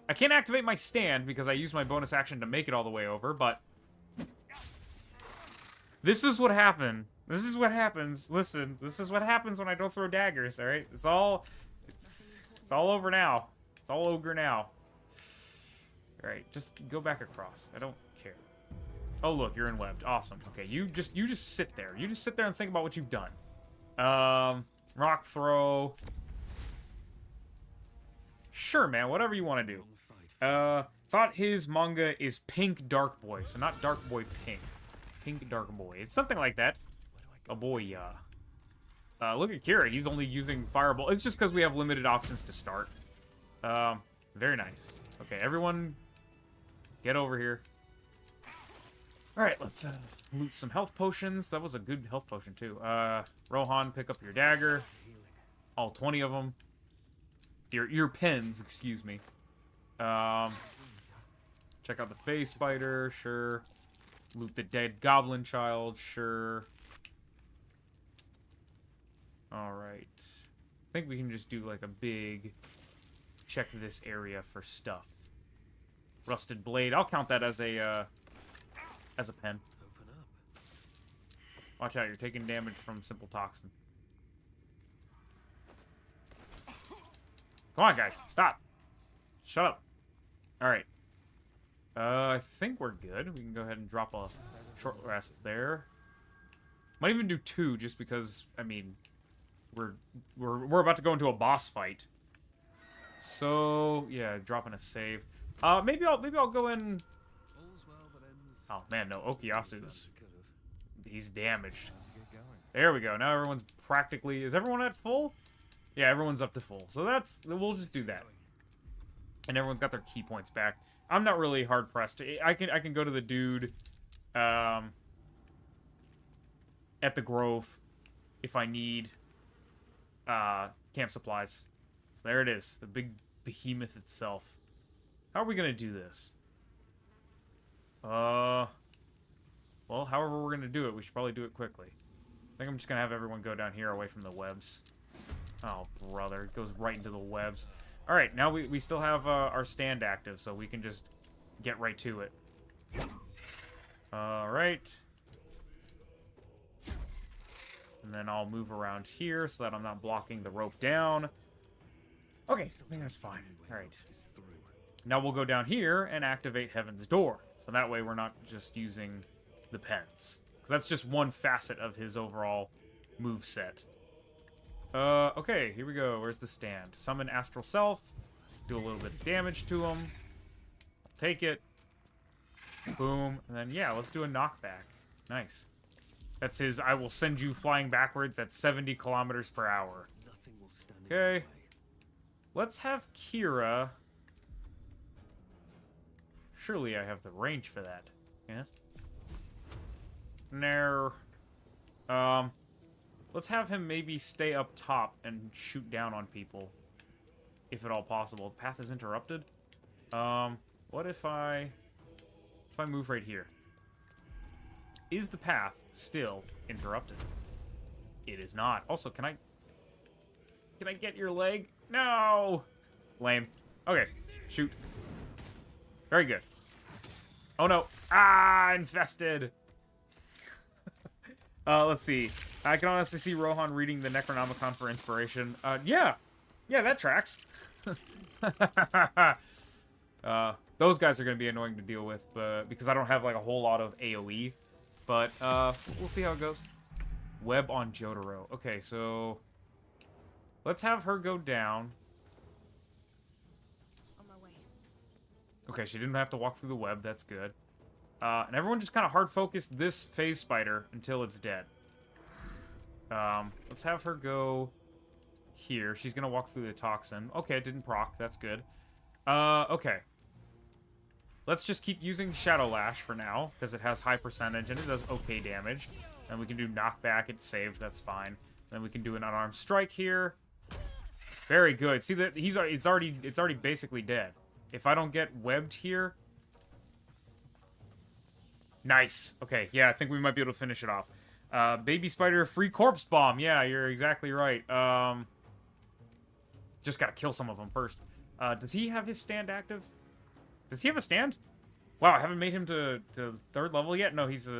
I can't activate my stand because I used my bonus action to make it all the way over, but... This is what happened. This is what happens. Listen, this is what happens when I don't throw daggers, alright? It's all over now. It's all ogre now. Alright, just go back across. I don't care. Oh, look, you're enwebbed. Awesome. Okay, you just sit there. You just sit there and think about what you've done. Rock throw. Sure, man, whatever you want to do. Thought his manga is Pink Dark Boy, so not Dark Boy Pink. Pink Dark Boy. It's something like that. Oh boy, look at Kira, he's only using Fireball. It's just because we have limited options to start. Very nice. Okay, everyone, get over here. Alright, let's loot some health potions. That was a good health potion, too. Rohan, pick up your dagger. All 20 of them. Your pens, excuse me. Check out the face spider, sure. Loot the dead goblin child, sure. Alright. I think we can just do like a big check this area for stuff. Rusted blade. I'll count that as a pen. Open up. Watch out, you're taking damage from simple toxin. Come on, guys. Stop. Shut up. Alright. I think we're good. We can go ahead and drop a short rest there. Might even do 2, just because, I mean, we're about to go into a boss fight. So, yeah, dropping a save. Maybe I'll go in... All's well that ends. Oh, man, no. Okuyasu's... Could've. He's damaged. Time to get going. There we go. Now everyone's practically... Is everyone at full? Yeah, everyone's up to full. So that's... We'll just do that. And everyone's got their key points back. I'm not really hard pressed. I can go to the dude at the Grove if I need camp supplies. So there it is, the big behemoth itself. How are we gonna do this? Well, however we're gonna do it, we should probably do it quickly. I think I'm just gonna have everyone go down here away from the webs. Oh, brother, it goes right into the webs. Alright, now we still have our stand active, so we can just get right to it. Alright. And then I'll move around here so that I'm not blocking the rope down. Okay, I think that's fine. Alright. Now we'll go down here and activate Heaven's Door. So that way we're not just using the pens. Because that's just one facet of his overall move set. Okay, here we go. Where's the stand? Summon Astral Self. Do a little bit of damage to him. I'll take it. Boom. And then, yeah, let's do a knockback. Nice. That's his, I will send you flying backwards at 70 kilometers per hour. Nothing will stand in your Okay. way. Let's have Kira. Surely I have the range for that. Yes? No. Let's have him maybe stay up top and shoot down on people. If at all possible. The path is interrupted. What if I move right here? Is the path still interrupted? It is not. Also, can I get your leg? No! Lame. Okay, shoot. Very good. Oh no. Ah, infested! Let's see. I can honestly see Rohan reading the Necronomicon for inspiration. Yeah. Yeah, that tracks. Those guys are going to be annoying to deal with, but because I don't have, like, a whole lot of AoE. But, we'll see how it goes. Web on Jotaro. Okay, so... Let's have her go down. On my way. Okay, she didn't have to walk through the web. That's good. And everyone just kind of hard focus this phase spider until it's dead. Let's have her go here. She's gonna walk through the toxin. Okay, it didn't proc. That's good. Okay. let's just keep using Shadow Lash for now, because it has high percentage and it does okay damage. And we can do knockback, it's saved, that's fine. Then we can do an unarmed strike here. Very good. See that it's already basically dead. If I don't get webbed here. Nice. Okay, yeah, I think we might be able to finish it off. Baby spider, free corpse bomb. Yeah, you're exactly right. Just gotta kill some of them first. Does he have his stand active? Does he have a stand? Wow, I haven't made him to 3rd level yet. No, he's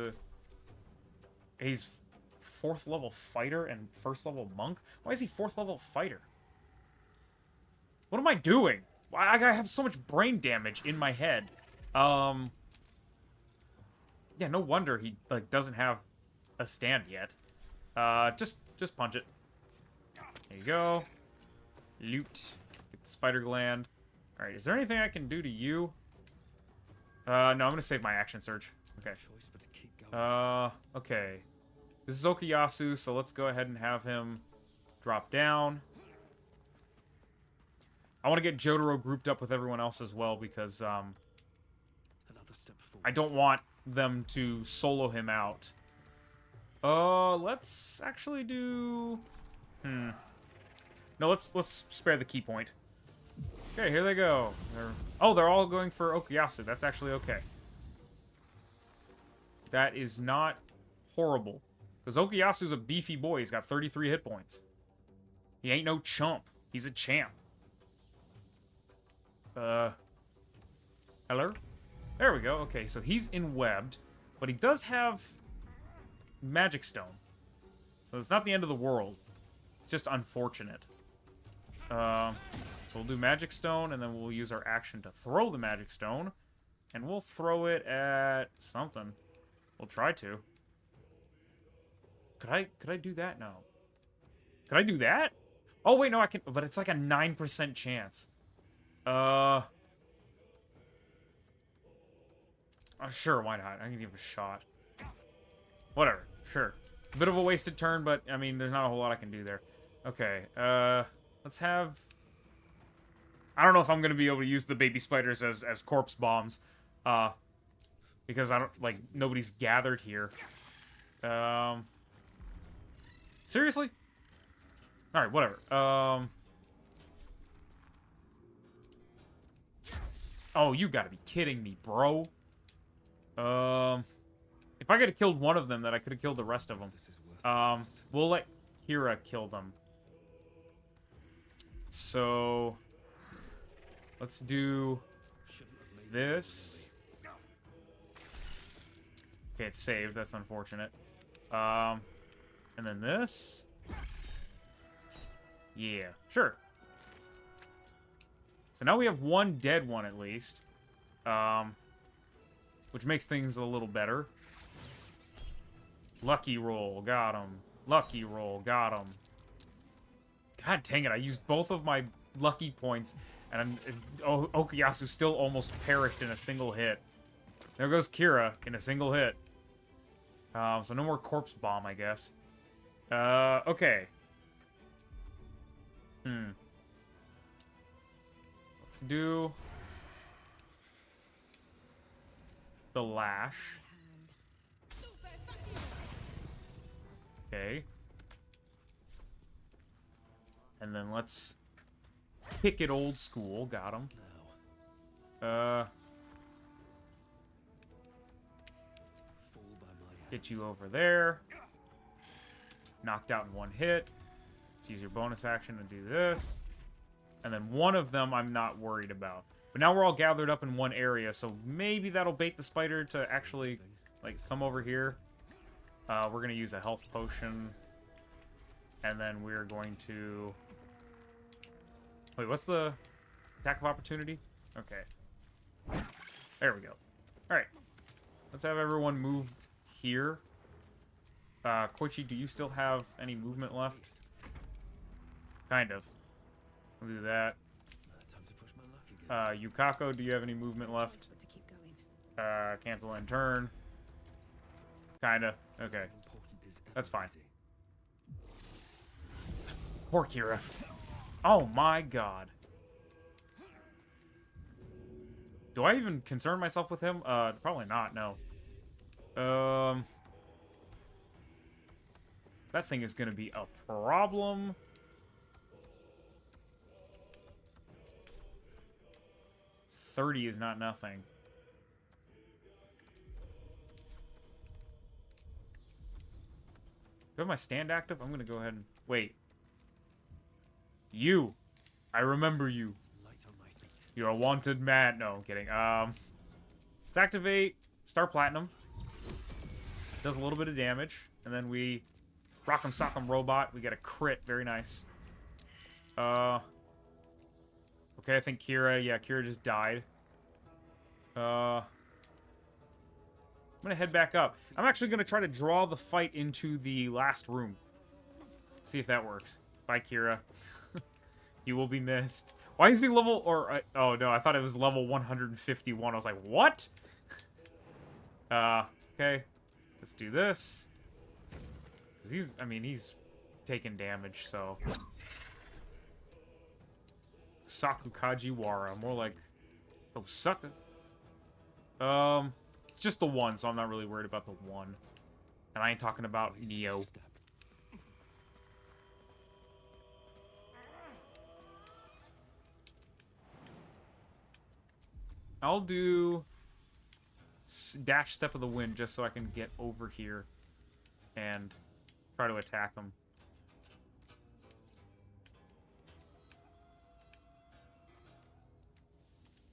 4th level fighter and 1st level monk. Why is he 4th level fighter? What am I doing? I have so much brain damage in my head. Yeah, no wonder he like doesn't have a stand yet. Just punch it. There you go. Loot. Get the spider gland. All right, is there anything I can do to you? No, I'm gonna save my action surge. Okay. Okay. This is Okuyasu, so let's go ahead and have him drop down. I want to get Jotaro grouped up with everyone else as well because Another step forward. I don't want them to solo him out. Let's actually do... No, let's spare the key point. Okay, here they go. They're all going for Okuyasu. That's actually okay. That is not horrible. Because Okuyasu's a beefy boy. He's got 33 hit points. He ain't no chump. He's a champ. Hello? There we go. Okay, so he's enwebbed. But he does have Magic Stone. So it's not the end of the world. It's just unfortunate. So we'll do Magic Stone, and then we'll use our action to throw the Magic Stone. And we'll throw it at something. We'll try to. Could I do that? No. Could I do that? Oh, wait, no, I can... But it's like a 9% chance. Sure, why not? I can give it a shot. Whatever, sure. A bit of a wasted turn, but, I mean, there's not a whole lot I can do there. Okay, let's have... I don't know if I'm going to be able to use the baby spiders as corpse bombs. Because I don't, like, nobody's gathered here. Seriously? Alright, whatever. Oh, you gotta be kidding me, bro. If I could have killed one of them, then I could have killed the rest of them. We'll let Kira kill them. So, let's do this. Okay, it's saved. That's unfortunate. And then this. Yeah, sure. So now we have one dead one at least. Which makes things a little better. Lucky roll, got him. Lucky roll, got him. God dang it, I used both of my lucky points, and Okuyasu still almost perished in a single hit. There goes Kira in a single hit. So no more corpse bomb, I guess. Okay. Let's do the lash. Okay. And then let's pick it old school. Got him. Get you over there. Knocked out in one hit. Let's use your bonus action to do this. And then one of them I'm not worried about. But now we're all gathered up in one area, so maybe that'll bait the spider to actually, like, come over here. We're going to use a health potion. And then we're going to... Wait, what's the attack of opportunity? Okay. There we go. Alright. Let's have everyone move here. Koichi, do you still have any movement left? Kind of. We'll do that. Time to push my luck again. Yukako, do you have any movement left? But to keep going. Cancel end turn. Kinda. Okay. Important is That's fine. everything. Poor Kira. Oh my god. Do I even concern myself with him? Probably not, no. That thing is gonna be a problem. $30 is not nothing. Do I have my stand active? I'm gonna go ahead and... Wait. You! I remember you. Light on my feet. You're a wanted man. No, I'm kidding. Let's activate Star Platinum. Does a little bit of damage. And then we Rock'em Sock'em Robot. We get a crit. Very nice. Okay, I think Kira... Yeah, Kira just died. I'm gonna head back up. I'm actually gonna try to draw the fight into the last room. See if that works. Bye, Kira. You will be missed. Why is he level... Or... oh, no, I thought it was level 151. I was like, what? Okay. Let's do this. 'Cause he's... I mean, he's taking damage, so... Sakukajiwara. More like... Osaka. It's just the one, so I'm not really worried about the one. And I ain't talking about Neo. I'll do dash step of the wind just so I can get over here and try to attack him.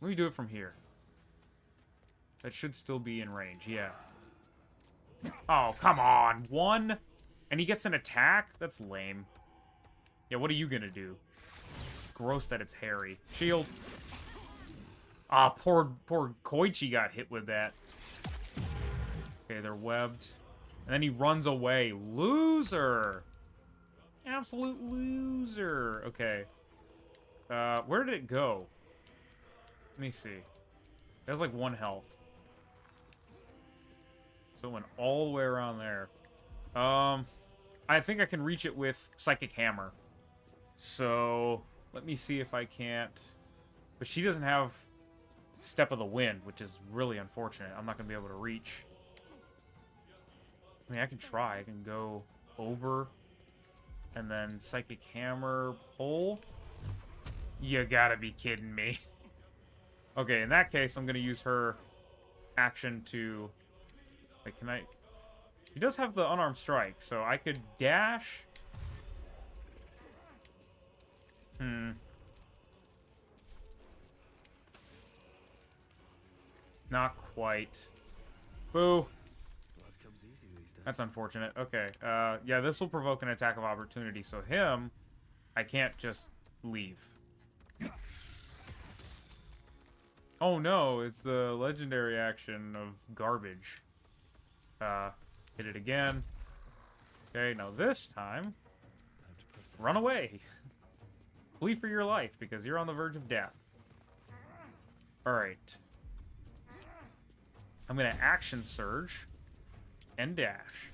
Let me do it from here. That should still be in range, yeah. Oh, come on. One? And he gets an attack? That's lame. Yeah, what are you gonna do? It's gross that it's hairy. Shield. Ah, poor Koichi got hit with that. Okay, they're webbed. And then he runs away. Loser! Absolute loser. Okay. Where did it go? Let me see. It has like 1 health. So it went all the way around there. I think I can reach it with Psychic Hammer. So, let me see if I can't... But she doesn't have Step of the Wind, which is really unfortunate. I'm not going to be able to reach. I mean, I can try. I can go over, and then Psychic Hammer, pull. You gotta be kidding me. Okay, in that case, I'm going to use her action to... Wait, can I... He does have the unarmed strike, so I could dash... Not quite. Boo. Blood comes easy these days. That's unfortunate. Okay, yeah, this will provoke an attack of opportunity, so him, I can't just leave. Oh no, it's the legendary action of garbage. Hit it again. Okay, now this time, Time to press the run away. Flee for your life, because you're on the verge of death. Alright. I'm gonna action surge and dash.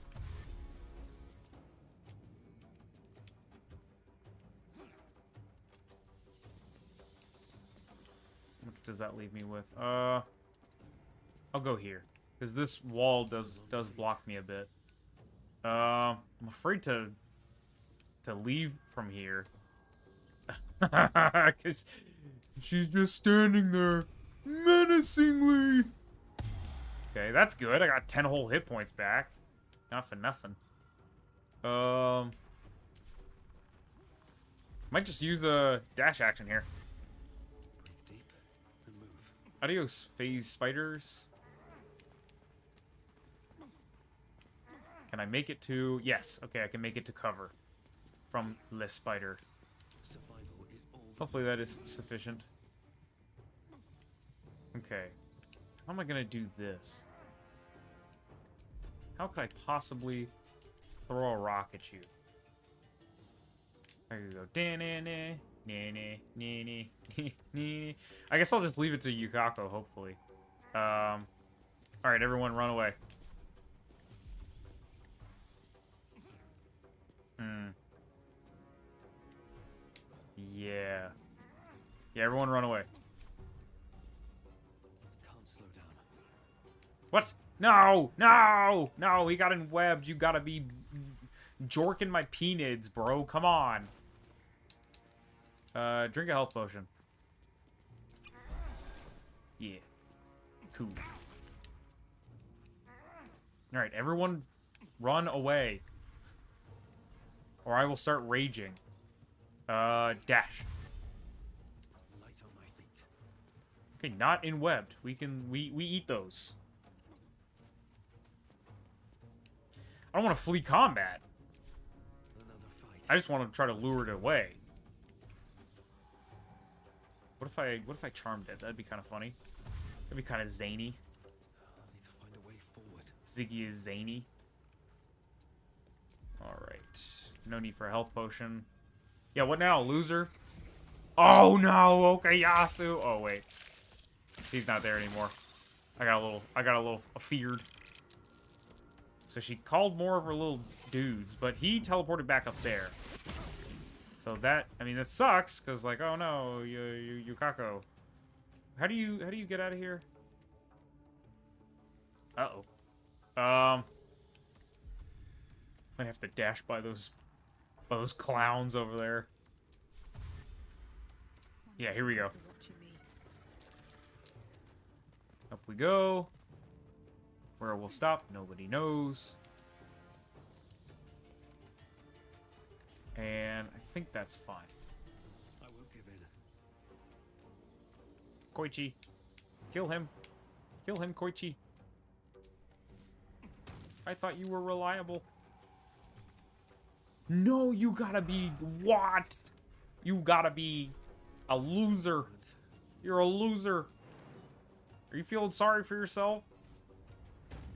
What does that leave me with? I'll go here, because this wall does block me a bit. I'm afraid to leave from here, because she's just standing there menacingly. Okay, that's good. I got 10 whole hit points back. Not for nothing. Might just use the dash action here. breathe deep and move. Adios, phase spiders. Can I make it to... Yes, okay, I can make it to cover from the spider. Survival is all that Hopefully that is sufficient. Okay. How am I gonna do this? How could I possibly throw a rock at you? There you go. I guess I'll just leave it to Yukako, hopefully. Alright, everyone run away. Yeah. Yeah, everyone run away. What? No! No! No! He got in webbed. You gotta be jorking my penids, bro. Come on. Drink a health potion. Yeah. Cool. Alright, everyone run away. Or I will start raging. Dash. Light on my feet. Okay, not in webbed. We eat those. I don't want to flee combat. Another fight. I just want to try to lure it away. What if I charmed it? That'd be kind of funny. That'd be kind of zany. I need to find a way forward. Ziggy is zany. Alright. No need for a health potion. Yeah, what now, loser? Oh no, okay, Yasu. Oh wait. He's not there anymore. I got a little feared. So she called more of her little dudes, but he teleported back up there. So that, I mean, that sucks, because like, oh no, Yukako. How do you get out of here? Uh-oh. Might have to dash by those clowns over there. Yeah, here we go. Up we go. Where we'll stop, nobody knows. And I think that's fine. I won't give in. Koichi. Kill him. Kill him, Koichi. I thought you were reliable. No, you gotta be... What? You gotta be a loser. You're a loser. Are you feeling sorry for yourself?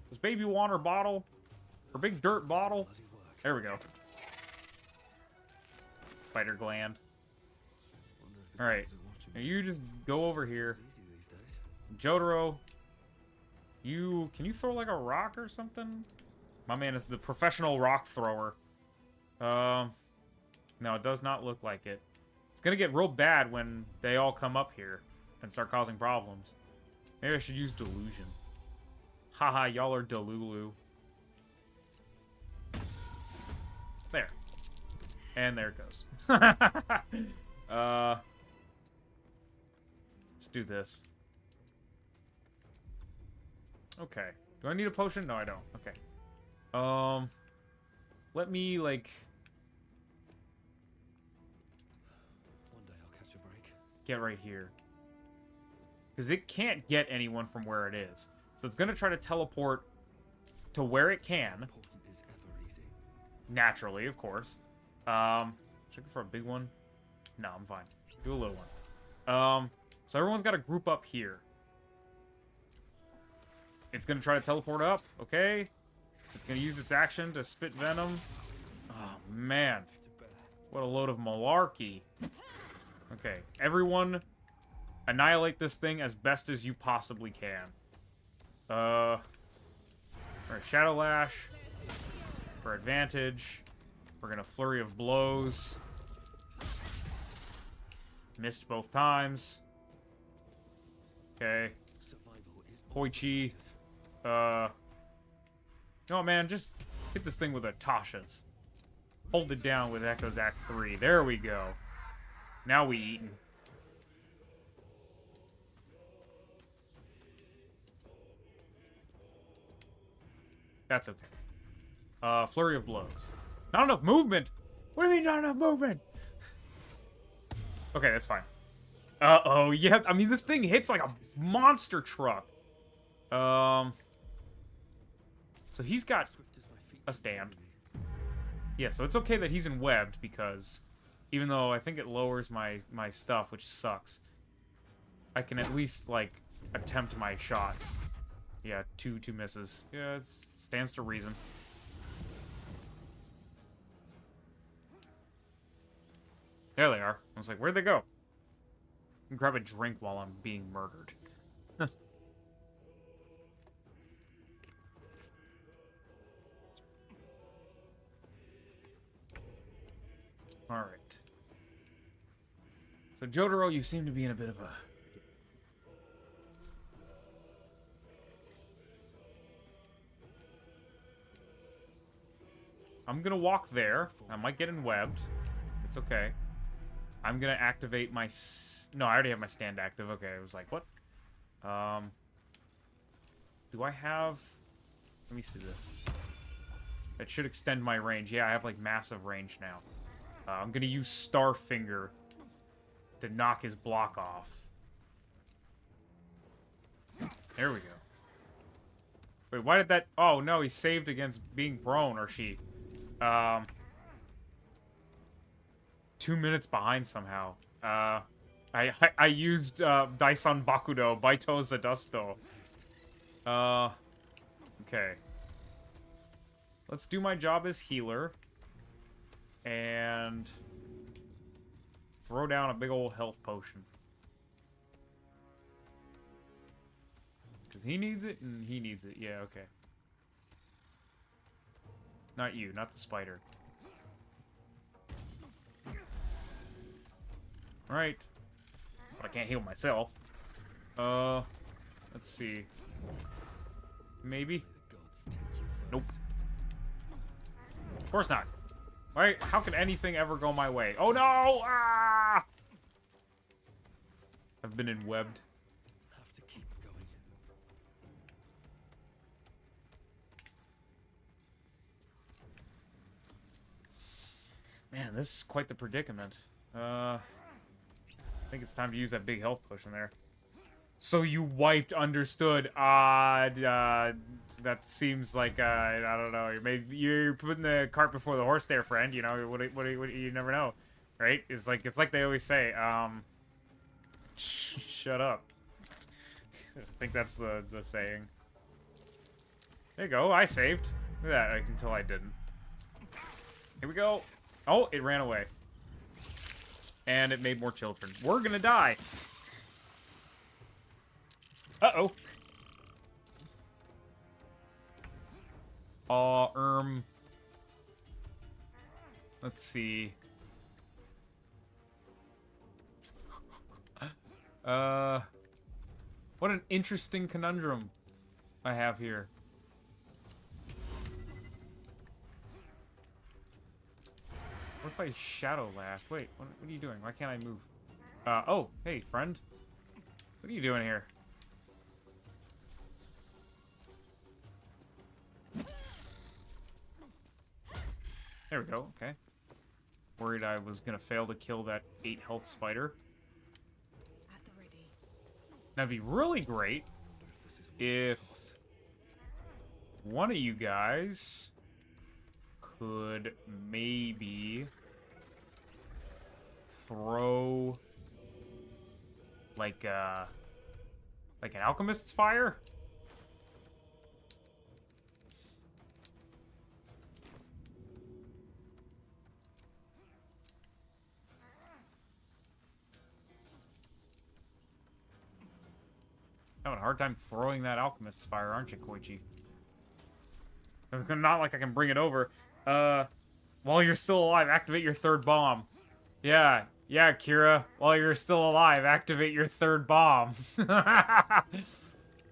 Does baby want her bottle? Her big dirt bottle? Bloody work. There we go. Spider gland. Wonder if the Alright. gods are watching Now me. you just go over here. It's easy these days. Jotaro. Can you throw like a rock or something? My man is the professional rock thrower. No, it does not look like it. It's gonna get real bad when they all come up here and start causing problems. Maybe I should use delusion. Haha, y'all are delulu. There. And there it goes. Let's do this. Okay. Do I need a potion? No, I don't. Okay. Let me, like... One day I'll catch a break. get right here. Because it can't get anyone from where it is. So it's going to try to teleport to where it can. Important is ever easy. Naturally, of course. Should I go for a big one? No, I'm fine. Do a little one. So everyone's got to group up here. It's going to try to teleport up. Okay. It's going to use its action to spit venom. Oh, man. What a load of malarkey. Okay. Everyone, annihilate this thing as best as you possibly can. Alright, Shadow Lash. For advantage. We're going to Flurry of Blows. Missed both times. Okay. Survival is Koichi. No, man, just hit this thing with a Tasha's. Hold it down with Echo's Act 3. There we go. Now we eatin'. That's okay. Flurry of Blows. Not enough movement! What do you mean not enough movement? Okay, that's fine. Uh-oh, yeah, I mean, this thing hits like a monster truck. So he's got swift as my feet a can stand. carry me. Yeah, so it's okay that he's in webbed because even though I think it lowers my stuff, which sucks, I can at least like attempt my shots. Yeah, two misses. Yeah, it stands to reason. There they are. I was like, where'd they go? I can grab a drink while I'm being murdered. Alright. So, Jotaro, you seem to be in a bit of a... I'm gonna walk there. I might get webbed. It's okay. I'm gonna activate my... No, I already have my stand active. Okay, I was like, what? Do I have... Let me see this. That should extend my range. Yeah, I have, like, massive range now. I'm gonna use Starfinger to knock his block off. There we go. Wait, why did that... Oh, no, he saved against being prone, or she. 2 minutes behind somehow. I used Daisan Bakudo, Baito Zadusto. Okay. Let's do my job as healer. And throw down a big old health potion. Because he needs it, and he needs it. Yeah, okay. Not you, not the spider. Alright. But I can't heal myself. Let's see. Maybe? Nope. Of course not. Right? How can anything ever go my way? Oh no! Ah! I've been webbed. Have to keep going. Man, this is quite the predicament. I think it's time to use that big health potion there. So you wiped, understood. That seems like, I don't know. You're putting the cart before the horse there, friend. You know, what you never know. Right? It's like they always say, shut up. I think that's the saying. There you go, I saved. Look at that, until I didn't. Here we go. Oh, it ran away. And it made more children. We're gonna die. Uh-oh. Let's see. What an interesting conundrum I have here. What if I shadow lash? Wait, what are you doing? Why can't I move? Oh, hey, friend. What are you doing here? There we go, okay. Worried I was gonna fail to kill that 8 health spider. At the ready. That'd be really great if one of you guys could maybe throw like an alchemist's fire. Having a hard time throwing that alchemist's fire, aren't you, Koichi? It's not like I can bring it over. While you're still alive, activate your 3rd bomb. Yeah, Kira. While you're still alive, activate your 3rd bomb.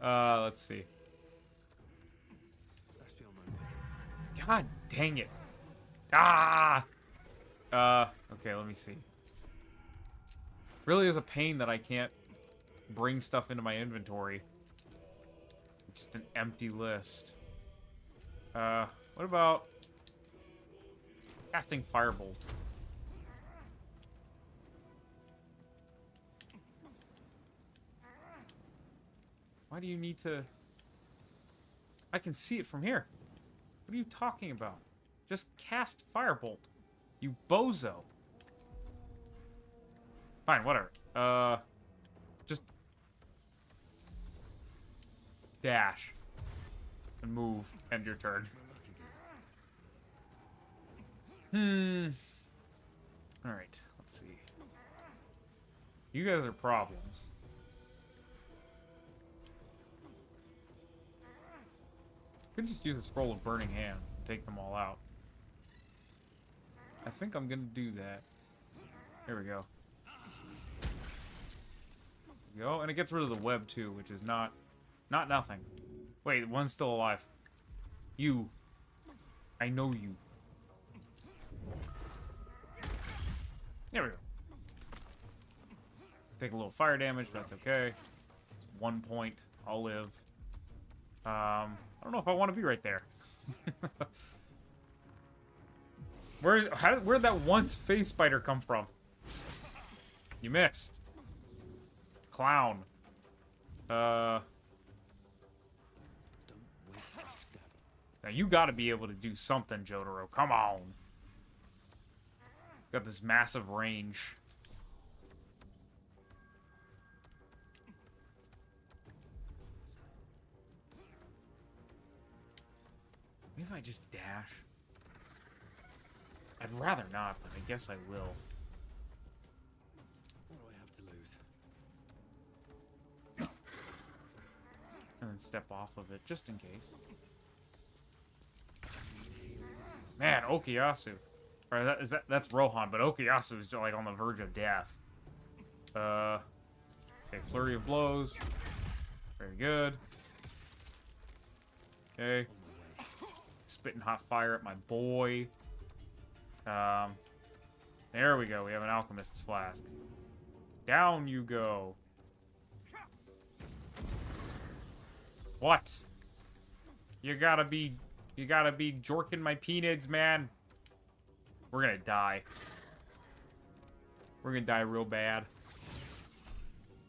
Let's see. God dang it. Ah! Okay, let me see. Really is a pain that I can't bring stuff into my inventory. Just an empty list. What about casting Firebolt? Why do you need to... I can see it from here. What are you talking about? Just cast Firebolt. You bozo. Fine, whatever. Just... dash. And move. End your turn. Alright, let's see. You guys are problems. Could just use a scroll of burning hands and take them all out. I think I'm gonna do that. There we go. There we go, and it gets rid of the web too, which is not nothing. Wait, one's still alive. You. I know you. There we go. Take a little fire damage, but that's okay. 1 point. I'll live. I don't know if I want to be right there. Where'd that once face spider come from? You missed. Clown. Now you gotta be able to do something, Jotaro. Come on. Got this massive range. Maybe if I just dash. I'd rather not, but I guess I will. What do I have to lose? And then step off of it, just in case. Man, Okuyasu. Or that's Rohan, but Okuyasu is like on the verge of death. Okay, flurry of blows. Very good. Okay. Spitting hot fire at my boy. There we go. We have an alchemist's flask. Down you go. What? You gotta be jorking my peanuts, man. We're gonna die. We're gonna die real bad.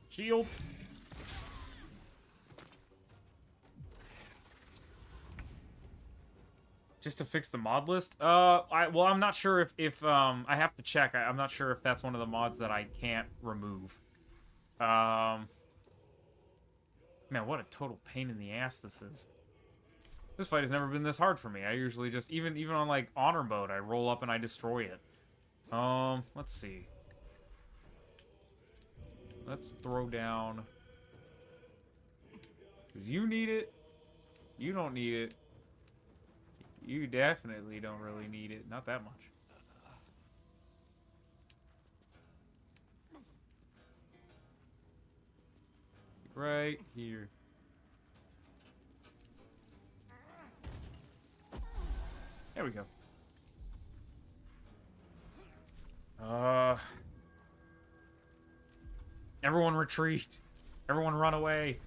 Shield. Just to fix the mod list? Well, I'm not sure if I have to check. I'm not sure if that's one of the mods that I can't remove. Man, what a total pain in the ass this is. This fight has never been this hard for me. I usually just, even on, like, honor mode, I roll up and I destroy it. Let's see. Let's throw down. Because you need it. You don't need it. You definitely don't really need it. Not that much. Right here. There we go. Everyone retreat. Everyone run away.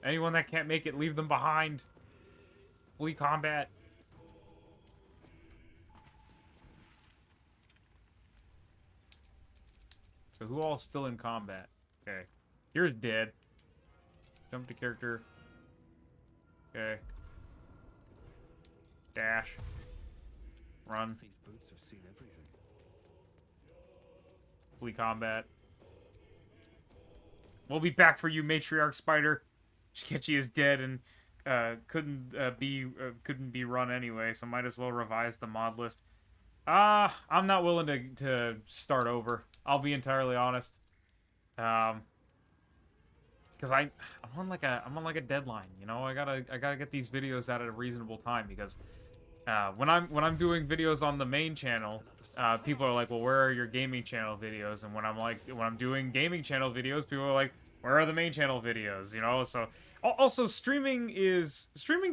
Anyone that can't make it, leave them behind. Flee combat. So who all's still in combat? Okay. Here's dead. Jump to character. Okay. Dash. Run. These boots have seen everything. Flee combat. We'll be back for you, Matriarch Spider. Shikechi is dead and couldn't be run anyway, so might as well revise the mod list. I'm not willing to start over. I'll be entirely honest. Because I'm on like a deadline, you know. I gotta get these videos out at a reasonable time because when I'm doing videos on the main channel, people are like, well, where are your gaming channel videos? And when I'm doing gaming channel videos, people are like, where are the main channel videos? You know. So also streaming's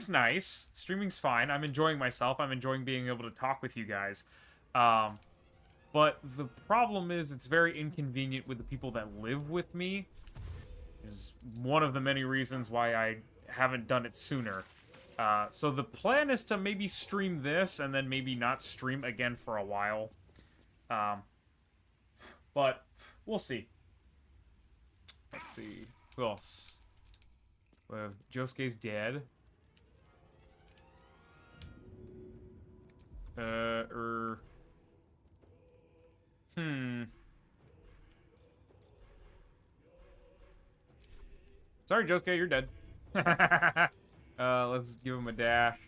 nice. Streaming's fine. I'm enjoying myself. I'm enjoying being able to talk with you guys. But the problem is it's very inconvenient with the people that live with me. Is one of the many reasons why I haven't done it sooner. So the plan is to maybe stream this and then maybe not stream again for a while. But we'll see. Let's see. Who else? Well, Josuke's dead. Sorry, Josuke, you're dead. Let's give him a dash.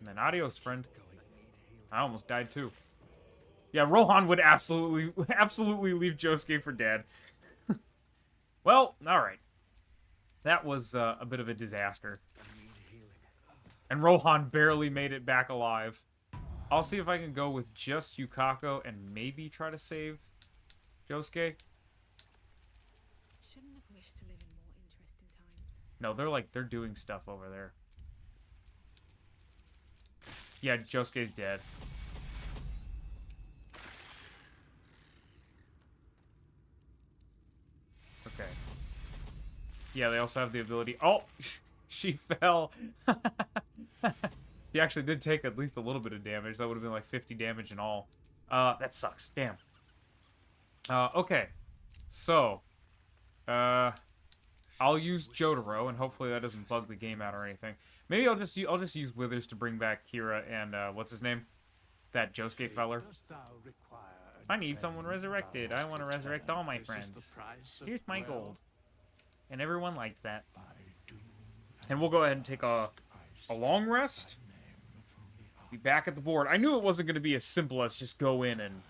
And then adios, friend. I almost died too. Yeah, Rohan would absolutely leave Josuke for dead. Well, alright. That was a bit of a disaster. And Rohan barely made it back alive. I'll see if I can go with just Yukako and maybe try to save Josuke. Shouldn't have wished to live in more interesting times. No, they're doing stuff over there. Yeah, Josuke's dead. Okay. Yeah, they also have the ability... Oh! She fell. He actually did take at least a little bit of damage. That would have been like 50 damage in all. That sucks. Damn. Okay. So, I'll use Jotaro, and hopefully that doesn't bug the game out or anything. Maybe I'll just use Withers to bring back Kira and what's his name? That Josuke feller. I need someone resurrected. I want to resurrect all my friends. Here's my gold. And everyone liked that. And we'll go ahead and take a long rest. Be back at the board. I knew it wasn't going to be as simple as just go in and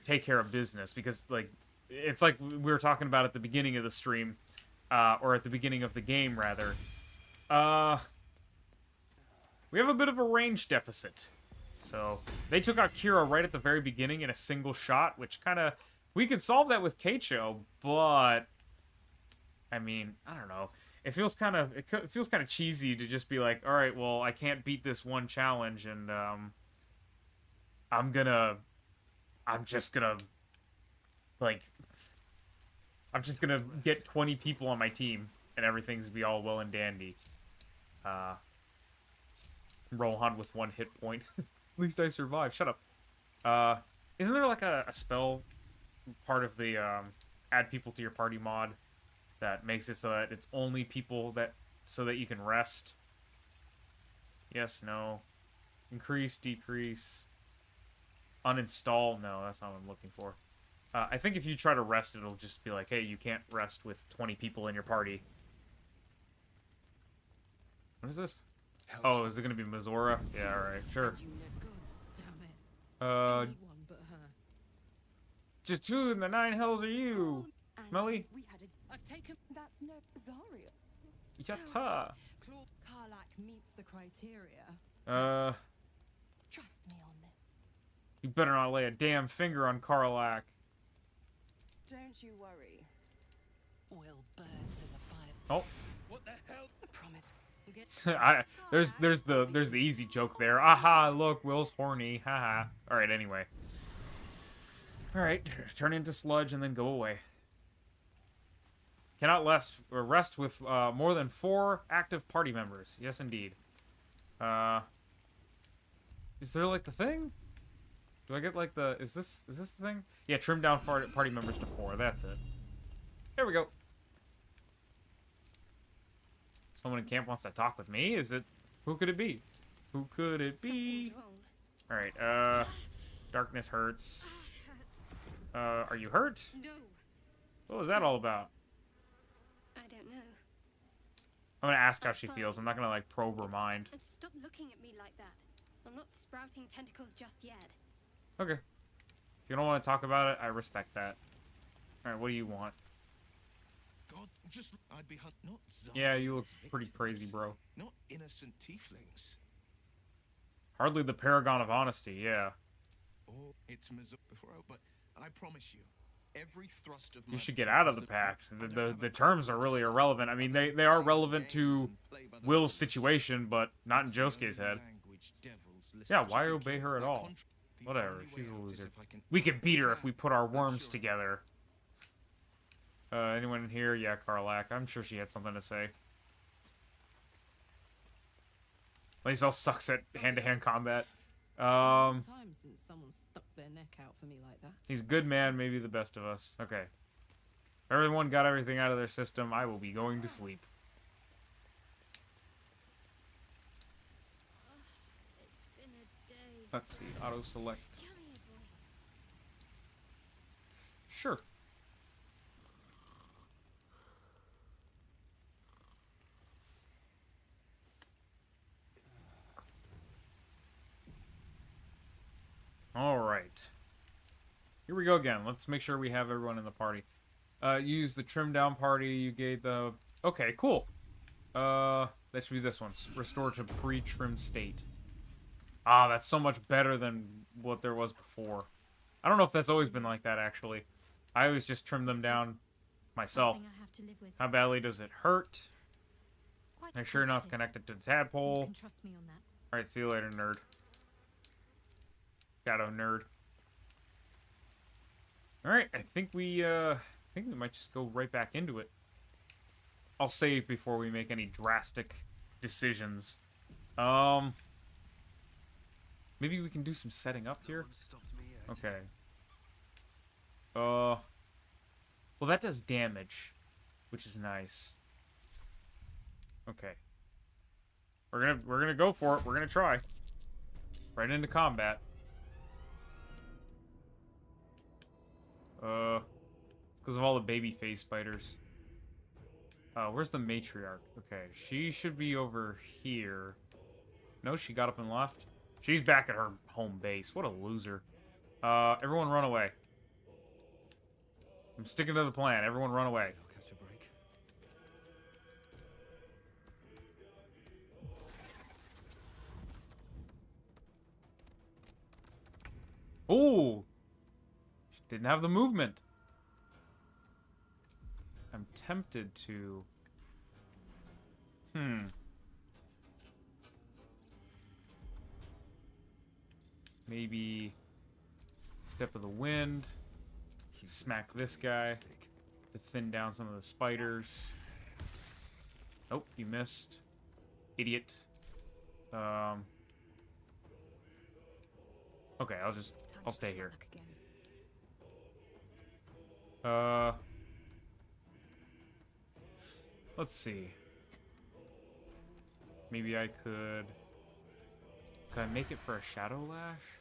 take care of business, because like it's like we were talking about at the beginning of the stream, or at the beginning of the game rather. We have a bit of a range deficit. So they took out Kira right at the very beginning in a single shot, which kind of, we could solve that with Keicho, but I mean, I don't know. It feels kind of cheesy to just be like, all right, well, I can't beat this one challenge, and I'm just gonna get 20 people on my team, and everything's be all well and dandy. Rohan with 1 hit point. At least I survived. Shut up. Isn't there like a spell part of the add people to your party mod that makes it so that it's only people so that you can rest? Yes, no. Increase, decrease. Uninstall. No, that's not what I'm looking for. I think if you try to rest, it'll just be like, hey, you can't rest with 20 people in your party. What is this? Oh, is it going to be Mizora? Yeah, alright, sure. Anyone but her. Just who in the 9 hells are you? Smelly? I've taken. That's no Zaria. Yatta. Karlak meets the criteria. Trust me on this. You better not lay a damn finger on Karlak. Don't you worry. Oil burns in the fire. Oh. What the hell? I promise. There's the easy joke there. Aha, look, Will's horny. Haha. Alright, anyway. Alright, turn into sludge and then go away. Cannot rest with more than 4 active party members. Yes, indeed. Is there like the thing? Do I get like the... Is this the thing? Yeah, trim down party members to 4. That's it. There we go. Someone in camp wants to talk with me? Is it... Who could it be? Who could it be? Alright, darkness hurts. Are you hurt? No, What was that all about? I don't know. I'm gonna ask how she feels. I'm not gonna, like, probe her mind. And stop looking at me like that. I'm not sprouting tentacles just yet. Okay. If you don't want to talk about it, I respect that. Alright, what do you want? God, just I'd be not. Yeah, you look pretty crazy, bro. Not innocent tieflings. Hardly the paragon of honesty, yeah. Oh, it's miserable, but I promise you, every thrust of You should get out of the pact. The terms are really irrelevant. I mean, they are relevant to Will's situation, but not in Josuke's head. Yeah, why obey her at all? Whatever, she's a loser. We can beat her if we put our worms together. Anyone in here? Yeah, Karlak. I'm sure she had something to say. Lazel sucks at hand-to-hand combat. Time since someone stuck their neck out for me like that. He's a good man, maybe the best of us. Okay. Everyone got everything out of their system. I will be going to sleep. It's been a day. Let's see. Auto-select. Come here, boy. Sure. Alright. Here we go again. Let's make sure we have everyone in the party. Use the trim down party. You gave the... Okay, cool. That should be this one. Restore to pre-trim state. Ah, that's so much better than what there was before. I don't know if that's always been like that, actually. I always just trim them down myself. Something I have to live with. How badly does it hurt? Quite Make sure not it's positive. connected to the You tadpole. can trust me on that. Alright, see you later, nerd. Shadow nerd. Alright, I think we might just go right back into it. I'll save before we make any drastic decisions. Maybe we can do some setting up here. Okay. Well, that does damage, which is nice. Okay. We're gonna go for it. We're gonna try. Right into combat. It's because of all the baby face spiders. Where's the matriarch? Okay, she should be over here. No, she got up and left. She's back at her home base. What a loser. Everyone run away. I'm sticking to the plan. Everyone run away. I'll catch a break. Ooh! She didn't have the movement. I'm tempted to... Maybe... Step of the Wind. Smack this guy. To thin down some of the spiders. Nope, you missed. Idiot. Okay, I'll stay here. Let's see. Maybe I could I make it for a Shadow Lash?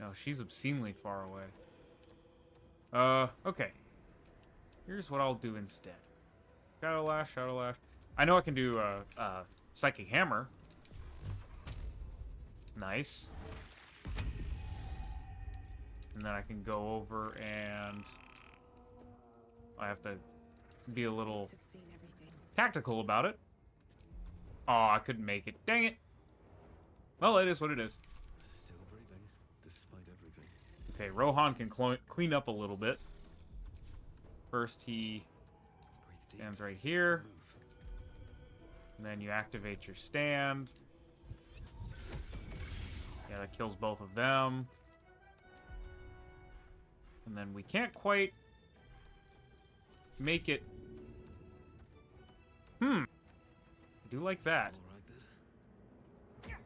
No, she's obscenely far away. Okay. Here's what I'll do instead. Shadow Lash, Shadow Lash. I know I can do Psychic Hammer. Nice. And then I can go over and I have to be a little tactical about it. Oh, I couldn't make it. Dang it. Well, it is what it is. Still breathing, despite everything. Okay, Rohan can clean up a little bit. First, he stands right here. And then you activate your stand. Yeah, that kills both of them. And then we can't quite make it. I do like that. All right then.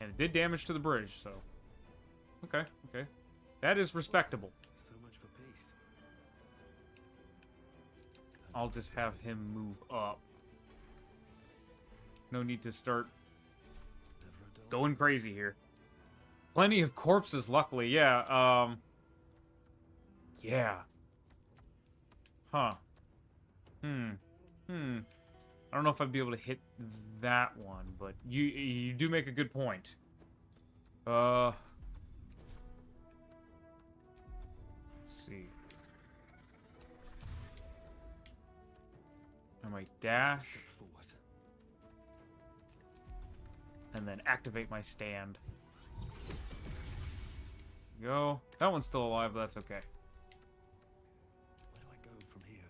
And it did damage to the bridge, so. Okay, okay. That is respectable. So much for peace. I'll just have him move up. No need to start Never a dull going crazy here. Plenty of corpses, luckily. Yeah, yeah. Huh. I don't know if I'd be able to hit that one, but you do make a good point. Let's see. I might dash step forward. and then activate my stand. Go. That one's still alive, but that's okay. Where do I go from here?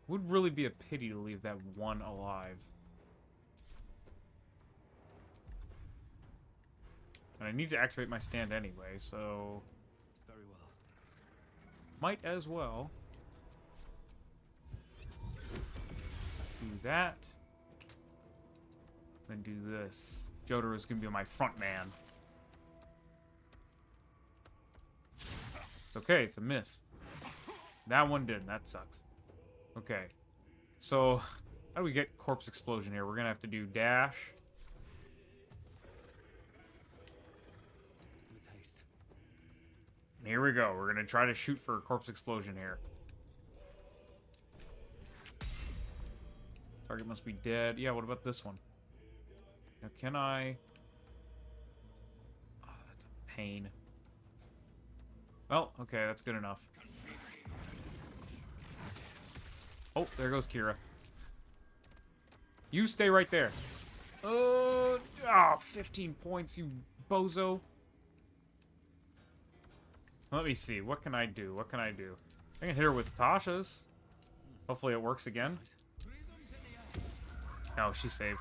Would really be a pity to leave that one alive. And I need to activate my stand anyway, so Very well. might as well do that. Then do this. Jotaro's gonna be my front man. It's okay, it's a miss. That one didn't, that sucks. Okay. So, how do we get corpse explosion here? We're gonna have to do dash. With haste. Here we go. We're gonna try to shoot for a corpse explosion here. Target must be dead. Yeah, what about this one? Now, can I... Oh, that's a pain. Well, okay, that's good enough. Oh, there goes Kira. You stay right there. Oh, 15 points, you bozo. Let me see. What can I do? What can I do? I can hit her with Tasha's. Hopefully it works again. No, she saved.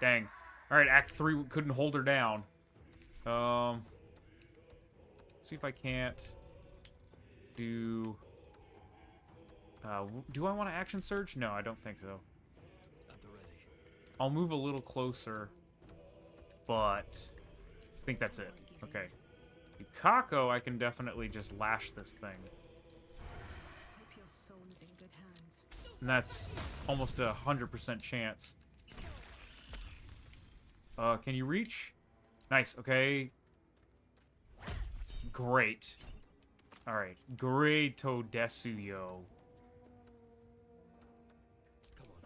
Dang. Alright, Act 3 couldn't hold her down. See if I can't do... do I want to action surge? No, I don't think so. At the ready. I'll move a little closer, but I think that's it. Okay. Yukako, I can definitely just lash this thing. Hope your soul is in good hands. And that's almost 100% chance. Can you reach? Nice, okay. Great. Alright, Greato Desuyo.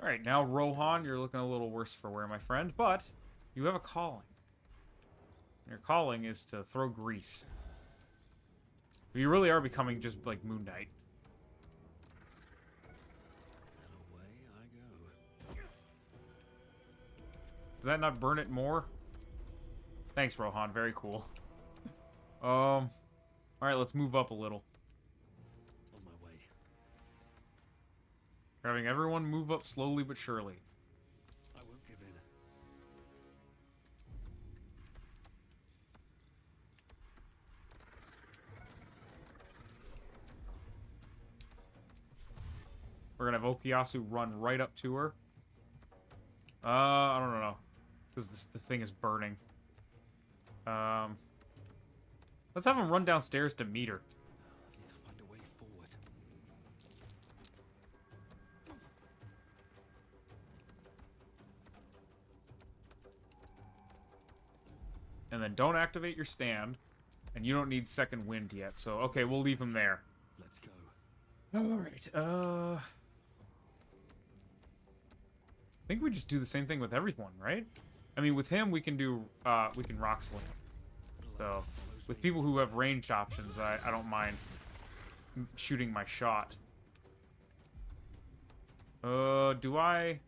Alright, now Rohan, you're looking a little worse for wear, my friend, but you have a calling. Your calling is to throw grease. You really are becoming just like Moon Knight. And away I go. Does that not burn it more? Thanks, Rohan. Very cool. Alright, let's move up a little. On my way. We're having everyone move up slowly but surely. I won't give in. We're gonna have Okuyasu run right up to her. I don't know. Because the thing is burning. Let's have him run downstairs to meet her. I need to find a way forward. And then don't activate your stand. And you don't need second wind yet. So, okay, we'll leave him there. Let's go. Alright, I think we just do the same thing with everyone, right? I mean, with him, we can do, we can rock sling. So, with people who have ranged options, I don't mind shooting my shot. Do I?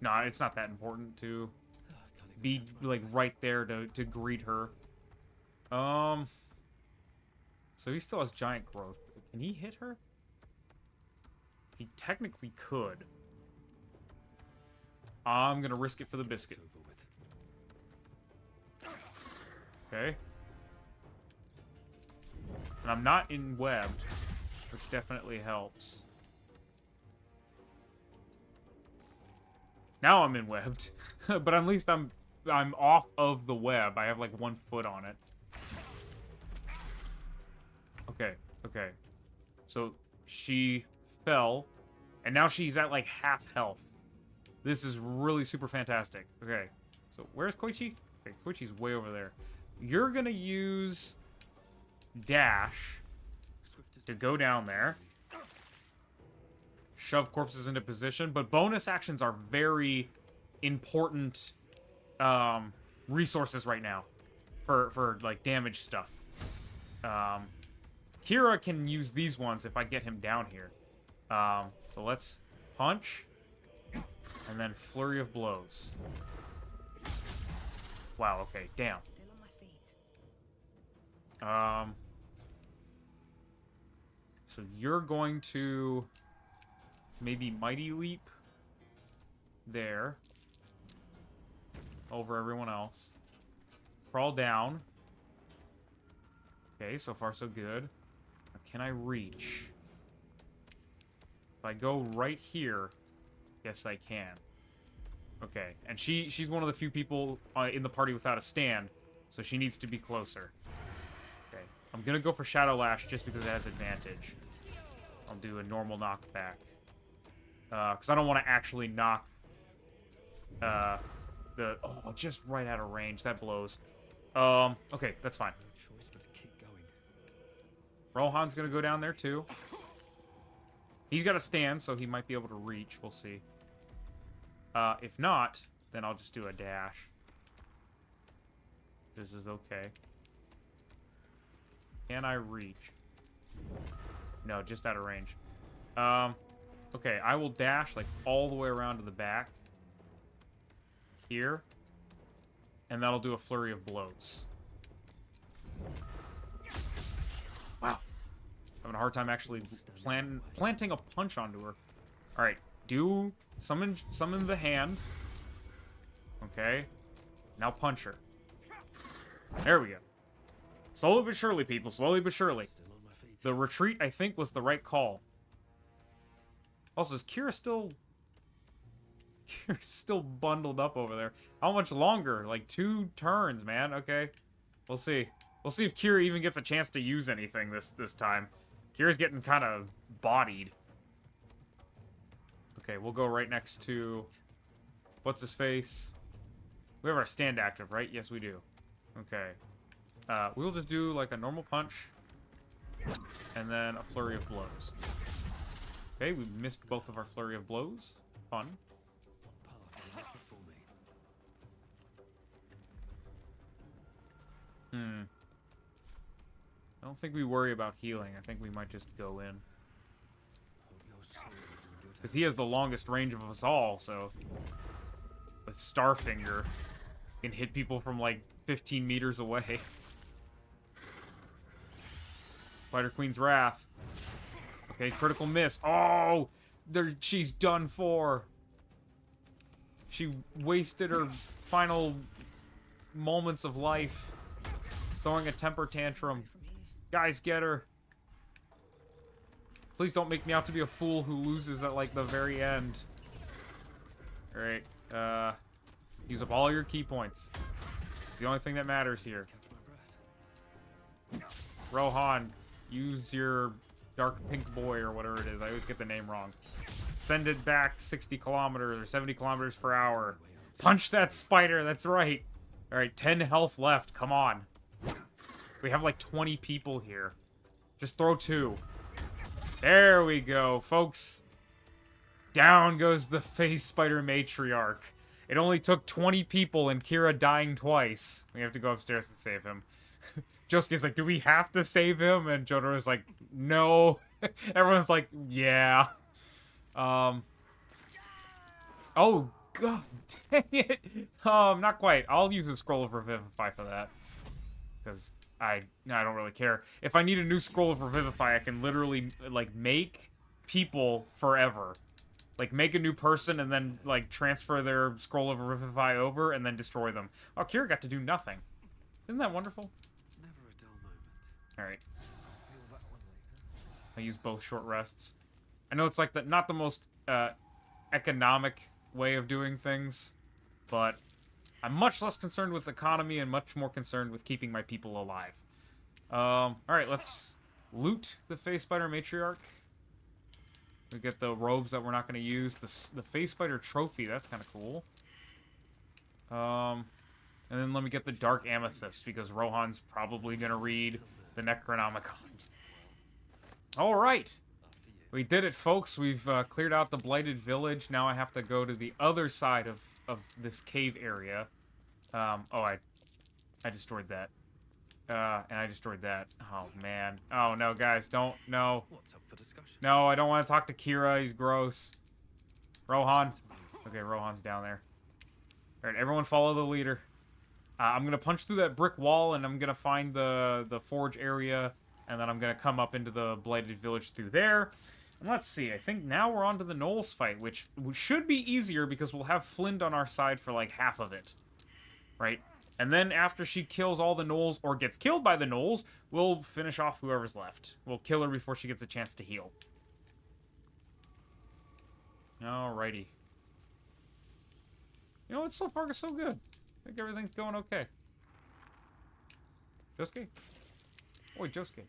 Nah, it's not that important to be, like, right there to greet her. So he still has giant growth. Can he hit her? He technically could. I'm gonna risk it for the biscuit. It's over with. Okay. And I'm not in webbed, which definitely helps. Now I'm in webbed, but at least I'm off of the web. I have like 1 foot on it. Okay, okay. So she fell, and now she's at like half health. This is really super fantastic. Okay, so where's Koichi? Okay, Koichi's way over there. You're gonna use dash to go down there, shove corpses into position, but bonus actions are very important resources right now for like damage stuff. Kira can use these ones if I get him down here. So let's punch and then flurry of blows. Wow, okay, damn. Still on my feet. So you're going to maybe Mighty Leap there over everyone else. Crawl down. Okay, so far so good. Now, can I reach? If I go right here, yes I can. Okay, and she's one of the few people in the party without a stand, so she needs to be closer. Okay, I'm gonna go for Shadow Lash just because it has advantage. I'll do a normal knockback. Because I don't want to actually knock just right out of range. That blows. Okay, that's fine. No choice but to keep going. Rohan's gonna go down there too. He's got a stand, so he might be able to reach. We'll see. If not, then I'll just do a dash. This is okay. Can I reach? No, just out of range. Okay, I will dash like all the way around to the back. Here. And that'll do a flurry of blows. Wow. Having a hard time actually planting a punch onto her. All right, summon the hand. Okay, now punch her. There we go. Slowly but surely, people. Slowly but surely. The retreat, I think, was the right call. Also, is Kira still... Kira's still bundled up over there. How much longer? Like 2 turns, man. Okay. We'll see. We'll see if Kira even gets a chance to use anything this time. Kira's getting kind of bodied. Okay, we'll go right next to... What's his face? We have our stand active, right? Yes, we do. Okay. We'll just do like a normal punch. And then a flurry of blows. Okay, we missed both of our flurry of blows. Fun. I don't think we worry about healing. I think we might just go in. Because he has the longest range of us all, so... With Starfinger, can hit people from like 15 meters away. Spider Queen's Wrath. Okay, critical miss. Oh! She's done for. She wasted her final moments of life throwing a temper tantrum. Guys, get her. Please don't make me out to be a fool who loses at, like, the very end. Alright, use up all your key points. This is the only thing that matters here. Rohan, use your dark pink boy or whatever it is. I always get the name wrong. Send it back 60 kilometers or 70 kilometers per hour. Punch that spider, that's right. Alright, 10 health left, come on. We have like 20 people here. Just throw 2. There we go, folks. Down goes the face spider matriarch. It only took 20 people and Kira dying twice. We have to go upstairs and save him. Josuke's like, do we have to save him? And Jotaro's like, no. Everyone's like, yeah. Oh, god dang it. Not quite. I'll use a scroll of Revivify for that. Because I don't really care. If I need a new scroll of Revivify, I can literally, like, make people forever. Like, make a new person and then, like, transfer their scroll of Revivify over and then destroy them. Oh, Kira got to do nothing. Isn't that wonderful? Never a dull moment. Alright. I use both short rests. I know it's like not the most economic way of doing things, but I'm much less concerned with economy and much more concerned with keeping my people alive. Alright, let's loot the Face Spider Matriarch. We get the robes that we're not going to use. The Face Spider Trophy, that's kind of cool. And then let me get the Dark Amethyst, because Rohan's probably going to read the Necronomicon. Alright! We did it, folks. We've cleared out the Blighted Village. Now I have to go to the other side of this cave area. Oh, I destroyed that. And I destroyed that. Oh, man. Oh, no, guys, don't. No. What's up for discussion? No, I don't want to talk to Kira. He's gross. Rohan. Okay, Rohan's down there. Alright, everyone follow the leader. I'm going to punch through that brick wall, and I'm going to find the forge area, and then I'm going to come up into the Blighted Village through there. And let's see, I think now we're on to the Knolls fight, which should be easier because we'll have Flint on our side for like half of it. Right? And then after she kills all the Knolls, or gets killed by the Knolls, we'll finish off whoever's left. We'll kill her before she gets a chance to heal. Alrighty. You know what, so far so good. I think everything's going okay. Josuke? Oi, Josuke.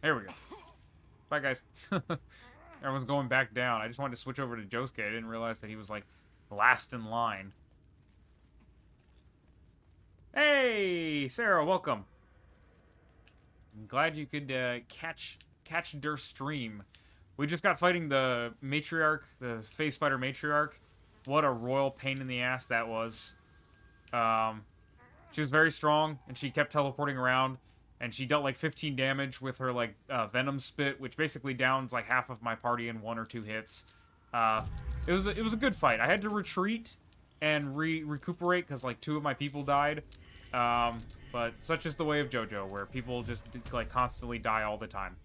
There we go. Bye, guys. Everyone's going back down. I just wanted to switch over to Josuke. I didn't realize that he was, like, last in line. Hey, Sarah, welcome. I'm glad you could catch der stream. We just got fighting the matriarch, the Face Spider Matriarch. What a royal pain in the ass that was. She was very strong, and she kept teleporting around. And she dealt like 15 damage with her like Venom Spit, which basically downs like half of my party in 1 or 2 hits. It was a good fight. I had to retreat and recuperate because like 2 of my people died. But such is the way of JoJo, where people just, like, constantly die all the time.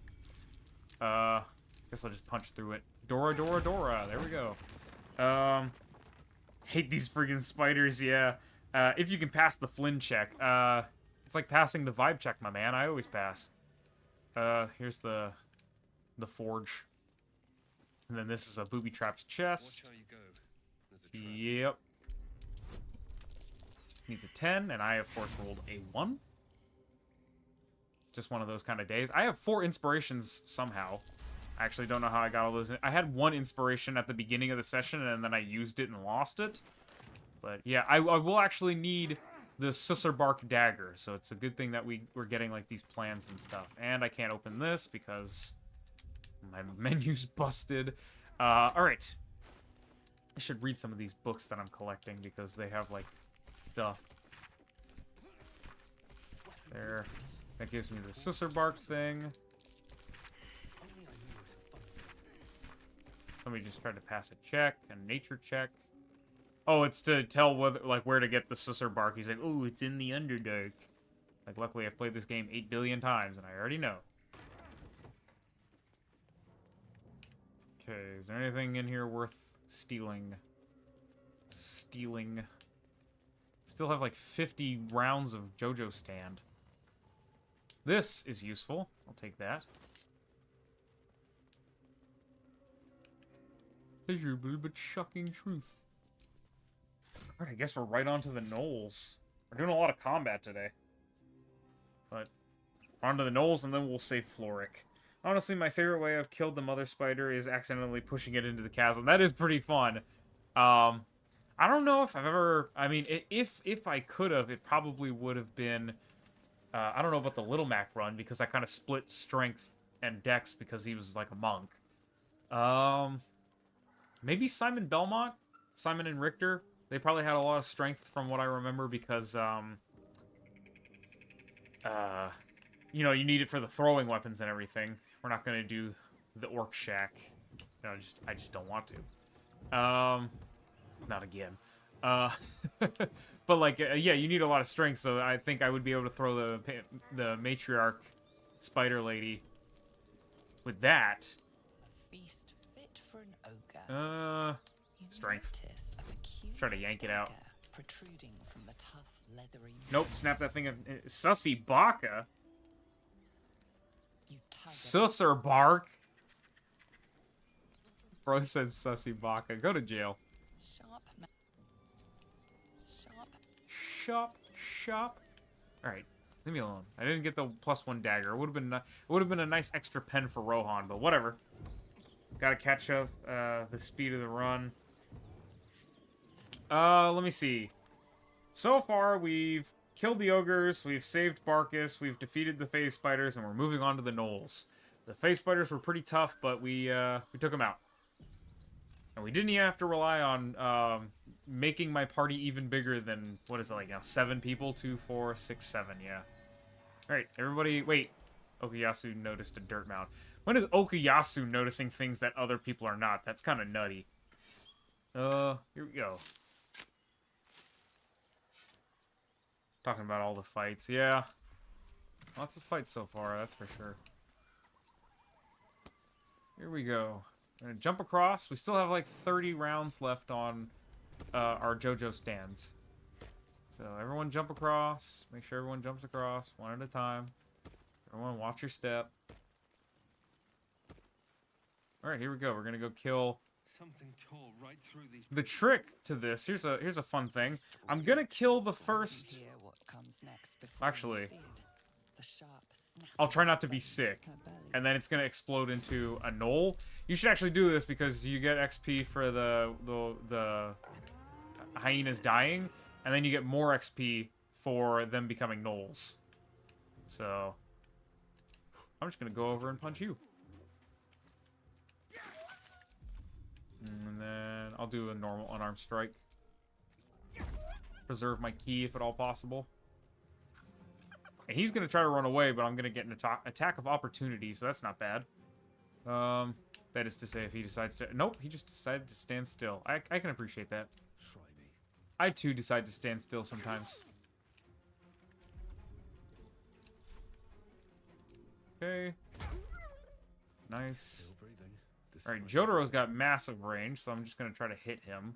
Guess I'll just punch through it. Dora, Dora, Dora. There we go. Hate these friggin' spiders, yeah. If you can pass the Flynn check. It's like passing the vibe check, my man. I always pass. Here's the forge. And then this is a booby-trapped chest. Watch how you go. There's a trap. Yep. Just needs a 10, and I, of course, rolled a 1. Just one of those kind of days. I have 4 inspirations somehow. I actually don't know how I got all those. I had 1 inspiration at the beginning of the session, and then I used it and lost it. But yeah, I will actually need the Sussurbark dagger, so it's a good thing that we're getting like these plans and stuff. And I can't open this because my menu's busted. Alright. I should read some of these books that I'm collecting because they have like stuff. There. That gives me the Sussurbark thing. Somebody just tried to pass a check, a nature check. Oh, it's to tell whether, like, where to get the Sussurbark. He's like, oh, it's in the Underdark. Like, luckily I've played this game 8 billion times, and I already know. Okay, is there anything in here worth stealing? Stealing. Still have, like, 50 rounds of JoJo stand. This is useful. I'll take that. Pleasurable but shocking truth. Alright, I guess we're right onto the knolls. We're doing a lot of combat today. But, onto the knolls, and then we'll save Floric. Honestly, my favorite way I've killed the mother spider is accidentally pushing it into the chasm. That is pretty fun. I don't know if I've ever... I mean, if I could have, it probably would have been... I don't know about the Little Mac run, because I kind of split strength and dex because he was like a monk. Maybe Simon Belmont? Simon and Richter? They probably had a lot of strength from what I remember because, you know, you need it for the throwing weapons and everything. We're not going to do the Orc Shack. You know, I just don't want to. Not again. But, like, yeah, you need a lot of strength, so I think I would be able to throw the matriarch spider lady with that. A feast fit for an ogre. Strength. Notice a peculiar Try to yank it out. dagger protruding from the tough, leathery Nope, snap that thing. Sussy Baka. You tug at Sussurbark. Bro said Sussy Baka. Go to jail. sharp, Shop. Alright, leave me alone. I didn't get the +1 dagger. It would have been a nice extra pen for Rohan, but whatever. Gotta catch up the speed of the run. Let me see. So far, we've killed the ogres, we've saved Barkus, we've defeated the phase spiders, and we're moving on to the gnolls. The phase spiders were pretty tough, but we took them out. And we didn't even have to rely on making my party even bigger than, what is it, like, now 7 people? 2, 4, 6, 7, yeah. Alright, everybody, wait. Okuyasu noticed a dirt mound. When is Okuyasu noticing things that other people are not? That's kind of nutty. Here we go. Talking about all the fights, yeah. Lots of fights so far, that's for sure. Here we go. I'm gonna jump across. We still have like 30 rounds left on our JoJo stands. So everyone jump across. Make sure everyone jumps across one at a time. Everyone watch your step. Alright, here we go. We're gonna go kill... Something tore right through these. The trick to this, here's a fun thing. I'm gonna kill the first... hear what comes next before Actually, you see it. The sharp snap I'll try not to be bends sick. her belly. And then it's gonna explode into a gnoll. You should actually do this because you get XP for the hyenas dying, and then you get more XP for them becoming gnolls. So I'm just gonna go over and punch you. And then I'll do a normal unarmed strike. Preserve my ki if at all possible. And he's going to try to run away, but I'm going to get an attack of opportunity, so that's not bad. That is to say, if he decides to... Nope, he just decided to stand still. I can appreciate that. Try me. I, too, decide to stand still sometimes. Okay. Nice. Still breathing. Alright, Jotaro's got massive range, so I'm just gonna try to hit him.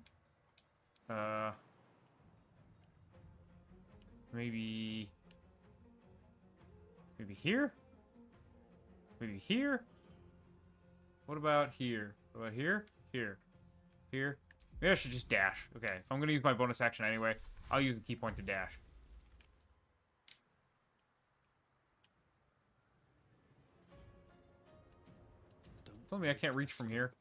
Maybe... Maybe here? Maybe here? What about here? What about here? Here. Here. Maybe I should just dash. Okay, if I'm gonna use my bonus action anyway, I'll use the key point to dash. Tell me I can't reach from here.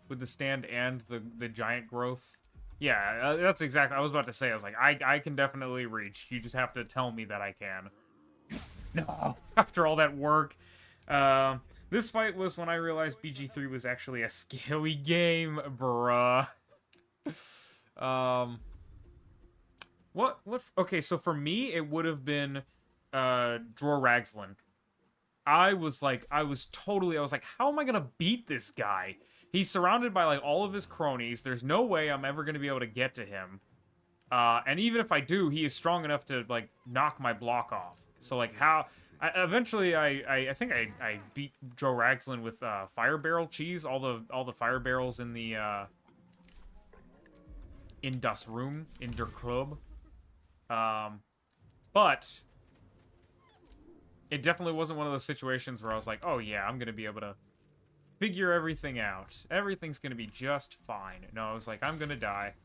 With the stand and the giant growth. Yeah, that's exactly... I was about to say, I was like, I can definitely reach. You just have to tell me that I can. No! After all that work. This fight was when I realized BG3 was actually a scaly game, bruh. What? Okay, so for me, it would have been, Dror Ragzlin. I was like, how am I gonna beat this guy? He's surrounded by, like, all of his cronies. There's no way I'm ever gonna be able to get to him. And even if I do, he is strong enough to, like, knock my block off. So, like, how... eventually, I think I beat Joe Ragzlin with fire barrel cheese. All the fire barrels in the in Das Room, in Der Club. But it definitely wasn't one of those situations where I was like, oh yeah, I'm gonna be able to figure everything out. Everything's gonna be just fine. No, I was like, I'm gonna die.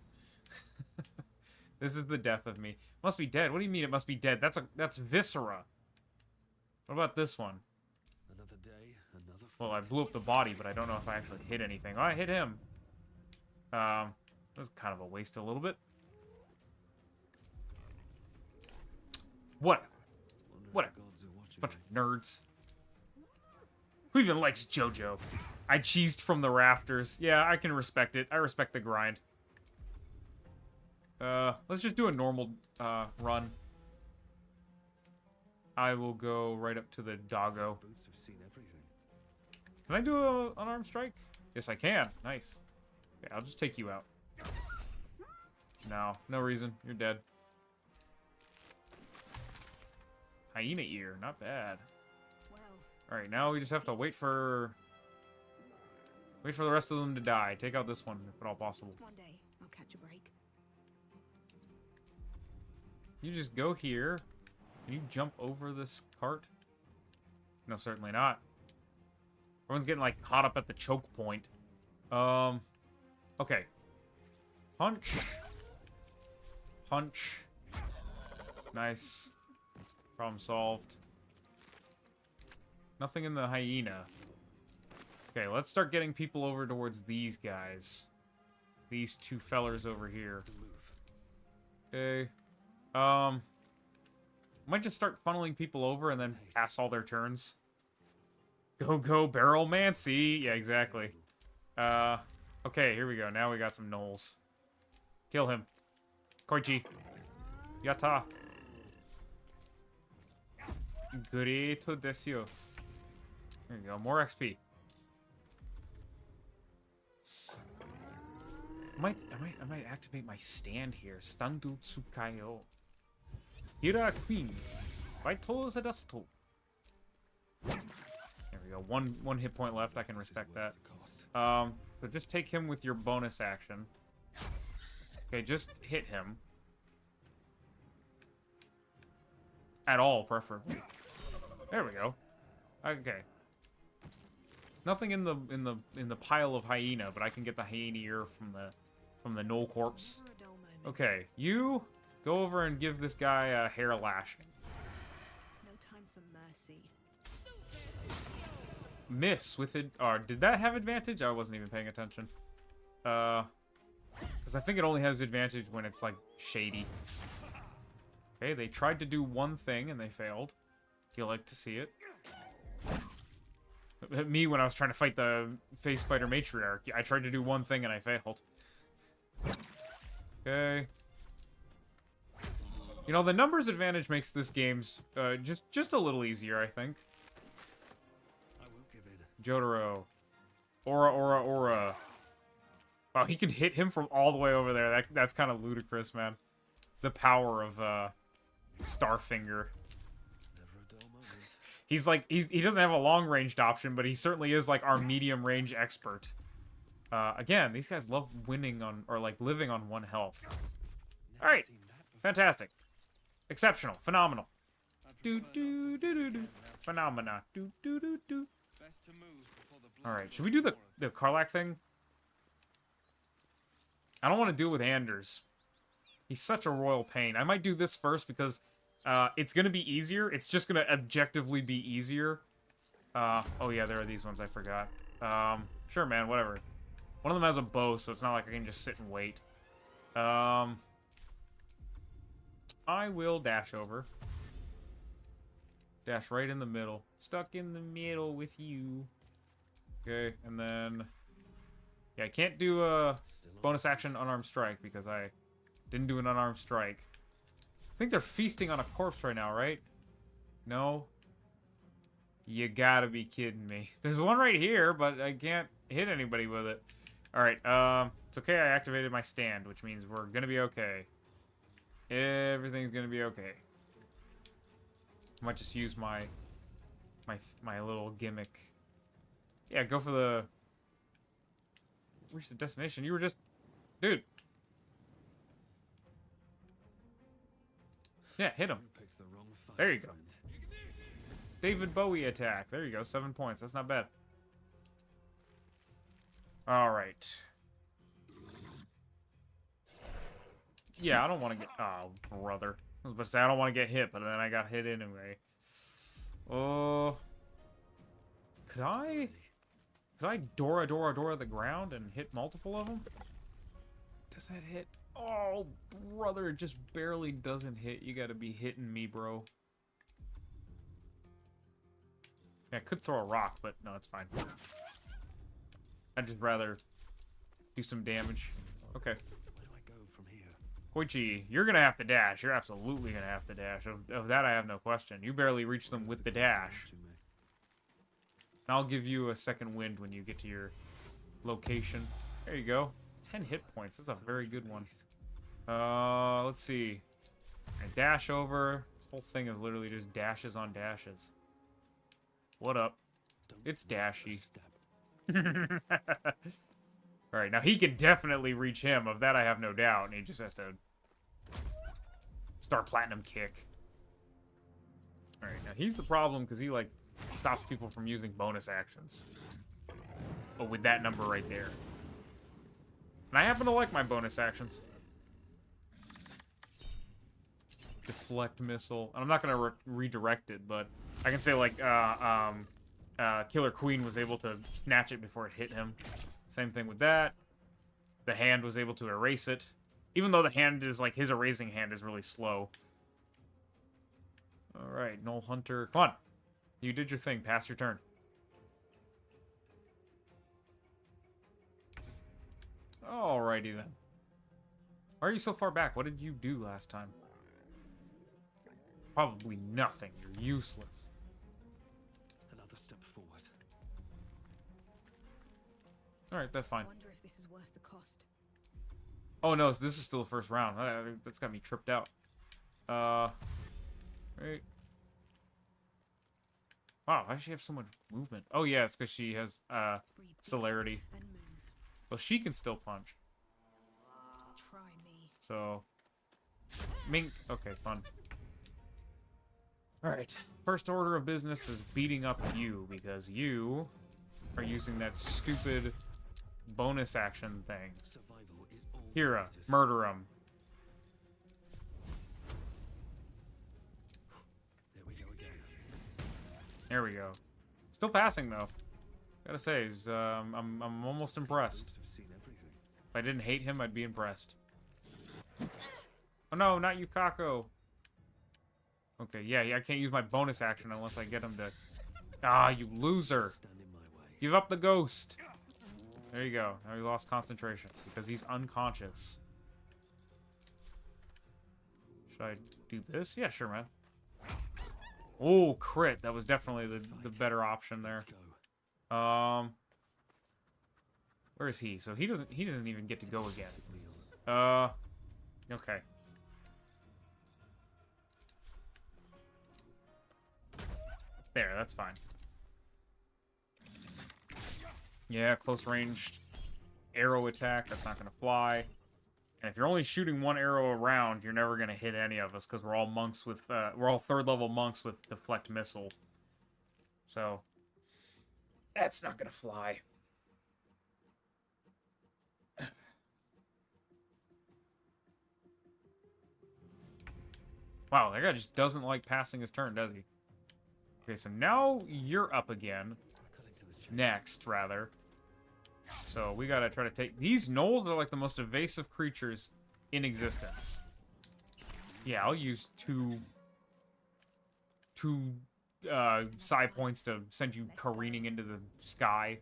This is the death of me. Must be dead. What do you mean it must be dead? That's Viscera. What about this one? Another day, another Well, I blew up the body, but I don't know if I actually hit anything. Oh, I hit him. That was kind of a waste a little bit. What? What a bunch of nerds. Who even likes JoJo? I cheesed from the rafters. Yeah, I can respect it. I respect the grind. Let's just do a normal, run. I will go right up to the doggo. Boots have seen everything. Can I do an arm strike? Yes, I can. Nice. Okay, I'll just take you out. No, no reason. You're dead. Hyena ear, not bad. Well, Alright, now we just have to wait for the rest of them to die. Take out this one, if at all possible. one day I'll catch a break. You just go here. Can you jump over this cart? No, certainly not. Everyone's getting, like, caught up at the choke point. Okay. Punch. Punch. Nice. Problem solved. Nothing in the hyena. Okay, let's start getting people over towards these guys. These two fellers over here. Okay. Might just start funneling people over and then pass all their turns. Go, barrel mancy. Yeah, exactly. Okay, here we go. Now we got some gnolls. Kill him. Koichi. Yatta. Greto desio. There you go. More XP. I might activate my stand here. Standu Tsukayo. Hira Queen. Vaito Zadasto. There we go. One hit point left. I can respect that. So just take him with your bonus action. Okay, just hit him. At all, preferably. There we go. Okay. Nothing in the pile of hyena, but I can get the hyena ear from the gnoll corpse. Okay, you go over and give this guy a hair lashing. No time for mercy. Miss with it. Or did that have advantage? I wasn't even paying attention. Because I think it only has advantage when it's like shady. Okay, they tried to do one thing and they failed. You like to see it. Me when I was trying to fight the face spider matriarch, I tried to do one thing and I failed. Okay. You know, the numbers advantage makes this game's just a little easier, I think. I won't give in. Jotaro. Aura. Wow, he can hit him from all the way over there. That's kind of ludicrous, man. The power of Starfinger. Never a dull moment. He's like, he doesn't have a long-ranged option, but he certainly is like our medium-range expert. Again, these guys love winning on, or like living on 1 health. All right, fantastic, exceptional, phenomenal. Do do do do do, phenomena. Do do do do. All right, should we do the Karlach thing? I don't want to deal with Anders. He's such a royal pain. I might do this first because it's gonna be easier. It's just gonna objectively be easier. Oh yeah, there are these ones I forgot. Sure, man, whatever. One of them has a bow, so it's not like I can just sit and wait. I will dash over. Dash right in the middle. Stuck in the middle with you. Okay, and then... Yeah, I can't do a bonus action unarmed strike because I didn't do an unarmed strike. I think they're feasting on a corpse right now, right? No? You gotta be kidding me. There's one right here, but I can't hit anybody with it. Alright, it's okay I activated my stand, which means we're gonna be okay. Everything's gonna be okay. I might just use my little gimmick. Yeah, go for the... Reach the destination. You were just... Dude. Yeah, hit him. There you go. David Bowie attack. There you go. 7 points. That's not bad. Alright. Yeah, I don't want to get... Oh, brother. I was about to say I don't want to get hit, but then I got hit anyway. Oh... Could I Dora the ground and hit multiple of them? Does that hit? Oh, brother, it just barely doesn't hit. You gotta be hitting me, bro. Yeah, I could throw a rock, but no, it's fine. I'd just rather do some damage. Okay. Where do I go from here? Koichi, you're gonna have to dash. You're absolutely gonna have to dash. Of that, I have no question. You barely reached them with the dash. I'll give you a second wind when you get to your location. There you go. 10 hit points. That's a very good one. Let's see. I dash over. This whole thing is literally just dashes on dashes. What up? It's Dashy. Alright, now he can definitely reach him. Of that I have no doubt. And he just has to start platinum kick. Alright, now he's the problem because he, like, stops people from using bonus actions. But with that number right there. And I happen to like my bonus actions. Deflect missile. And I'm not going to redirect it, but I can say, like, Killer Queen was able to snatch it before it hit him. Same thing with that. The hand was able to erase it. Even though the hand is, like, his erasing hand is really slow. Alright, Knoll Hunter. Come on. You did your thing. Pass your turn. Alrighty then. Why are you so far back? What did you do last time? Probably nothing. You're useless. Another step forward. Alright, that's fine. I wonder if this is worth the cost. Oh no, so this is still the first round. That's got me tripped out. Right. Wow, why does she have so much movement? Oh yeah, it's because she has celerity. And move. Well, she can still punch. Try me. So, Mink. Okay, fun. All right. First order of business is beating up you because you are using that stupid bonus action thing. Survival is all Hira, that matters. murder him. There we go again. There we go. Still passing though. Gotta say, I'm almost impressed. Have seen everything. If I didn't hate him, I'd be impressed. Oh no, not Yukako. Okay, yeah, I can't use my bonus action unless I get him to... Ah, you loser. Stand in my way. Give up the ghost. There you go. Now he lost concentration because he's unconscious. Should I do this? Yeah, sure, man. Oh, crit. That was definitely the better option there. Let's go. Where is he? So he doesn't even get to go again. Meal. Okay. There, that's fine. Yeah, close ranged arrow attack. That's not gonna fly. And if you're only shooting one arrow around, you're never gonna hit any of us because we're all monks with we're all 3rd level monks with deflect missile. So that's not gonna fly. Wow, that guy just doesn't like passing his turn, does he? Okay, so now you're up again. Cutting to the chase. Next, rather. So we gotta try to take... These gnolls are like the most evasive creatures in existence. Yeah, I'll use two side points to send you careening into the sky.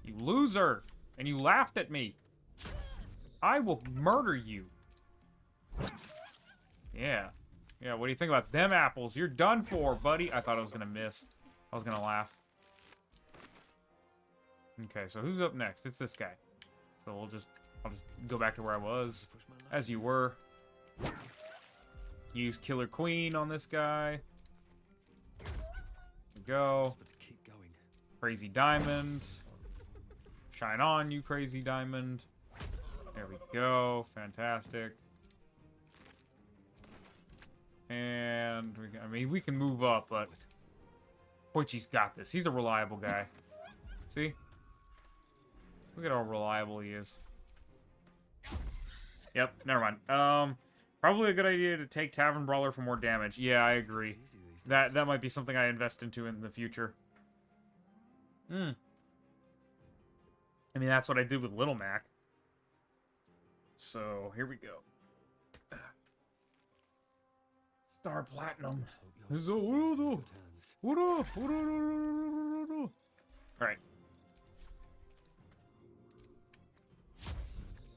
You loser! And you laughed at me! I will murder you! Yeah. Yeah, what do you think about them apples? You're done for, buddy! I thought I was gonna miss. I was gonna laugh. Okay, so who's up next? It's this guy. So I'll just go back to where I was. Push my luck. As you were. Use Killer Queen on this guy. Go. But to keep going. Crazy Diamond. Shine on, you Crazy Diamond. There we go. Fantastic. And, I mean, we can move up, but Koichi's got this. He's a reliable guy. See? Look at how reliable he is. Yep, never mind. Probably a good idea to take Tavern Brawler for more damage. Yeah, I agree. Easy these days. That might be something I invest into in the future. I mean, that's what I did with Little Mac. So, here we go. Star Platinum. Hope So, your soul is in good hands. Alright.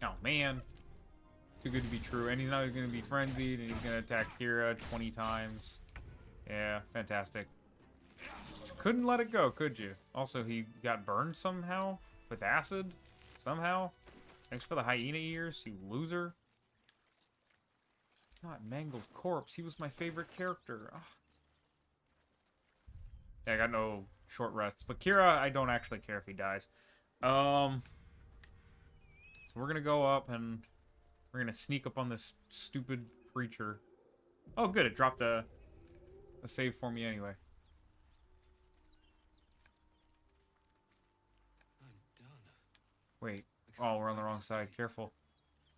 Oh, man. Too good to be true. And he's not going to be frenzied, and he's going to attack Kira 20 times. Yeah, fantastic. Just couldn't let it go, could you? Also, he got burned somehow? With acid? Somehow? Thanks for the hyena ears, you loser. Not Mangled Corpse. He was my favorite character. Ugh. Yeah, I got no short rests. But Kira, I don't actually care if he dies. So we're gonna go up and we're gonna sneak up on this stupid creature. Oh, good. It dropped a save for me anyway. I'm done. Wait. Oh, we're on the wrong side. Careful.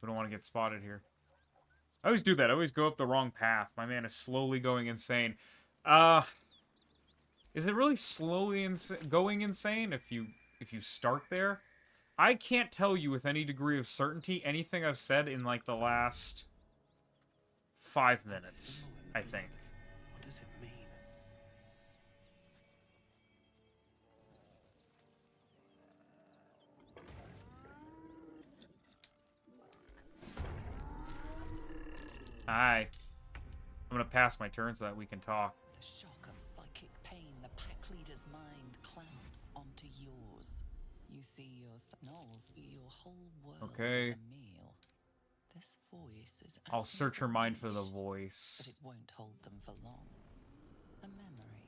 We don't want to get spotted here. I always do that. I always go up the wrong path. My man is slowly going insane. Is it really slowly going insane if you start there? I can't tell you with any degree of certainty anything I've said in like the last 5 minutes, I think. What does it mean? Hi. I'm gonna pass my turn so that we can talk. The shock of psychic pain, the pack leader's mind clamps onto yours. You see your Knowles, your whole world Okay. as a meal. This voice is I'll acting search as her a mind for the leash, voice. but it won't hold them for long. A memory.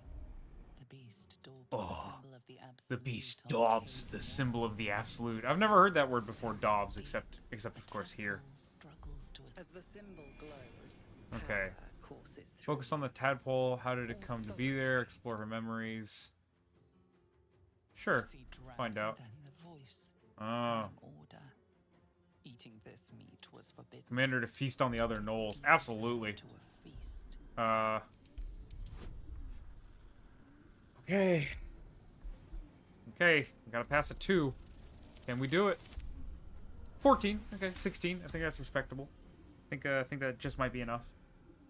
The beast daubs Oh, the symbol of the The absolute. beast on daubs, cave the wall. symbol of the absolute. I've never heard that word before, daubs, except of course here. Struggles to As the symbol glows, Okay. power courses through. Focus on the tadpole. How did it come to be there? Explore her memories. Sure. see drown, Find out. Then the voice. Oh. An order. Eating this meat was forbidden. Commander to feast on the other gnolls. Absolutely. To a feast. Okay. Okay. We gotta pass a 2. Can we do it? 14. Okay, 16. I think that's respectable. I think that just might be enough.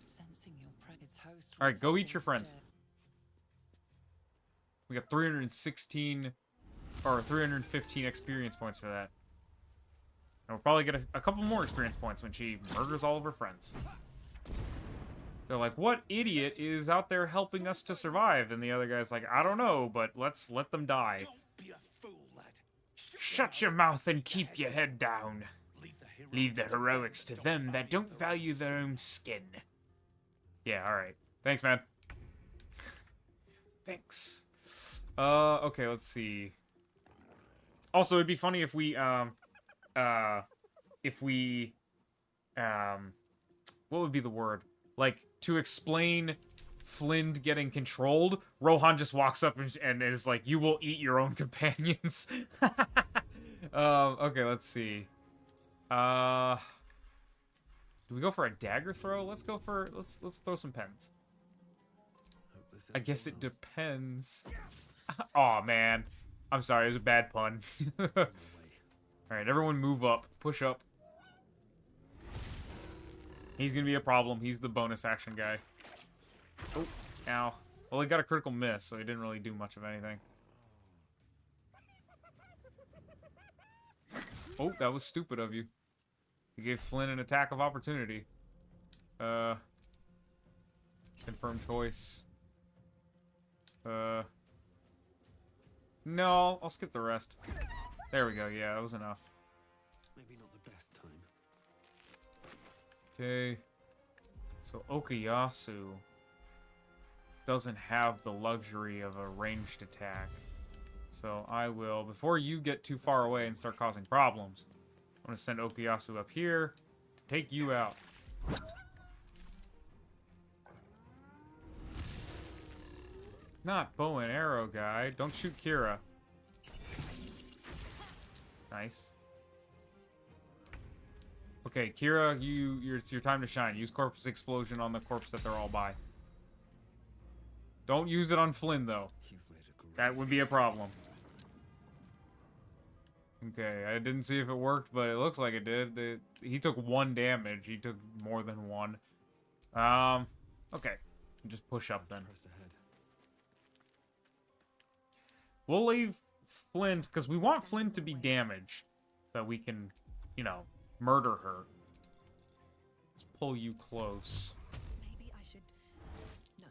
Sensing your its host. All right, was go eat your friends. instead- We got 316 or 315 experience points for that. And we'll probably get a couple more experience points when she murders all of her friends. They're like, what idiot is out there helping us to survive? And the other guy's like, I don't know, but let's let them die. Don't be a fool, lad. Shut your mouth and keep your head down. Leave the to heroics to them that don't value their own skin. Yeah, alright. Thanks, man. Thanks. Okay, let's see. Also, it'd be funny if we, what would be the word? Like, to explain Flynn getting controlled, Rohan just walks up and is like, you will eat your own companions. Okay, let's see. Do we go for a dagger throw? Let's go for, let's throw some pens. I guess it depends. Aw, man. I'm sorry, it was a bad pun. Alright, everyone move up. Push up. He's gonna be a problem. He's the bonus action guy. Oh, ow. Well, he got a critical miss, so he didn't really do much of anything. Oh, that was stupid of you. You gave Flynn an attack of opportunity. Confirm choice. No, I'll skip the rest. There we go, yeah, that was enough. Maybe not the best time. Okay. So Okuyasu doesn't have the luxury of a ranged attack. So I will, before you get too far away and start causing problems, I'm gonna send Okuyasu up here to take you out. Not bow and arrow guy. Don't shoot Kira. Nice. Okay, Kira, it's your time to shine. Use corpse explosion on the corpse that they're all by. Don't use it on Flynn though. That would be a problem. Okay, I didn't see if it worked, but it looks like it did. He took 1 damage. He took more than 1. Okay. Just push up then. We'll leave Flint, because we want Flint to be damaged, so we can, you know, murder her. Just pull you close. Maybe I should. No.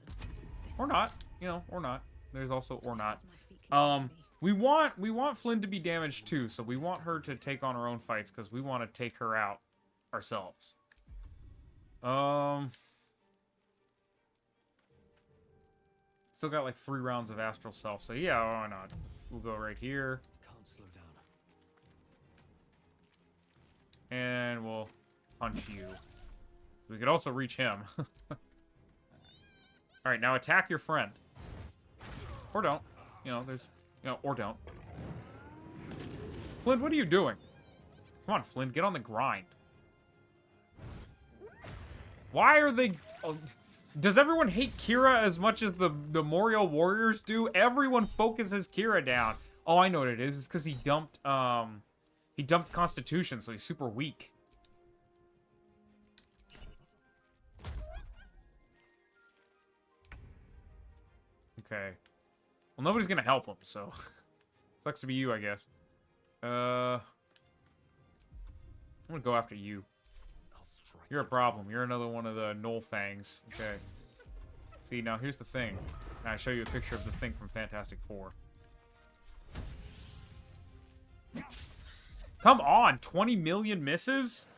Or not, you know, or not. There's also or not. My feet We want Flynn to be damaged too, so we want her to take on her own fights because we want to take her out ourselves. Still got like 3 rounds of Astral Self, so yeah, why not? We'll go right here. Can't slow down. And we'll punch you. We could also reach him. Alright, now attack your friend. Or don't. You know, there's... You know, or don't. Flint, what are you doing? Come on, Flint, get on the grind. Why are they... Oh, does everyone hate Kira as much as the Morioh warriors do? Everyone focuses Kira down. Oh, I know what it is. It's because he dumped Constitution, so he's super weak. Okay. Well, nobody's gonna help him, so... Sucks to be you, I guess. I'm gonna go after you. You're a problem. You're another one of the Knoll Fangs. Okay. See, now here's the thing. And I show you a picture of the thing from Fantastic Four. Come on! 20 million misses?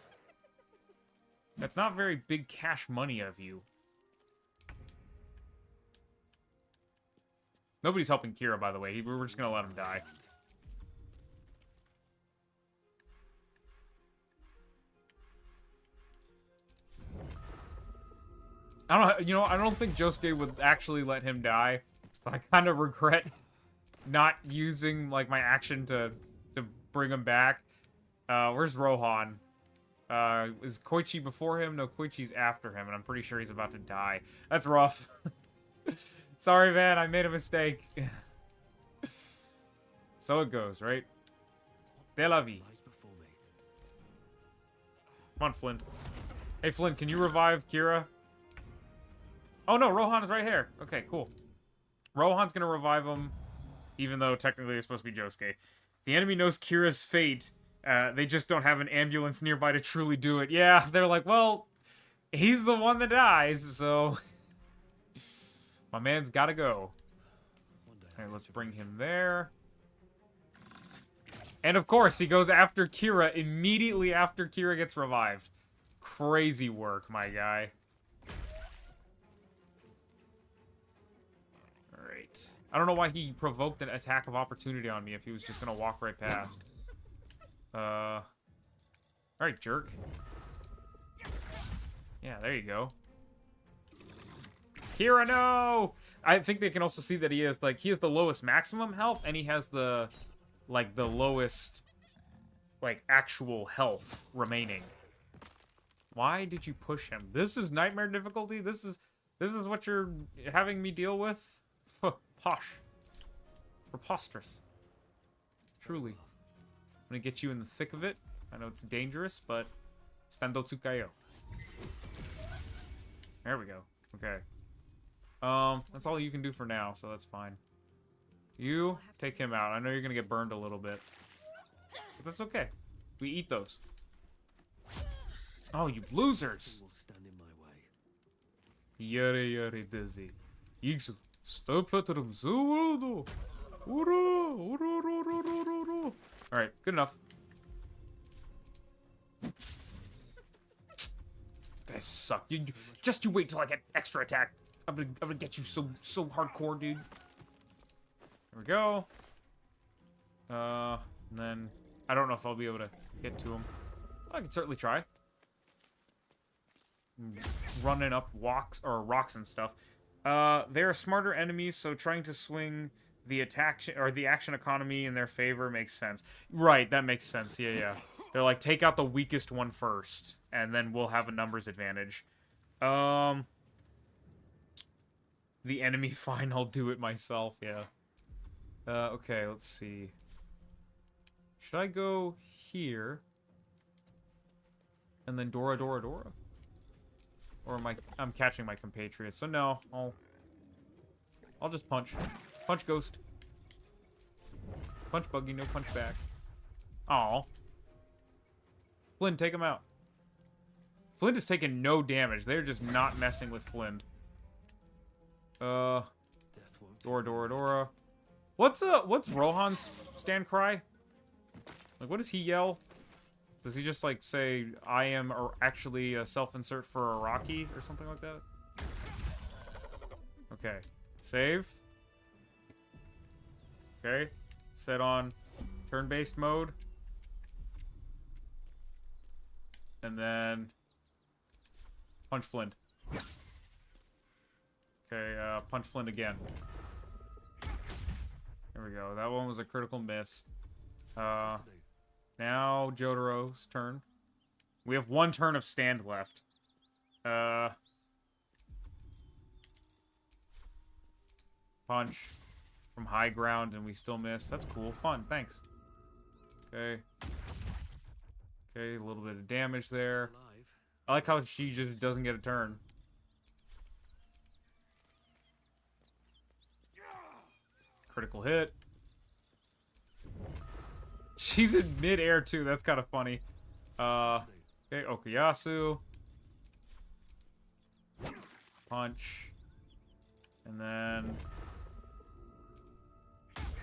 That's not very big cash money of you. Nobody's helping Kira, by the way. We're just gonna let him die. I don't think Josuke would actually let him die. But I kind of regret not using, like, my action to bring him back. Where's Rohan? Is Koichi before him? No, Koichi's after him, and I'm pretty sure he's about to die. That's rough. Sorry, man, I made a mistake. So it goes, right? De la vie. Come on, Flint. Hey, Flint, can you revive Kira? Oh, no, Rohan is right here. Okay, cool. Rohan's gonna revive him, even though technically it's supposed to be Josuke. The enemy knows Kira's fate. They just don't have an ambulance nearby to truly do it. Yeah, they're like, well, he's the one that dies, so... My man's gotta go. Alright, let's bring him there. And of course, he goes after Kira immediately after Kira gets revived. Crazy work, my guy. Alright. right. I don't know why he provoked an attack of opportunity on me if he was just gonna walk right past. Alright, jerk. Yeah, there you go. Hirano! I think they can also see that he has, like, he has the lowest maximum health, and he has the, like, the lowest, like, actual health remaining. Why did you push him? This is nightmare difficulty? This is what you're having me deal with? Posh. Preposterous. Truly. I'm gonna get you in the thick of it. I know it's dangerous, but stando tsukayo. There we go. Okay. That's all you can do for now, so that's fine. You take him out. I know you're gonna get burned a little bit, but that's okay. We eat those. Oh, you losers! Will stand in my way. Yare yare dizzy. Yigsu. Stop letting Zurudo. Alright, good enough. Guys suck. You wait till I get extra attack. I'm gonna get you so hardcore, dude. There we go. And then I don't know if I'll be able to get to him. I can certainly try. Running up rocks and stuff. They're smarter enemies, so trying to swing the attack or the action economy in their favor makes sense. Right, that makes sense. Yeah. They're like, take out the weakest one first, and then we'll have a numbers advantage. The enemy, fine, I'll do it myself, yeah. Okay, let's see. Should I go here? And then Dora? Or I'm catching my compatriots, so no, I'll just punch. Punch Ghost. Punch Buggy, no punch back. Aw. Flynn, take him out. Flint is taking no damage. They're just not messing with Flynn. Dora. What's Rohan's stand cry? Like, what does he yell? Does he just, like, say, I am actually a self-insert for Araki or something like that? Okay. Save. Okay. Set on turn-based mode. And then punch Flint. Okay, punch Flint again. There we go. That one was a critical miss. Now Jotaro's turn. We have one turn of stand left. Punch from high ground and we still miss. That's cool. Fun. Thanks. Okay. Okay, a little bit of damage there. I like how she just doesn't get a turn. Critical hit. She's in mid-air too. That's kind of funny. Okay, Okuyasu. Punch. And then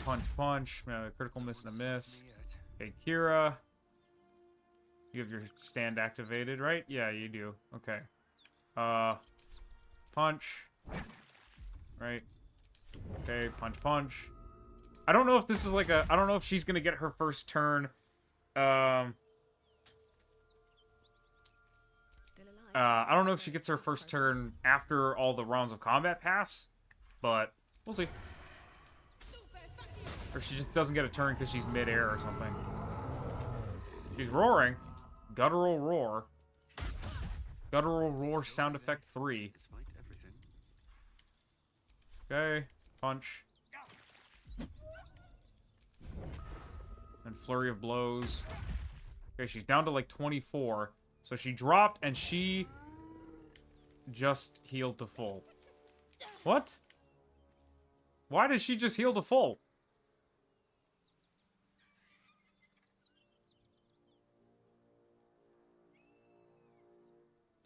punch. Critical miss and a miss. Okay, Kira. You have your stand activated, right? Yeah, you do. Okay. Punch. Right. Okay, punch. I don't know if this is like a... I don't know if she's gonna get her first turn. I don't know if she gets her first turn after all the rounds of combat pass. But, we'll see. Or she just doesn't get a turn because she's mid-air or something. She's roaring. Guttural roar. Guttural roar sound effect 3. Okay, punch. And flurry of blows. Okay, she's down to like 24. So she dropped and she just healed to full. What? Why did she just heal to full?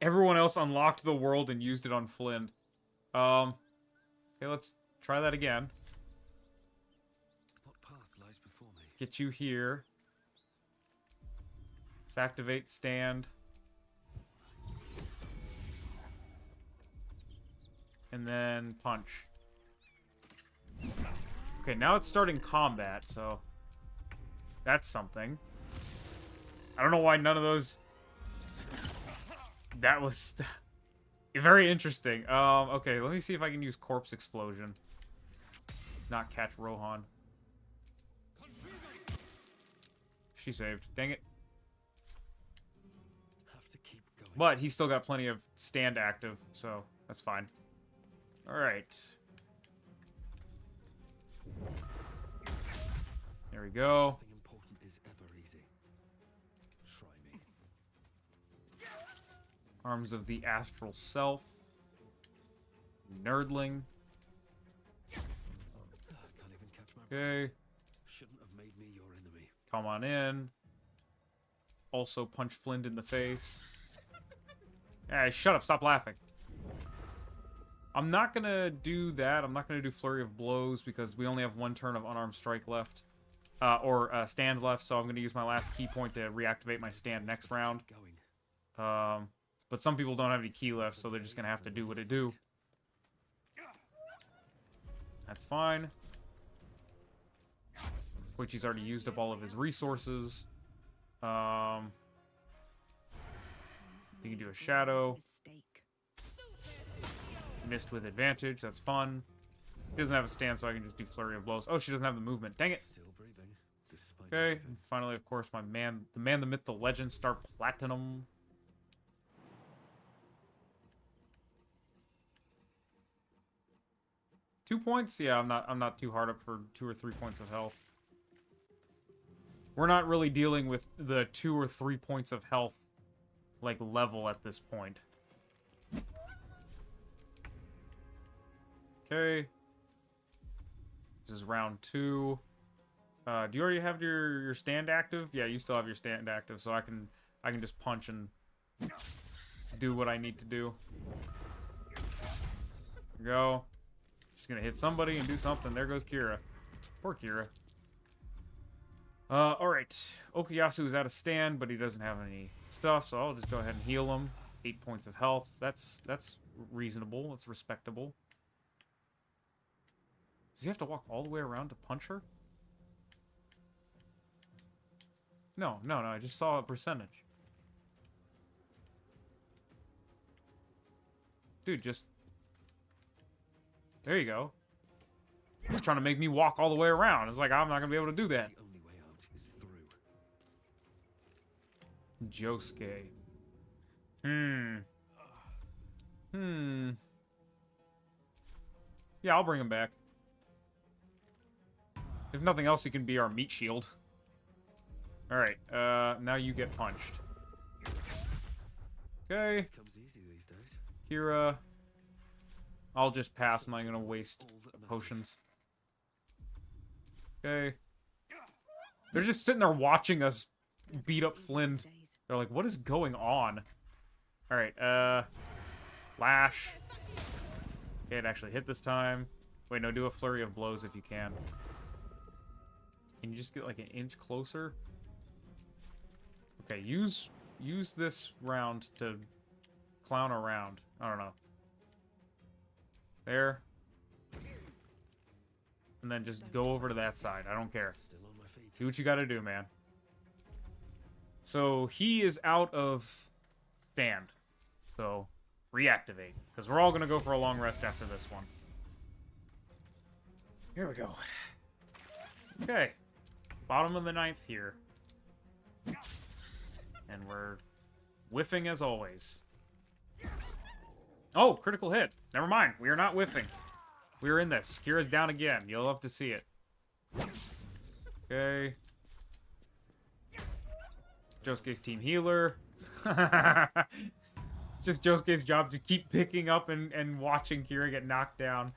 Everyone else unlocked the world and used it on Flynn. Okay, let's try that again. What path lies before me? Let's get you here. Let's activate stand. And then punch. Okay, now it's starting combat, so that's something. I don't know why none of those... That was very interesting. Okay, let me see if I can use Corpse Explosion. Not catch Rohan. She saved. Dang it. Have to keep going. But he's still got plenty of stand active, so that's fine. Alright. There we go. Nothing important is ever easy. Try me. Arms of the Astral Self. Nerdling. Can't even catch my breath. Okay. Shouldn't have made me your enemy. Come on in. Also punch Flint in the face. Hey, shut up. Stop laughing. I'm not going to do that. I'm not going to do Flurry of Blows because we only have one turn of Unarmed Strike left. Or stand left, so I'm going to use my last key point to reactivate my stand next round. Going. But some people don't have any key left, so they're just going to have to do what it do. That's fine. Koichi's already used up all of his resources. You can do a shadow. Mistake. Missed with advantage. That's fun. He doesn't have a stand, so I can just do Flurry of Blows. Oh, she doesn't have the movement. Dang it. Still breathing. Despite Okay. everything. And finally, of course, my man, the myth, the legend, Star Platinum. Two points? Yeah, I'm not too hard up for 2 or 3 points of health. We're not really dealing with the 2 or 3 points of health like level at this point. Okay. This is round 2. Do you already have your stand active? Yeah, you still have your stand active, so I can just punch and do what I need to do. There we go. Just gonna hit somebody and do something. There goes Kira. Poor Kira. Alright. Okuyasu is out of stand, but he doesn't have any stuff, so I'll just go ahead and heal him. 8 points of health. That's reasonable. That's respectable. Does he have to walk all the way around to punch her? No, I just saw a percentage. Dude, just... There you go. He's trying to make me walk all the way around. It's like, I'm not going to be able to do that. The only way out is through. Josuke. Yeah, I'll bring him back. If nothing else, he can be our meat shield. Alright, now you get punched. Okay, It comes easy these days. Kira. I'll just pass. I'm not gonna waste All that matters. potions. Okay. They're just sitting there watching us beat up Flynn. They're like, what is going on? Alright, Lash. Okay, it actually hit this time. Wait, no, do a Flurry of Blows if you can. Can you just get like an inch closer? Okay, use this round to clown around. I don't know. There. And then just go over to that side. I don't care. Still on my feet. Do what you gotta do, man. So he is out of stand. So reactivate. Because we're all gonna go for a long rest after this one. Here we go. Okay. Bottom of the 9th here. And we're whiffing as always. Oh, critical hit. Never mind. We are not whiffing. We are in this. Kira's down again. You'll love to see it. Okay. Josuke's team healer. Just Josuke's job to keep picking up and watching Kira get knocked down.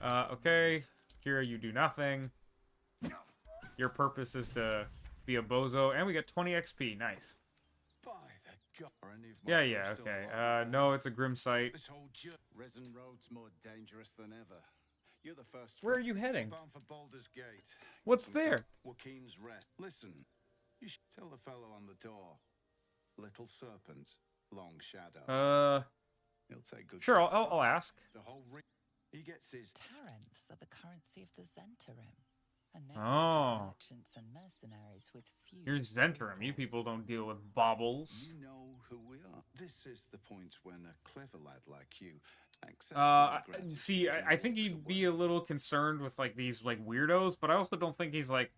Okay. Kira, you do nothing. Your purpose is to be a bozo. And we get 20 XP. Nice. By the God. Are any of my Yeah, troops still okay. alive? No, it's a grim sight. This whole Resin Road's more dangerous than ever. You're the first. Where are you heading? Bound for Baldur's Gate. What's Some there? Joaquin's rest. Listen, you should tell the fellow on the door. Little serpent, long shadow. He'll take good. Sure, care I'll of ask. the whole ring. He gets his Taranths are the currency of the Zentarim. A network Oh. of merchants and mercenaries with few Here's Zentarim. You people don't deal with baubles. You know who we are. This is the point when a clever lad like you accepts See, I think he'd be a little concerned with, like, these, like, weirdos, but I also don't think he's, like...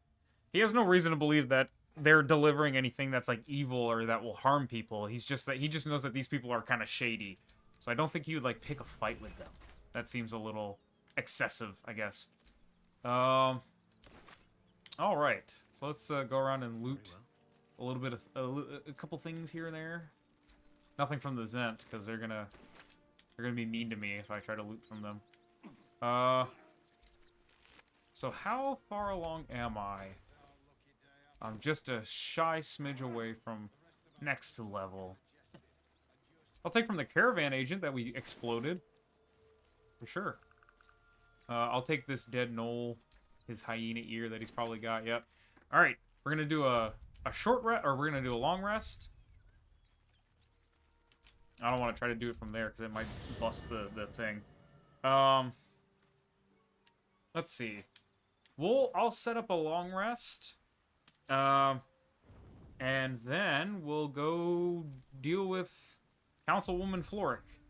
He has no reason to believe that they're delivering anything that's, like, evil or that will harm people. He just knows that these people are kind of shady. So I don't think he would, like, pick a fight with them. That seems a little excessive, I guess. Alright. So let's go around and loot a little bit of... a couple things here and there. Nothing from the Zent, because they're gonna be mean to me if I try to loot from them. So how far along am I? I'm just a shy smidge away from next level. I'll take from the caravan agent that we exploded. For sure. I'll take this dead gnoll, his hyena ear that he's probably got. Yep. Alright, we're gonna do a short rest, or we're gonna do a long rest. I don't want to try to do it from there because it might bust the thing. Let's see. I'll set up a long rest. And then we'll go deal with Councilwoman Floric.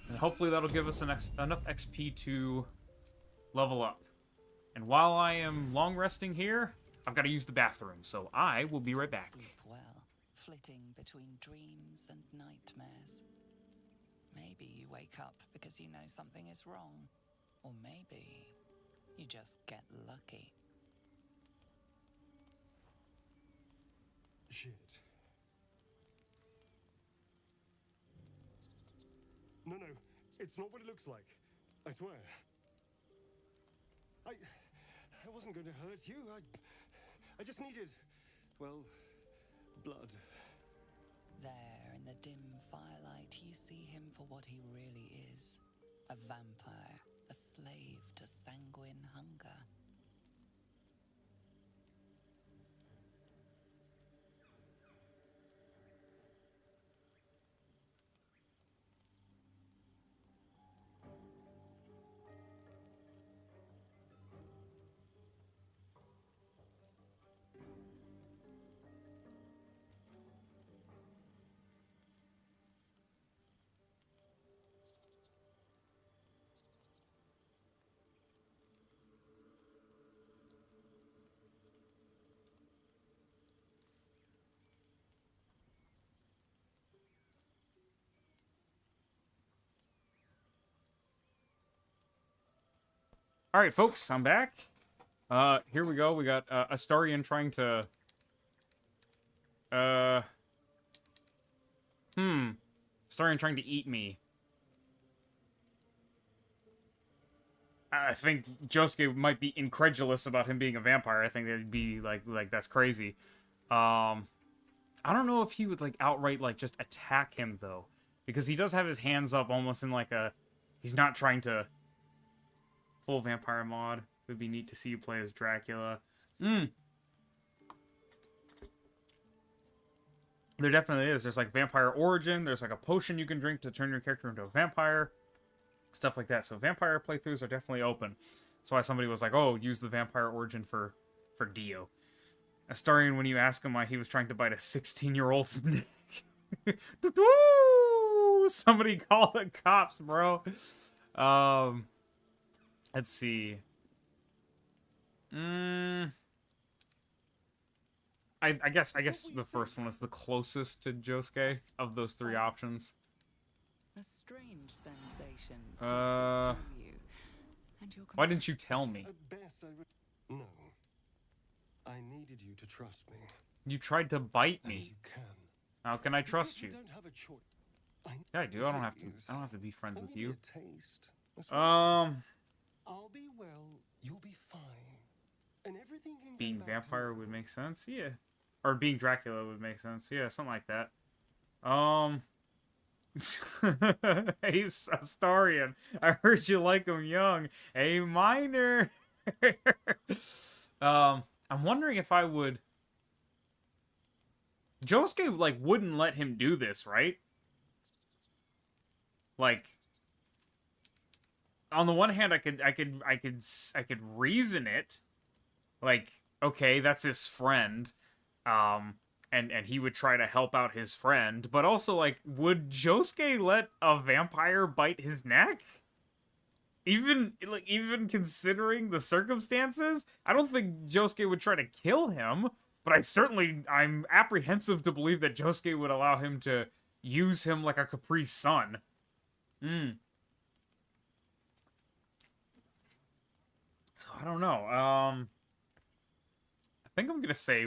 And hopefully that'll give us enough XP to level up. And while I am long resting here, I've got to use the bathroom, so I will be right back. Sleep well, flitting between dreams and nightmares. Maybe you wake up because you know something is wrong. Or maybe you just get lucky. Shit. No, it's not what it looks like. I swear. I wasn't going to hurt you. I just needed, well, blood. There, in the dim firelight, you see him for what he really is. A vampire, a slave to sanguine hunger. Alright, folks, I'm back. Here we go. We got Astarion trying to... Astarion trying to eat me. I think Josuke might be incredulous about him being a vampire. I think they'd be like that's crazy. I don't know if he would, like, outright, like, just attack him, though. Because he does have his hands up almost in, like, a... He's not trying to... Full vampire mod. It would be neat to see you play as Dracula. There definitely is. There's, like, vampire origin. There's, like, a potion you can drink to turn your character into a vampire. Stuff like that. So vampire playthroughs are definitely open. That's why somebody was like, oh, use the vampire origin for Dio. Astarion, when you ask him why he was trying to bite a 16-year-old's neck. Somebody call the cops, bro. Let's see. I guess the first one is the closest to Josuke of those three options. A strange sensation courses through you, and your Why didn't you tell me? At best, no. I needed you to trust me. You tried to bite And me. you can. How can I trust you? You don't have a choice. Yeah, I do. I don't have to be friends with you. A taste. That's right. I'll be well, you'll be fine. And everything can go Being back vampire to would make sense. Yeah. Or being Dracula would make sense. Yeah, something like that. Hey, Astarion. I heard you like him young. Hey, minor. I'm wondering if I would... Josuke, like, wouldn't let him do this, right? Like... on the one hand, I could reason it, like, okay, that's his friend, and he would try to help out his friend, but also, like, would Josuke let a vampire bite his neck? Even considering the circumstances, I don't think Josuke would try to kill him, but I'm apprehensive to believe that Josuke would allow him to use him like a Capri Sun. So I don't know. I think I'm gonna say,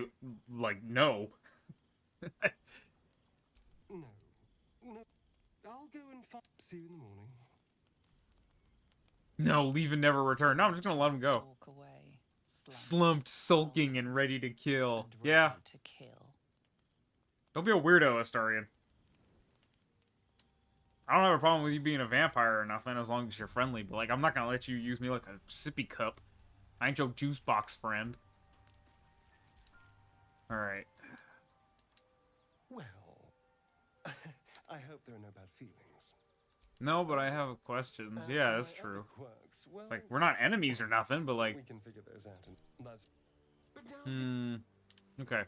like, no. No. No. I'll go and see you in the morning. No, leave and never return. No, I'm just gonna let him go. Stalk away, Slumped, sulking, and ready to kill. and ready Yeah. to kill. Don't be a weirdo, Astarion. I don't have a problem with you being a vampire or nothing, as long as you're friendly, but, like, I'm not gonna let you use me like a sippy cup. I ain't your juice box friend. Alright. Well, I hope there are no bad feelings. No, but I have questions. Yeah, that's true. Quirks, well, It's like, we're not enemies or nothing, but, like... we can figure those out, and that's. But now Okay.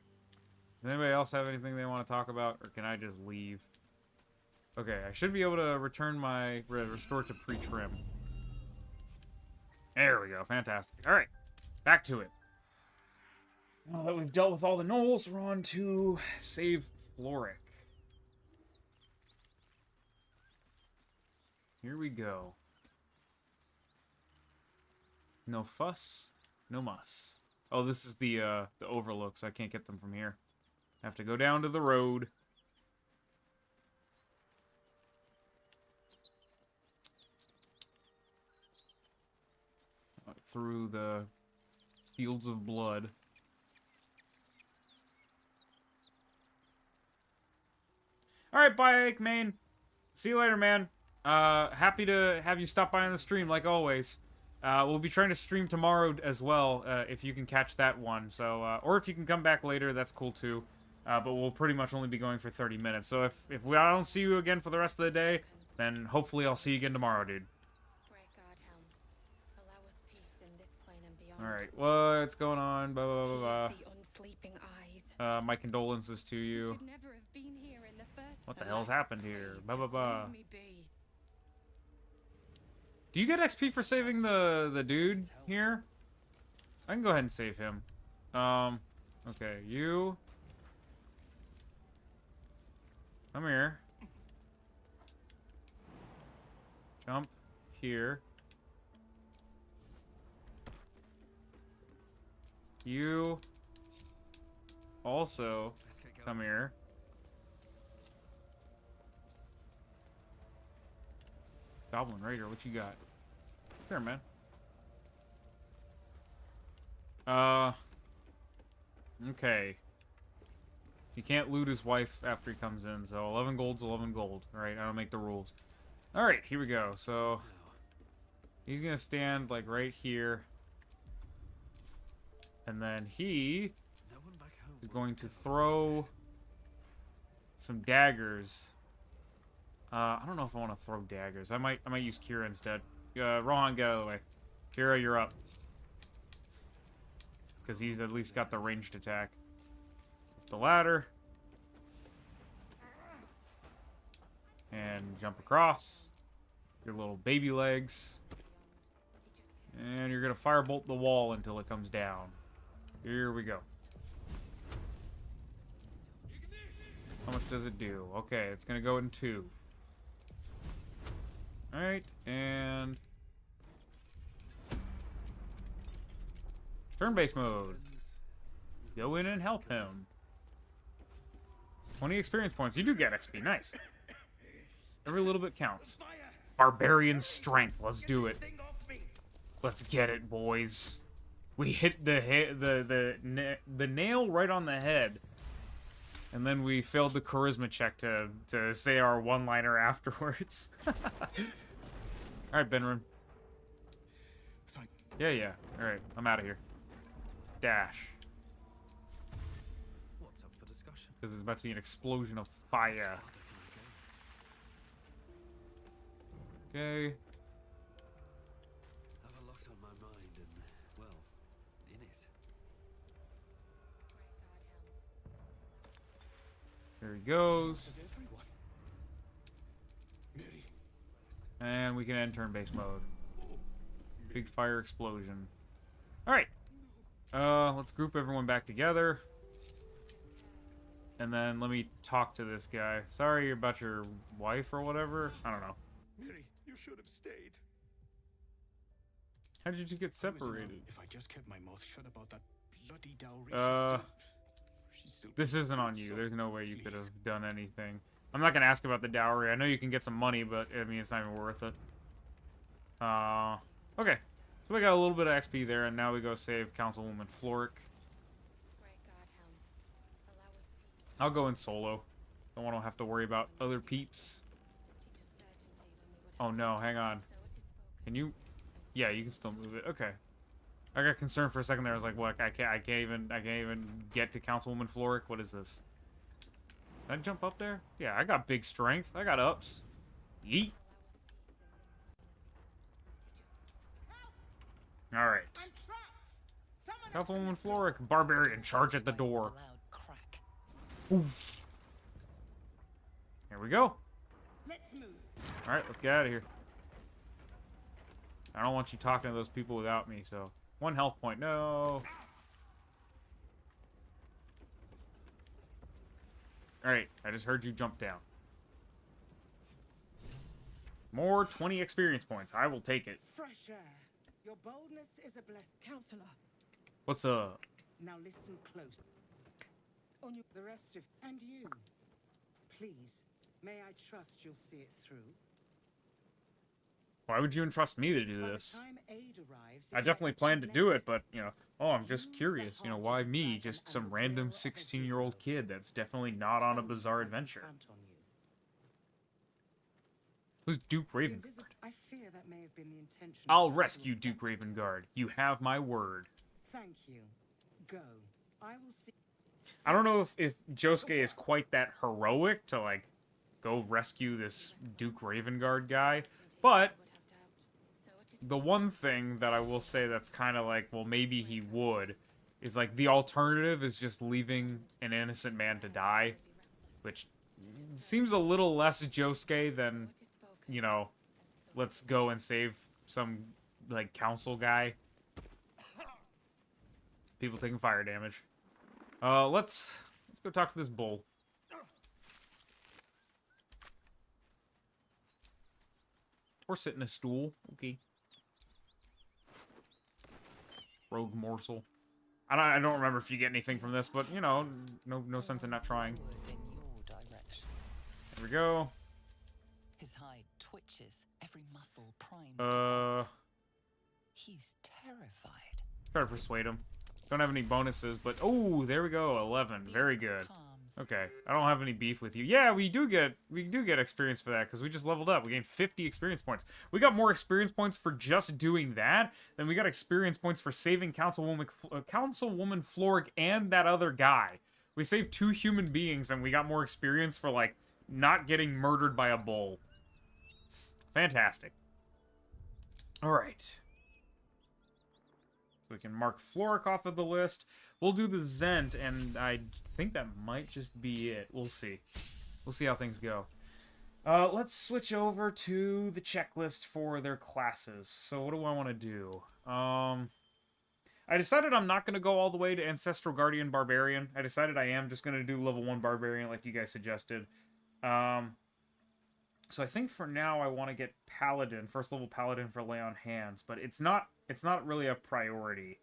Does anybody else have anything they want to talk about, or can I just leave? Okay, I should be able to return my... restore to pre-trim. There we go, fantastic. Alright, back to it. Now that we've dealt with all the gnolls, we're on to save Floric. Here we go. No fuss, no muss. Oh, this is the overlook, so I can't get them from here. I have to go down to the road. Through the fields of blood. Alright, bye, Aikmane. See you later, man. Happy to have you stop by on the stream, like always. We'll be trying to stream tomorrow as well, if you can catch that one. So, or if you can come back later, that's cool too. But we'll pretty much only be going for 30 minutes. So if I don't see you again for the rest of the day, then hopefully I'll see you again tomorrow, dude. Alright, what's going on? Blah, blah, blah, blah, blah. My condolences to you. What the hell's happened here? Blah, blah, blah. Do you get XP for saving the dude here? I can go ahead and save him. Okay, you... come here. Jump here. You also come here. Goblin Raider, what you got? There, man. Okay. You can't loot his wife after he comes in, so 11 gold's 11 gold. Alright, I don't make the rules. Alright, here we go. So, he's gonna stand, like, right here. And then he is going to throw some daggers. I don't know if I want to throw daggers. I might use Kira instead. Rohan, get out of the way. Kira, you're up. Because he's at least got the ranged attack. The ladder. And jump across. Your little baby legs. And you're going to firebolt the wall until it comes down. Here we go. How much does it do? Okay, it's going to go in 2. Alright, and... turn-based mode. Go in and help him. 20 experience points. You do get XP. Nice. Every little bit counts. Barbarian strength. Let's do it. Let's get it, boys. We hit the nail right on the head. And then we failed the charisma check to say our one-liner afterwards. Alright, Benrin. Yeah. Alright, I'm out of here. Dash. What's up for discussion? This is about to be an explosion of fire. Okay. There he goes. Everyone. Mary. And we can end turn-based mode. Big fire explosion. Alright. Let's group everyone back together. And then let me talk to this guy. Sorry about your wife or whatever. I don't know. Mary, you should have stayed. How did you get separated? If I just kept my mouth shut about that bloody dowry, she's still This isn't on you. There's no way you could have done anything. I'm not gonna ask about the dowry. I know you can get some money, but I mean, it's not even worth it. Okay. So we got a little bit of XP there, and now we go save Councilwoman Floric. I'll go in solo. Don't want to have to worry about other peeps. Oh no, hang on. Can you? Yeah, you can still move it. Okay. I got concerned for a second there. I was like, what? I can't even get to Councilwoman Floric. What is this? Did I jump up there? Yeah, I got big strength. I got ups. Yeet. All right. Councilwoman Floric, barbarian, charge at the door. Oof. Here we go. Let's move. All right, let's get out of here. I don't want you talking to those people without me, so... 1 health point. No. Alright, I just heard you jump down. More 20 experience points. I will take it. Fresh air. Your boldness is a blessing. Counselor. What's up? Now listen close. On you, the rest of... And you. Please, may I trust you'll see it through? Why would you entrust me to do By the this? time aid arrives, I definitely plan to do it, but, you know... Oh, I'm just curious. You know, why me? Just some random 16-year-old kid that's definitely not on a bizarre adventure. Who's Duke Ravengard? I fear that may have been the intention. I'll rescue Duke Ravengard. You have my word. Thank you. Go. I will see. I don't know if Josuke is quite that heroic to, like, go rescue this Duke Ravengard guy, but the one thing that I will say that's kind of like, well, maybe he would, is, like, the alternative is just leaving an innocent man to die, which seems a little less Josuke than, you know, let's go and save some, like, council guy. People taking fire damage. Let's go talk to this bull. Or sit in a stool. Okay. Rogue morsel. I don't remember if you get anything from this, but, you know, no sense in not trying. There we go. His hide twitches, every muscle primed. He's terrified. Try to persuade him. Don't have any bonuses, but oh, there we go, 11. Very good. Okay, I don't have any beef with you. Yeah, we do get experience for that because we just leveled up. We gained 50 experience points. We got more experience points for just doing that than we got experience points for saving Councilwoman Floric and that other guy. We saved 2 human beings and we got more experience for, like, not getting murdered by a bull. Fantastic. All right. We can mark Floric off of the list. We'll do the Zent, and I think that might just be it. We'll see. We'll see how things go. Let's switch over to the checklist for their classes. So what do I want to do? I decided I'm not going to go all the way to Ancestral Guardian Barbarian. I decided I am just going to do level 1 Barbarian like you guys suggested. So I think for now I want to get Paladin, first level Paladin for Lay on Hands, but it's not really a priority.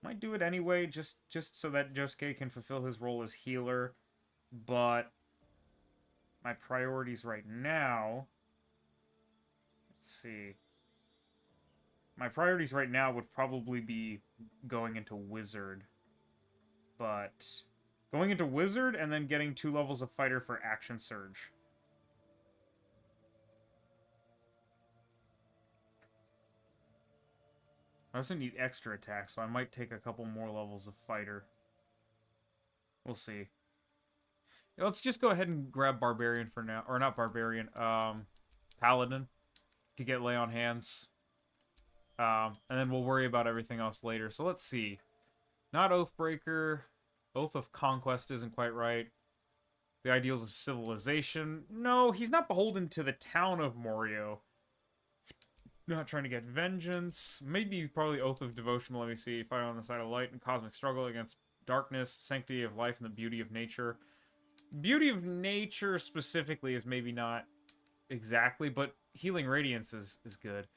Might do it anyway, just so that Josuke can fulfill his role as healer, but my priorities right now, let's see. My priorities right now would probably be going into Wizard, but going into Wizard and then getting 2 levels of Fighter for Action Surge. I also need extra attack, so I might take a couple more levels of Fighter. We'll see. Yeah, let's just go ahead and grab Barbarian for now. Or not Barbarian, Paladin. To get Lay on Hands. And then we'll worry about everything else later. So let's see. Not Oathbreaker. Oath of Conquest isn't quite right. The ideals of civilization. No, he's not beholden to the town of Morioh. Not trying to get vengeance. Maybe probably Oath of Devotion. Let me see. Fight on the side of light and cosmic struggle against darkness, sanctity of life, and the beauty of nature. Beauty of nature specifically is maybe not exactly, but healing radiance is good.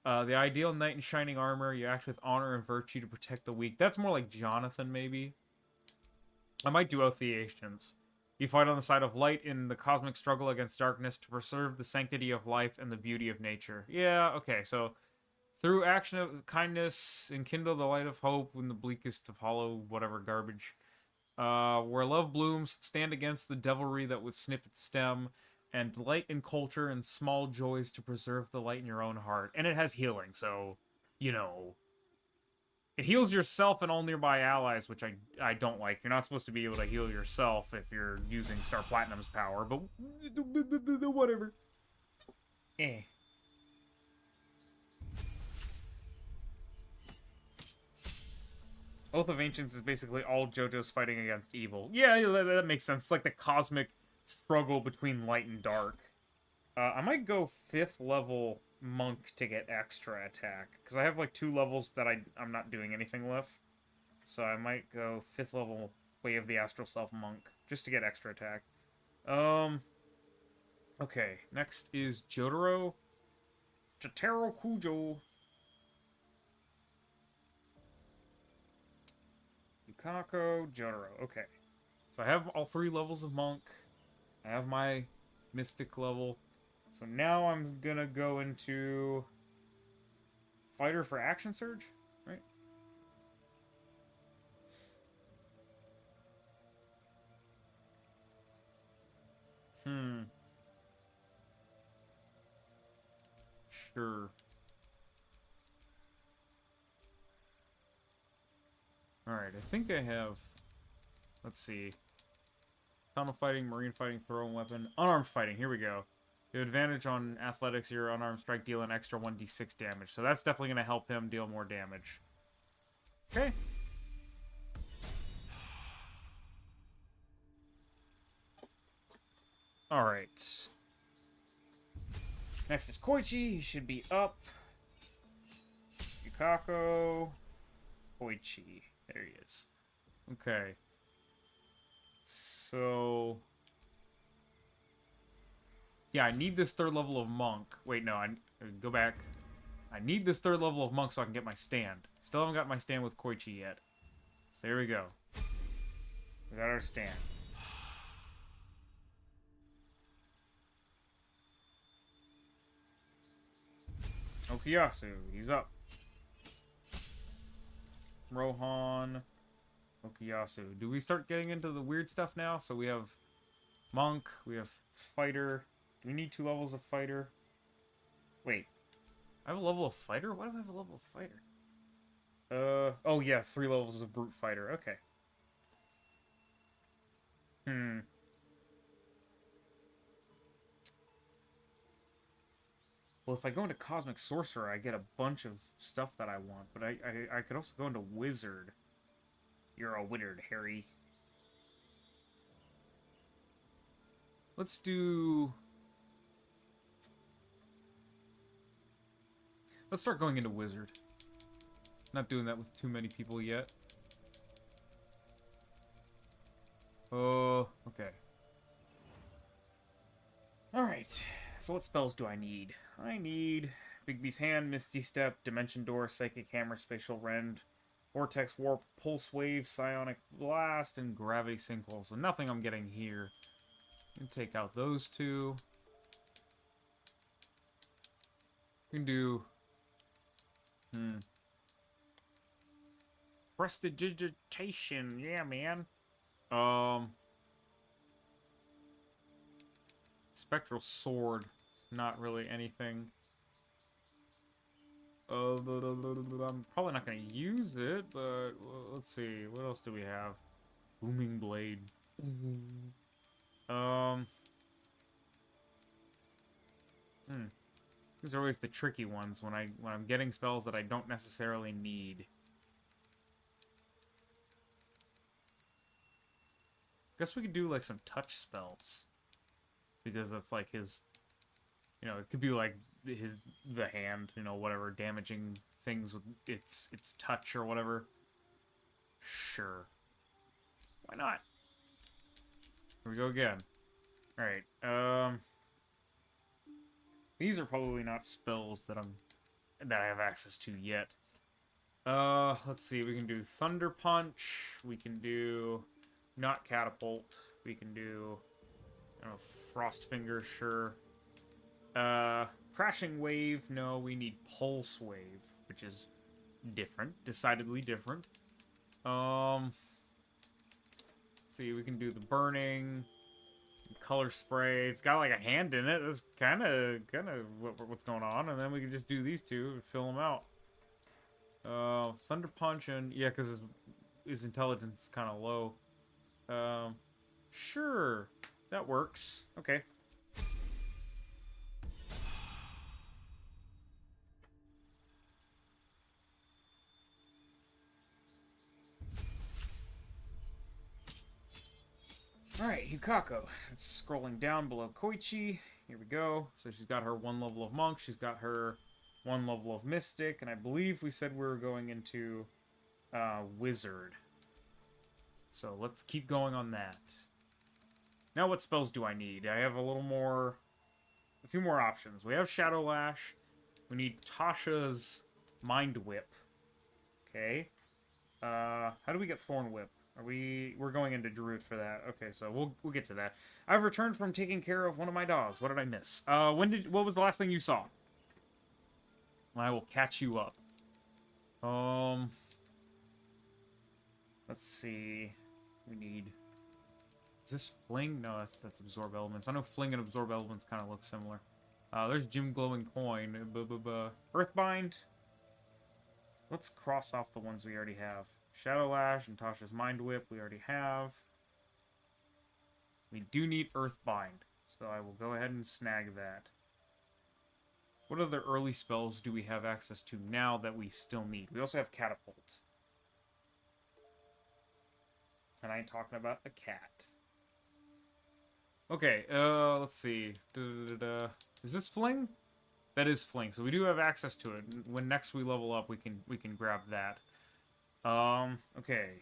The ideal knight in shining armor. You act with honor and virtue to protect the weak. That's more like Jonathan, maybe. I might do Oath of the Ancients. You fight on the side of light in the cosmic struggle against darkness to preserve the sanctity of life and the beauty of nature. Yeah, okay, so through action of kindness, enkindle the light of hope in the bleakest of hollow whatever garbage. Where love blooms, stand against the devilry that would snip its stem, and light in culture and small joys to preserve the light in your own heart. And it has healing, so, you know... It heals yourself and all nearby allies, which I don't like. You're not supposed to be able to heal yourself if you're using Star Platinum's power, but whatever. Eh. Oath of Ancients is basically all JoJo's fighting against evil. Yeah, that makes sense. It's like the cosmic struggle between light and dark. I might go 5th level monk to get extra attack, because I have like 2 levels that I'm not doing anything with. So I might go 5th level Way of the Astral Self monk just to get extra attack. Okay, next is Jotaro. Jotaro Kujo. Yukako, Jotaro. Okay. So I have all 3 levels of monk. I have my mystic level. So now I'm gonna go into fighter for action surge, right? Sure. Alright, I think I have... Let's see. Tunnel fighting, marine fighting, thrown weapon, unarmed fighting. Here we go. You have advantage on athletics. Your unarmed strike deal an extra 1d6 damage. So that's definitely going to help him deal more damage. Okay. Alright. Next is Koichi. He should be up. Yukako. Koichi. There he is. Okay. So... Yeah, I need this 3rd level of monk. Wait, no, I go back. I need this 3rd level of monk so I can get my stand. Still haven't got my stand with Koichi yet. So there we go. We got our stand. Okuyasu, he's up. Rohan. Okuyasu. Do we start getting into the weird stuff now? So we have monk, we have fighter. Do we need 2 levels of fighter? Wait. I have a level of fighter? Why do I have a level of fighter? Oh yeah, 3 levels of brute fighter. Okay. Well, if I go into Cosmic Sorcerer, I get a bunch of stuff that I want. But I could also go into Wizard. You're a wizard, Harry. Let's do... Let's start going into Wizard. Not doing that with too many people yet. Oh, okay. Alright. So what spells do I need? I need Bigby's Hand, Misty Step, Dimension Door, Psychic Hammer, Spatial Rend, Vortex Warp, Pulse Wave, Psionic Blast, and Gravity Sinkhole. So nothing I'm getting here. You can take out those 2. We can do... Prestidigitation, yeah, man. Spectral Sword, not really anything. I'm probably not going to use it, but let's see. What else do we have? Booming Blade. These are always the tricky ones when I'm getting spells that I don't necessarily need. Guess we could do like some touch spells. Because that's like his, you know, it could be like the hand, you know, whatever, damaging things with its touch or whatever. Sure. Why not? Here we go again. Alright, these are probably not spells that I have access to yet. Let's see, we can do Thunder Punch, we can do not Catapult, we can do, I don't know, Frost Finger, sure. Crashing Wave, no, we need Pulse Wave, which is different, decidedly different. Let's see, we can do the Burning, Color Spray. It's got like a hand in it. That's kind of what's going on. And then we can just do these two and fill them out. Thunder Punch and yeah, because his intelligence is kind of low. Sure, that works. Okay. Alright, Yukako. It's scrolling down below Koichi. Here we go. So she's got her 1 level of Monk. She's got her 1 level of Mystic. And I believe we said we were going into Wizard. So let's keep going on that. Now what spells do I need? I have a few more options. We have Shadow Lash. We need Tasha's Mind Whip. Okay. How do we get Thorn Whip? We're going into Druid for that. Okay, so we'll get to that. I've returned from taking care of one of my dogs. What did I miss? What was the last thing you saw? I will catch you up. Let's see. We need... Is this Fling? No, that's Absorb Elements. I know Fling and Absorb Elements kind of look similar. There's Gem Glowing Coin. Earthbind. Let's cross off the ones we already have. Shadow Lash and Tasha's Mind Whip we already have. We do need Earthbind, so I will go ahead and snag that. What other early spells do we have access to now that we still need? We also have Catapult. And I ain't talking about the cat. Okay, let's see. Is this Fling? That is Fling, so we do have access to it. When next we level up, we can grab that. Okay.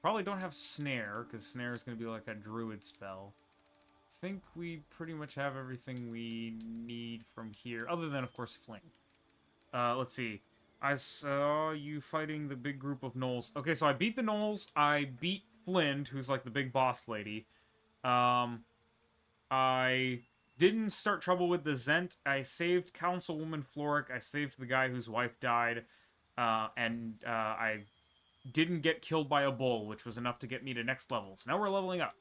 Probably don't have Snare, because Snare is going to be like a Druid spell. Think we pretty much have everything we need from here, other than, of course, Fling. Let's see. I saw you fighting the big group of gnolls. Okay, so I beat the gnolls. I beat Flint, who's like the big boss lady. I didn't start trouble with the Zent. I saved Councilwoman Floric. I saved the guy whose wife died. And I didn't get killed by a bull, which was enough to get me to next level. So now we're leveling up.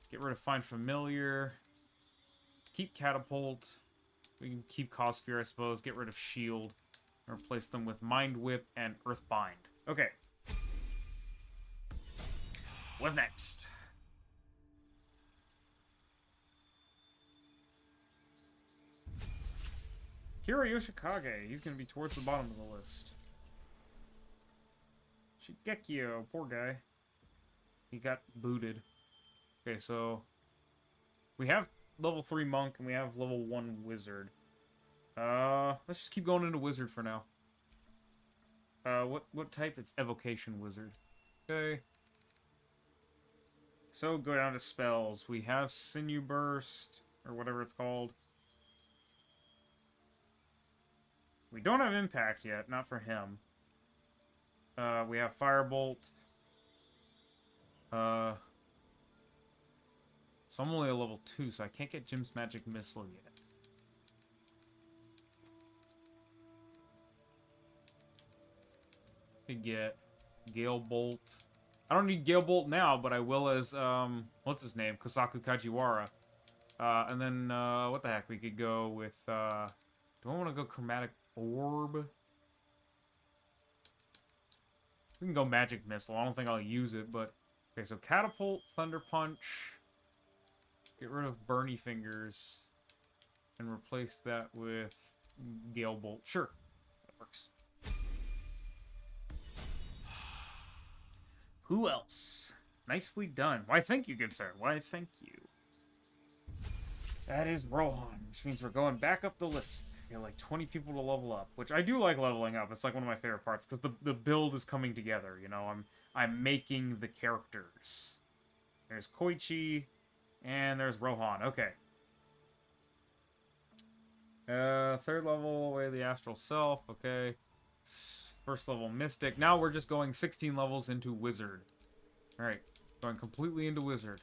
Get rid of Find Familiar. Keep Catapult. We can keep Cause Fear, I suppose. Get rid of Shield. And replace them with Mind Whip and Earthbind. Okay. What's next? Kira Yoshikage. He's going to be towards the bottom of the list. Shigekio. Poor guy. He got booted. Okay, so... we have level 3 Monk and we have level 1 Wizard. Let's just keep going into Wizard for now. What type? It's Evocation Wizard. Okay. So, go down to spells. We have Sinew Burst, or whatever it's called. We don't have Impact yet, not for him. We have Firebolt. So I'm only a level 2, so I can't get Jim's Magic Missile yet. Could get Gale Bolt. I don't need Gale Bolt now, but I will as, what's his name? Kosaku Kajiwara. And then, what the heck? We could go with, do I want to go Chromatic Orb? We can go Magic Missile. I don't think I'll use it, but... okay, so Catapult, Thunder Punch. Get rid of Burny Fingers. And replace that with Gale Bolt. Sure, that works. Who else? Nicely done. Why, thank you, good sir. Why, thank you. That is Rohan, which means we're going back up the list. We got like 20 people to level up, which I do like leveling up. It's like one of my favorite parts, because the build is coming together, you know? I'm making the characters. There's Koichi, and there's Rohan. Okay. Third level, Way of the Astral Self. Okay. First level, Mystic. Now we're just going 16 levels into Wizard. Alright. Going completely into Wizard.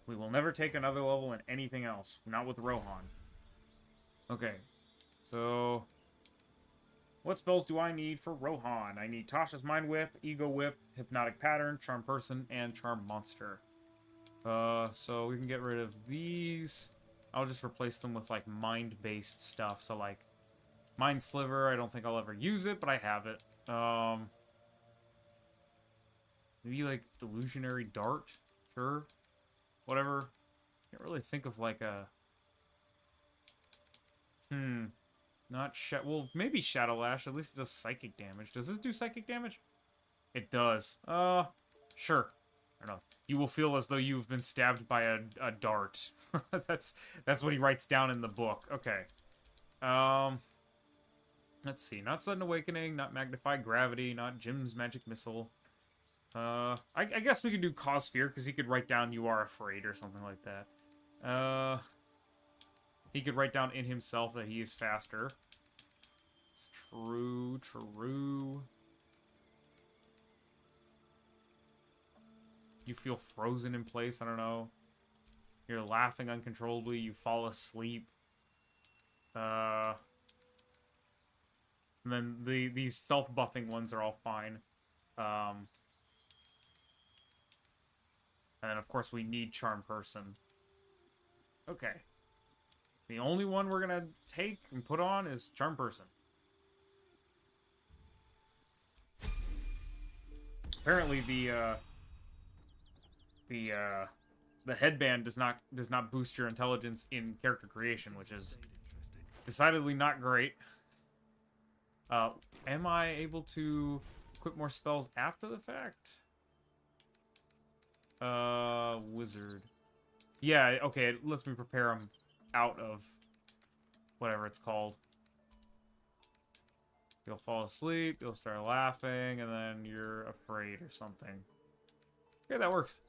We will never take another level in anything else. Not with Rohan. Okay. So... what spells do I need for Rohan? I need Tasha's Mind Whip, Ego Whip, Hypnotic Pattern, Charm Person, and Charm Monster. So we can get rid of these. I'll just replace them with, like, mind-based stuff. So, like, Mind Sliver, I don't think I'll ever use it, but I have it. Maybe, like, Illusionary Dart? Sure. Whatever. Can't really think of, like, a... Not well, maybe Shadow Lash. At least it does psychic damage. Does this do psychic damage? It does. Sure. I don't know. You will feel as though you've been stabbed by a dart. That's what he writes down in the book. Okay. Let's see. Not Sudden Awakening, not Magnified Gravity, not Jim's Magic Missile. I guess we could do Cause Fear, because he could write down You Are Afraid or something like that. He could write down in himself that he is faster. It's true, true. You feel frozen in place, I don't know. You're laughing uncontrollably, you fall asleep. And then these self-buffing ones are all fine. And then, of course, we need Charm Person. Okay. The only one we're gonna take and put on is Charm Person. Apparently, the headband does not boost your intelligence in character creation, which is decidedly not great. Am I able to equip more spells after the fact? Wizard. Yeah, okay, it lets me prepare them out of whatever it's called. You'll fall asleep, you'll start laughing, and then you're afraid or something. Okay, that works.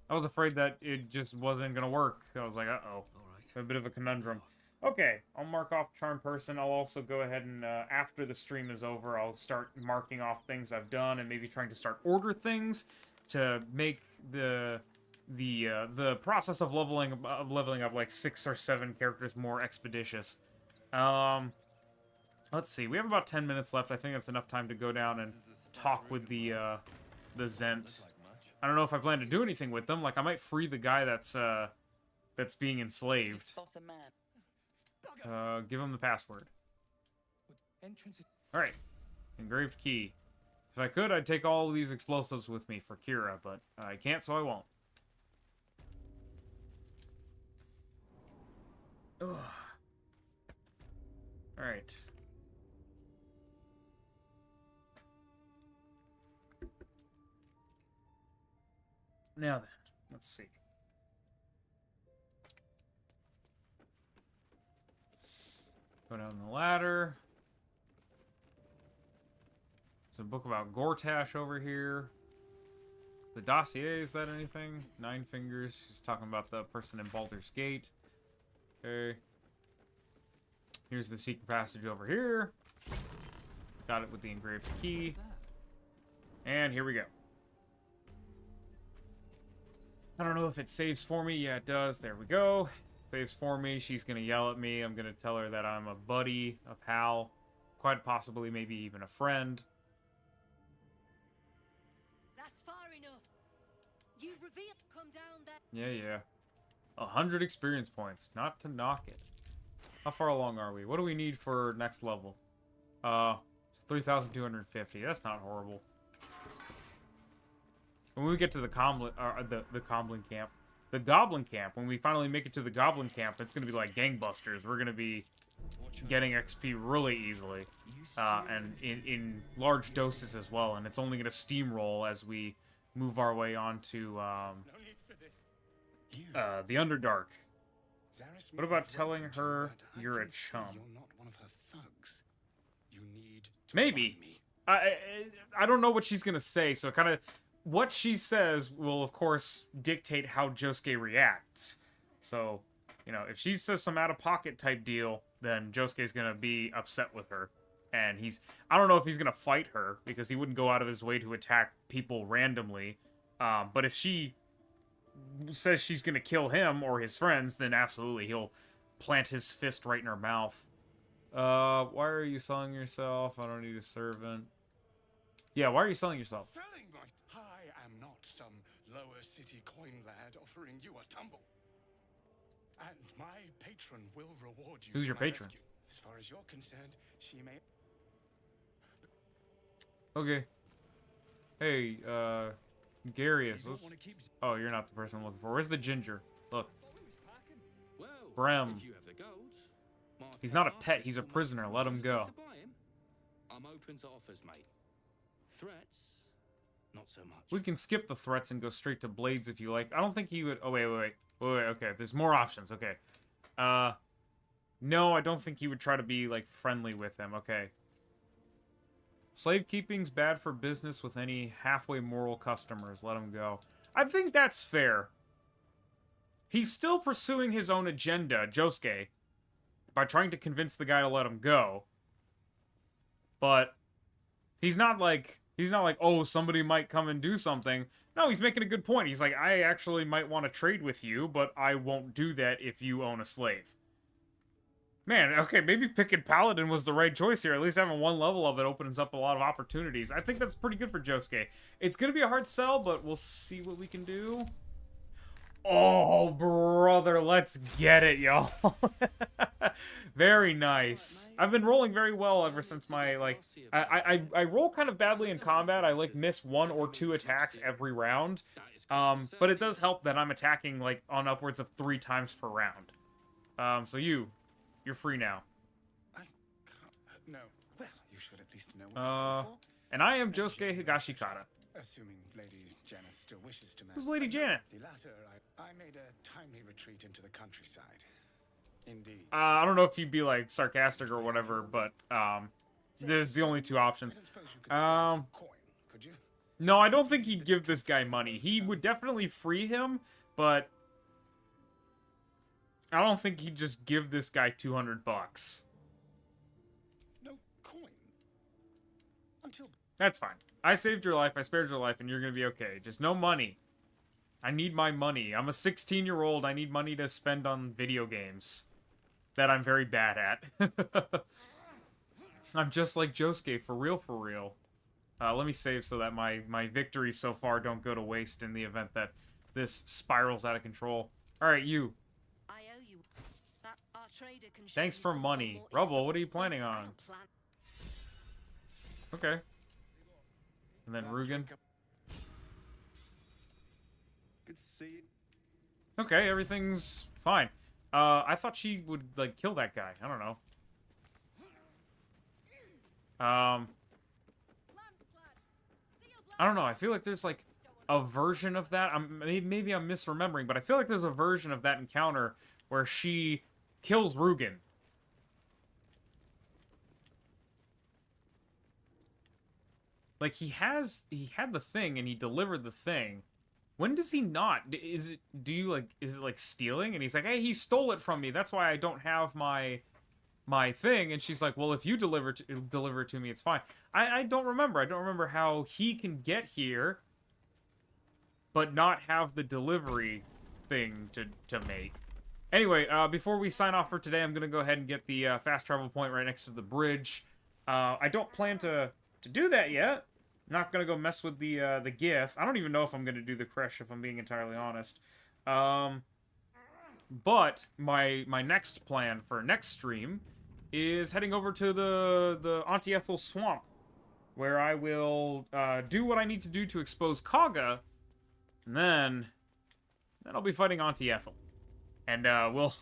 I was afraid that it just wasn't gonna work. I was like, uh-oh. A bit of a conundrum. Okay, I'll mark off Charm Person. I'll also go ahead and, after the stream is over, I'll start marking off things I've done and maybe trying to start order things to make the process of leveling up like 6 or 7 characters more expeditious. Let's see. We have about 10 minutes left. I think that's enough time to go down and talk with the Zent. I don't know if I plan to do anything with them. Like, I might free the guy that's being enslaved. Give him the password. Alright. Engraved key. If I could, I'd take all of these explosives with me for Kira, but I can't, so I won't. Ugh. Alright. Now then, let's see. Go down the ladder. There's a book about Gortash over here. The dossier, is that anything? 9 Fingers. She's talking about the person in Baldur's Gate. Okay. Here's the secret passage over here. Got it with the engraved key. And here we go. I don't know if it saves for me. Yeah, it does. There we go. Saves for me. She's going to yell at me. I'm going to tell her that I'm a buddy, a pal, quite possibly maybe even a friend. That's far enough. You reveal. Come down there. Yeah. 100 experience points. Not to knock it. How far along are we? What do we need for next level? 3,250. That's not horrible. When we get to the Goblin camp, when we finally make it to the Goblin camp, it's gonna be like gangbusters. We're gonna be getting XP really easily, and in large doses as well, and it's only going to steamroll as we move our way onto the Underdark. What about telling her you're a chum? You're not one of her thugs. You need to Maybe. find me. I don't know what she's gonna say, so kind of what she says will of course dictate how Josuke reacts. So, you know, if she says some out-of-pocket type deal, then Josuke's gonna be upset with her. And I don't know if he's gonna fight her, because he wouldn't go out of his way to attack people randomly. But if she says she's gonna kill him or his friends, then absolutely he'll plant his fist right in her mouth. Why are you selling yourself? I don't need a servant. Yeah, why are you selling yourself? Selling my... I am not some lower city coin lad offering you a tumble. And my patron will reward you. Who's your for my patron? rescue. As far as you're concerned, she may... Okay. Hey, Garius. You don't wanna keep... Oh, you're not the person I'm looking for. Where's the ginger? Look. Well, Brem. if you have the gold, my He's not a pet pet, asks he's a for my prisoner. Let him money go. to buy him. I'm open to offers, mate. Threats, not so much. We can skip the threats and go straight to blades if you like. I don't think he would... Oh, wait. Okay, there's more options. Okay. No, I don't think he would try to be, like, friendly with him. Okay. Slave keeping's bad for business with any halfway moral customers. Let him go. I think that's fair. He's still pursuing his own agenda, Josuke, by trying to convince the guy to let him go. But he's not like, oh, somebody might come and do something. No, he's making a good point. He's like, I actually might want to trade with you, but I won't do that if you own a slave. Man, okay, maybe picking Paladin was the right choice here. At least having one level of it opens up a lot of opportunities. I think that's pretty good for Josuke. It's going to be a hard sell, but we'll see what we can do. Oh, brother, let's get it, y'all. Very nice. I've been rolling very well ever since my, like... I roll kind of badly in combat. I, like, miss 1 or 2 attacks every round. But it does help that I'm attacking, like, on upwards of 3 times per round. So you're free now. I can't... No. Well, you should at least know what you're for. And I am Josuke Higashikata. Assuming Lady Janeth still wishes to marry. Who's Lady Janeth? The latter, I made a timely retreat into the countryside. Indeed. I don't know if he'd be, like, sarcastic or whatever, but, there's the only 2 options. Coin, could you? No, I don't think he'd give this guy money. He would definitely free him, but I don't think he'd just give this guy $200. No coin. Until... That's fine. I saved your life, I spared your life, and you're gonna be okay. Just no money. I need my money. I'm a 16-year-old. I need money to spend on video games that I'm very bad at. I'm just like Josuke, for real, for real. Let me save so that my victories so far don't go to waste in the event that this spirals out of control. Alright, you. I owe you. That our trader can show Thanks you for some money. more Rubble, what are you insight. planning I on? don't plan- Okay. And then Rugen. Good to see you. Okay, everything's fine. I thought she would, like, kill that guy. I don't know. I don't know. I feel like there's, like, a version of that. Maybe I'm misremembering, but I feel like there's a version of that encounter where she kills Rugen. Like, he had the thing, and he delivered the thing. When does he not? Is it like stealing? And he's like, hey, he stole it from me. That's why I don't have my thing. And she's like, well, if you deliver it to me, it's fine. I don't remember. I don't remember how he can get here, but not have the delivery thing to make. Anyway, before we sign off for today, I'm gonna go ahead and get the fast travel point right next to the bridge. I don't plan to do that yet. Not gonna go mess with the GIF. I don't even know if I'm gonna do the crash, if I'm being entirely honest. But my next plan for next stream is heading over to the Auntie Ethel Swamp, where I will do what I need to do to expose Kaga, and then I'll be fighting Auntie Ethel, and we'll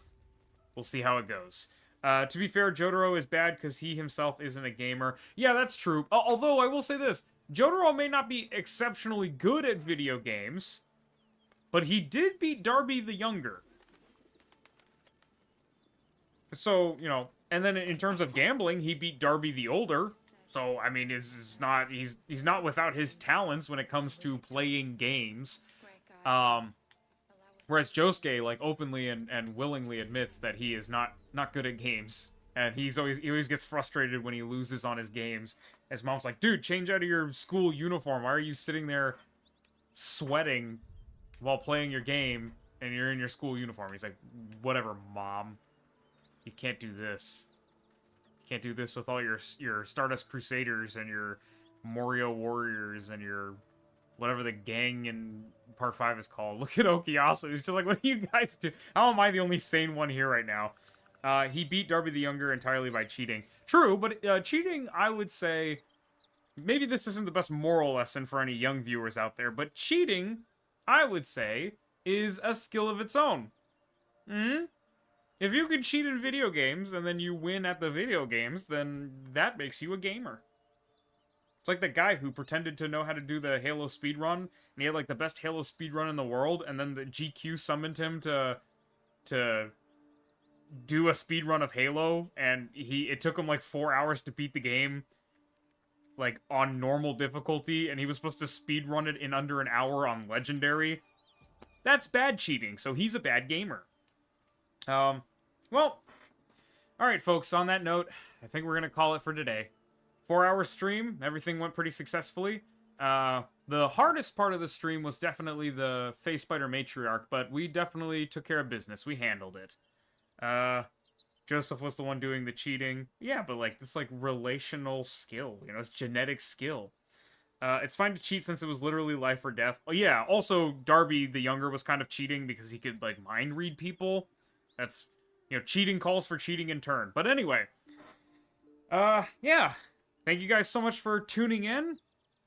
see how it goes. To be fair, Jotaro is bad because he himself isn't a gamer. Yeah, that's true. Although, I will say this. Jotaro may not be exceptionally good at video games, but he did beat Darby the Younger. So, you know, and then in terms of gambling, he beat Darby the Older. So, I mean, he's not without his talents when it comes to playing games. Whereas Josuke, like, openly and willingly admits that he is not good at games. And he always gets frustrated when he loses on his games. His mom's like, dude, change out of your school uniform. Why are you sitting there sweating while playing your game and you're in your school uniform? He's like, whatever, Mom. You can't do this. You can't do this with all your Stardust Crusaders and your Morioh Warriors and your whatever the gang in Part 5 is called. Look at Okuyasu. He's just like, what do you guys do? How am I the only sane one here right now? He beat Darby the Younger entirely by cheating. True, but cheating, I would say, maybe this isn't the best moral lesson for any young viewers out there, but cheating, I would say, is a skill of its own. If you can cheat in video games and then you win at the video games, then that makes you a gamer. It's like the guy who pretended to know how to do the Halo speedrun, and he had like the best Halo speedrun in the world, and then the GQ summoned him to do a speedrun of Halo, and it took him like 4 hours to beat the game, like on normal difficulty, and he was supposed to speedrun it in under an hour on Legendary. That's bad cheating, so he's a bad gamer. Well, alright folks, on that note, I think we're gonna call it for today. 4-hour stream, everything went pretty successfully. The hardest part of the stream was definitely the Face Spider Matriarch, but we definitely took care of business. We handled it. Joseph was the one doing the cheating. Yeah, but like, this like relational skill, you know, it's genetic skill. It's fine to cheat since it was literally life or death. Oh yeah, also Darby the Younger was kind of cheating because he could like mind read people. That's, you know, cheating calls for cheating in turn. But anyway, yeah. Thank you guys so much for tuning in.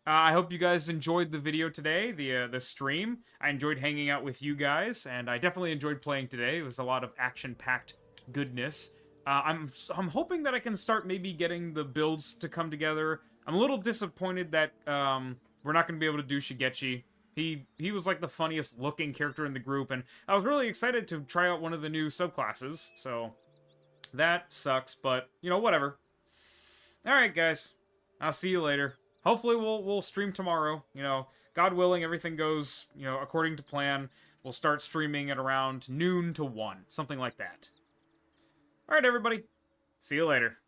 I hope you guys enjoyed the video today, the stream. I enjoyed hanging out with you guys, and I definitely enjoyed playing today. It was a lot of action-packed goodness. I'm hoping that I can start maybe getting the builds to come together. I'm a little disappointed that we're not going to be able to do Shigechi. He was like the funniest looking character in the group, and I was really excited to try out one of the new subclasses, so that sucks, but, you know, whatever. Alright, guys. I'll see you later. Hopefully we'll stream tomorrow. You know, God willing, everything goes, you know, according to plan. We'll start streaming at around noon to 1. Something like that. Alright, everybody. See you later.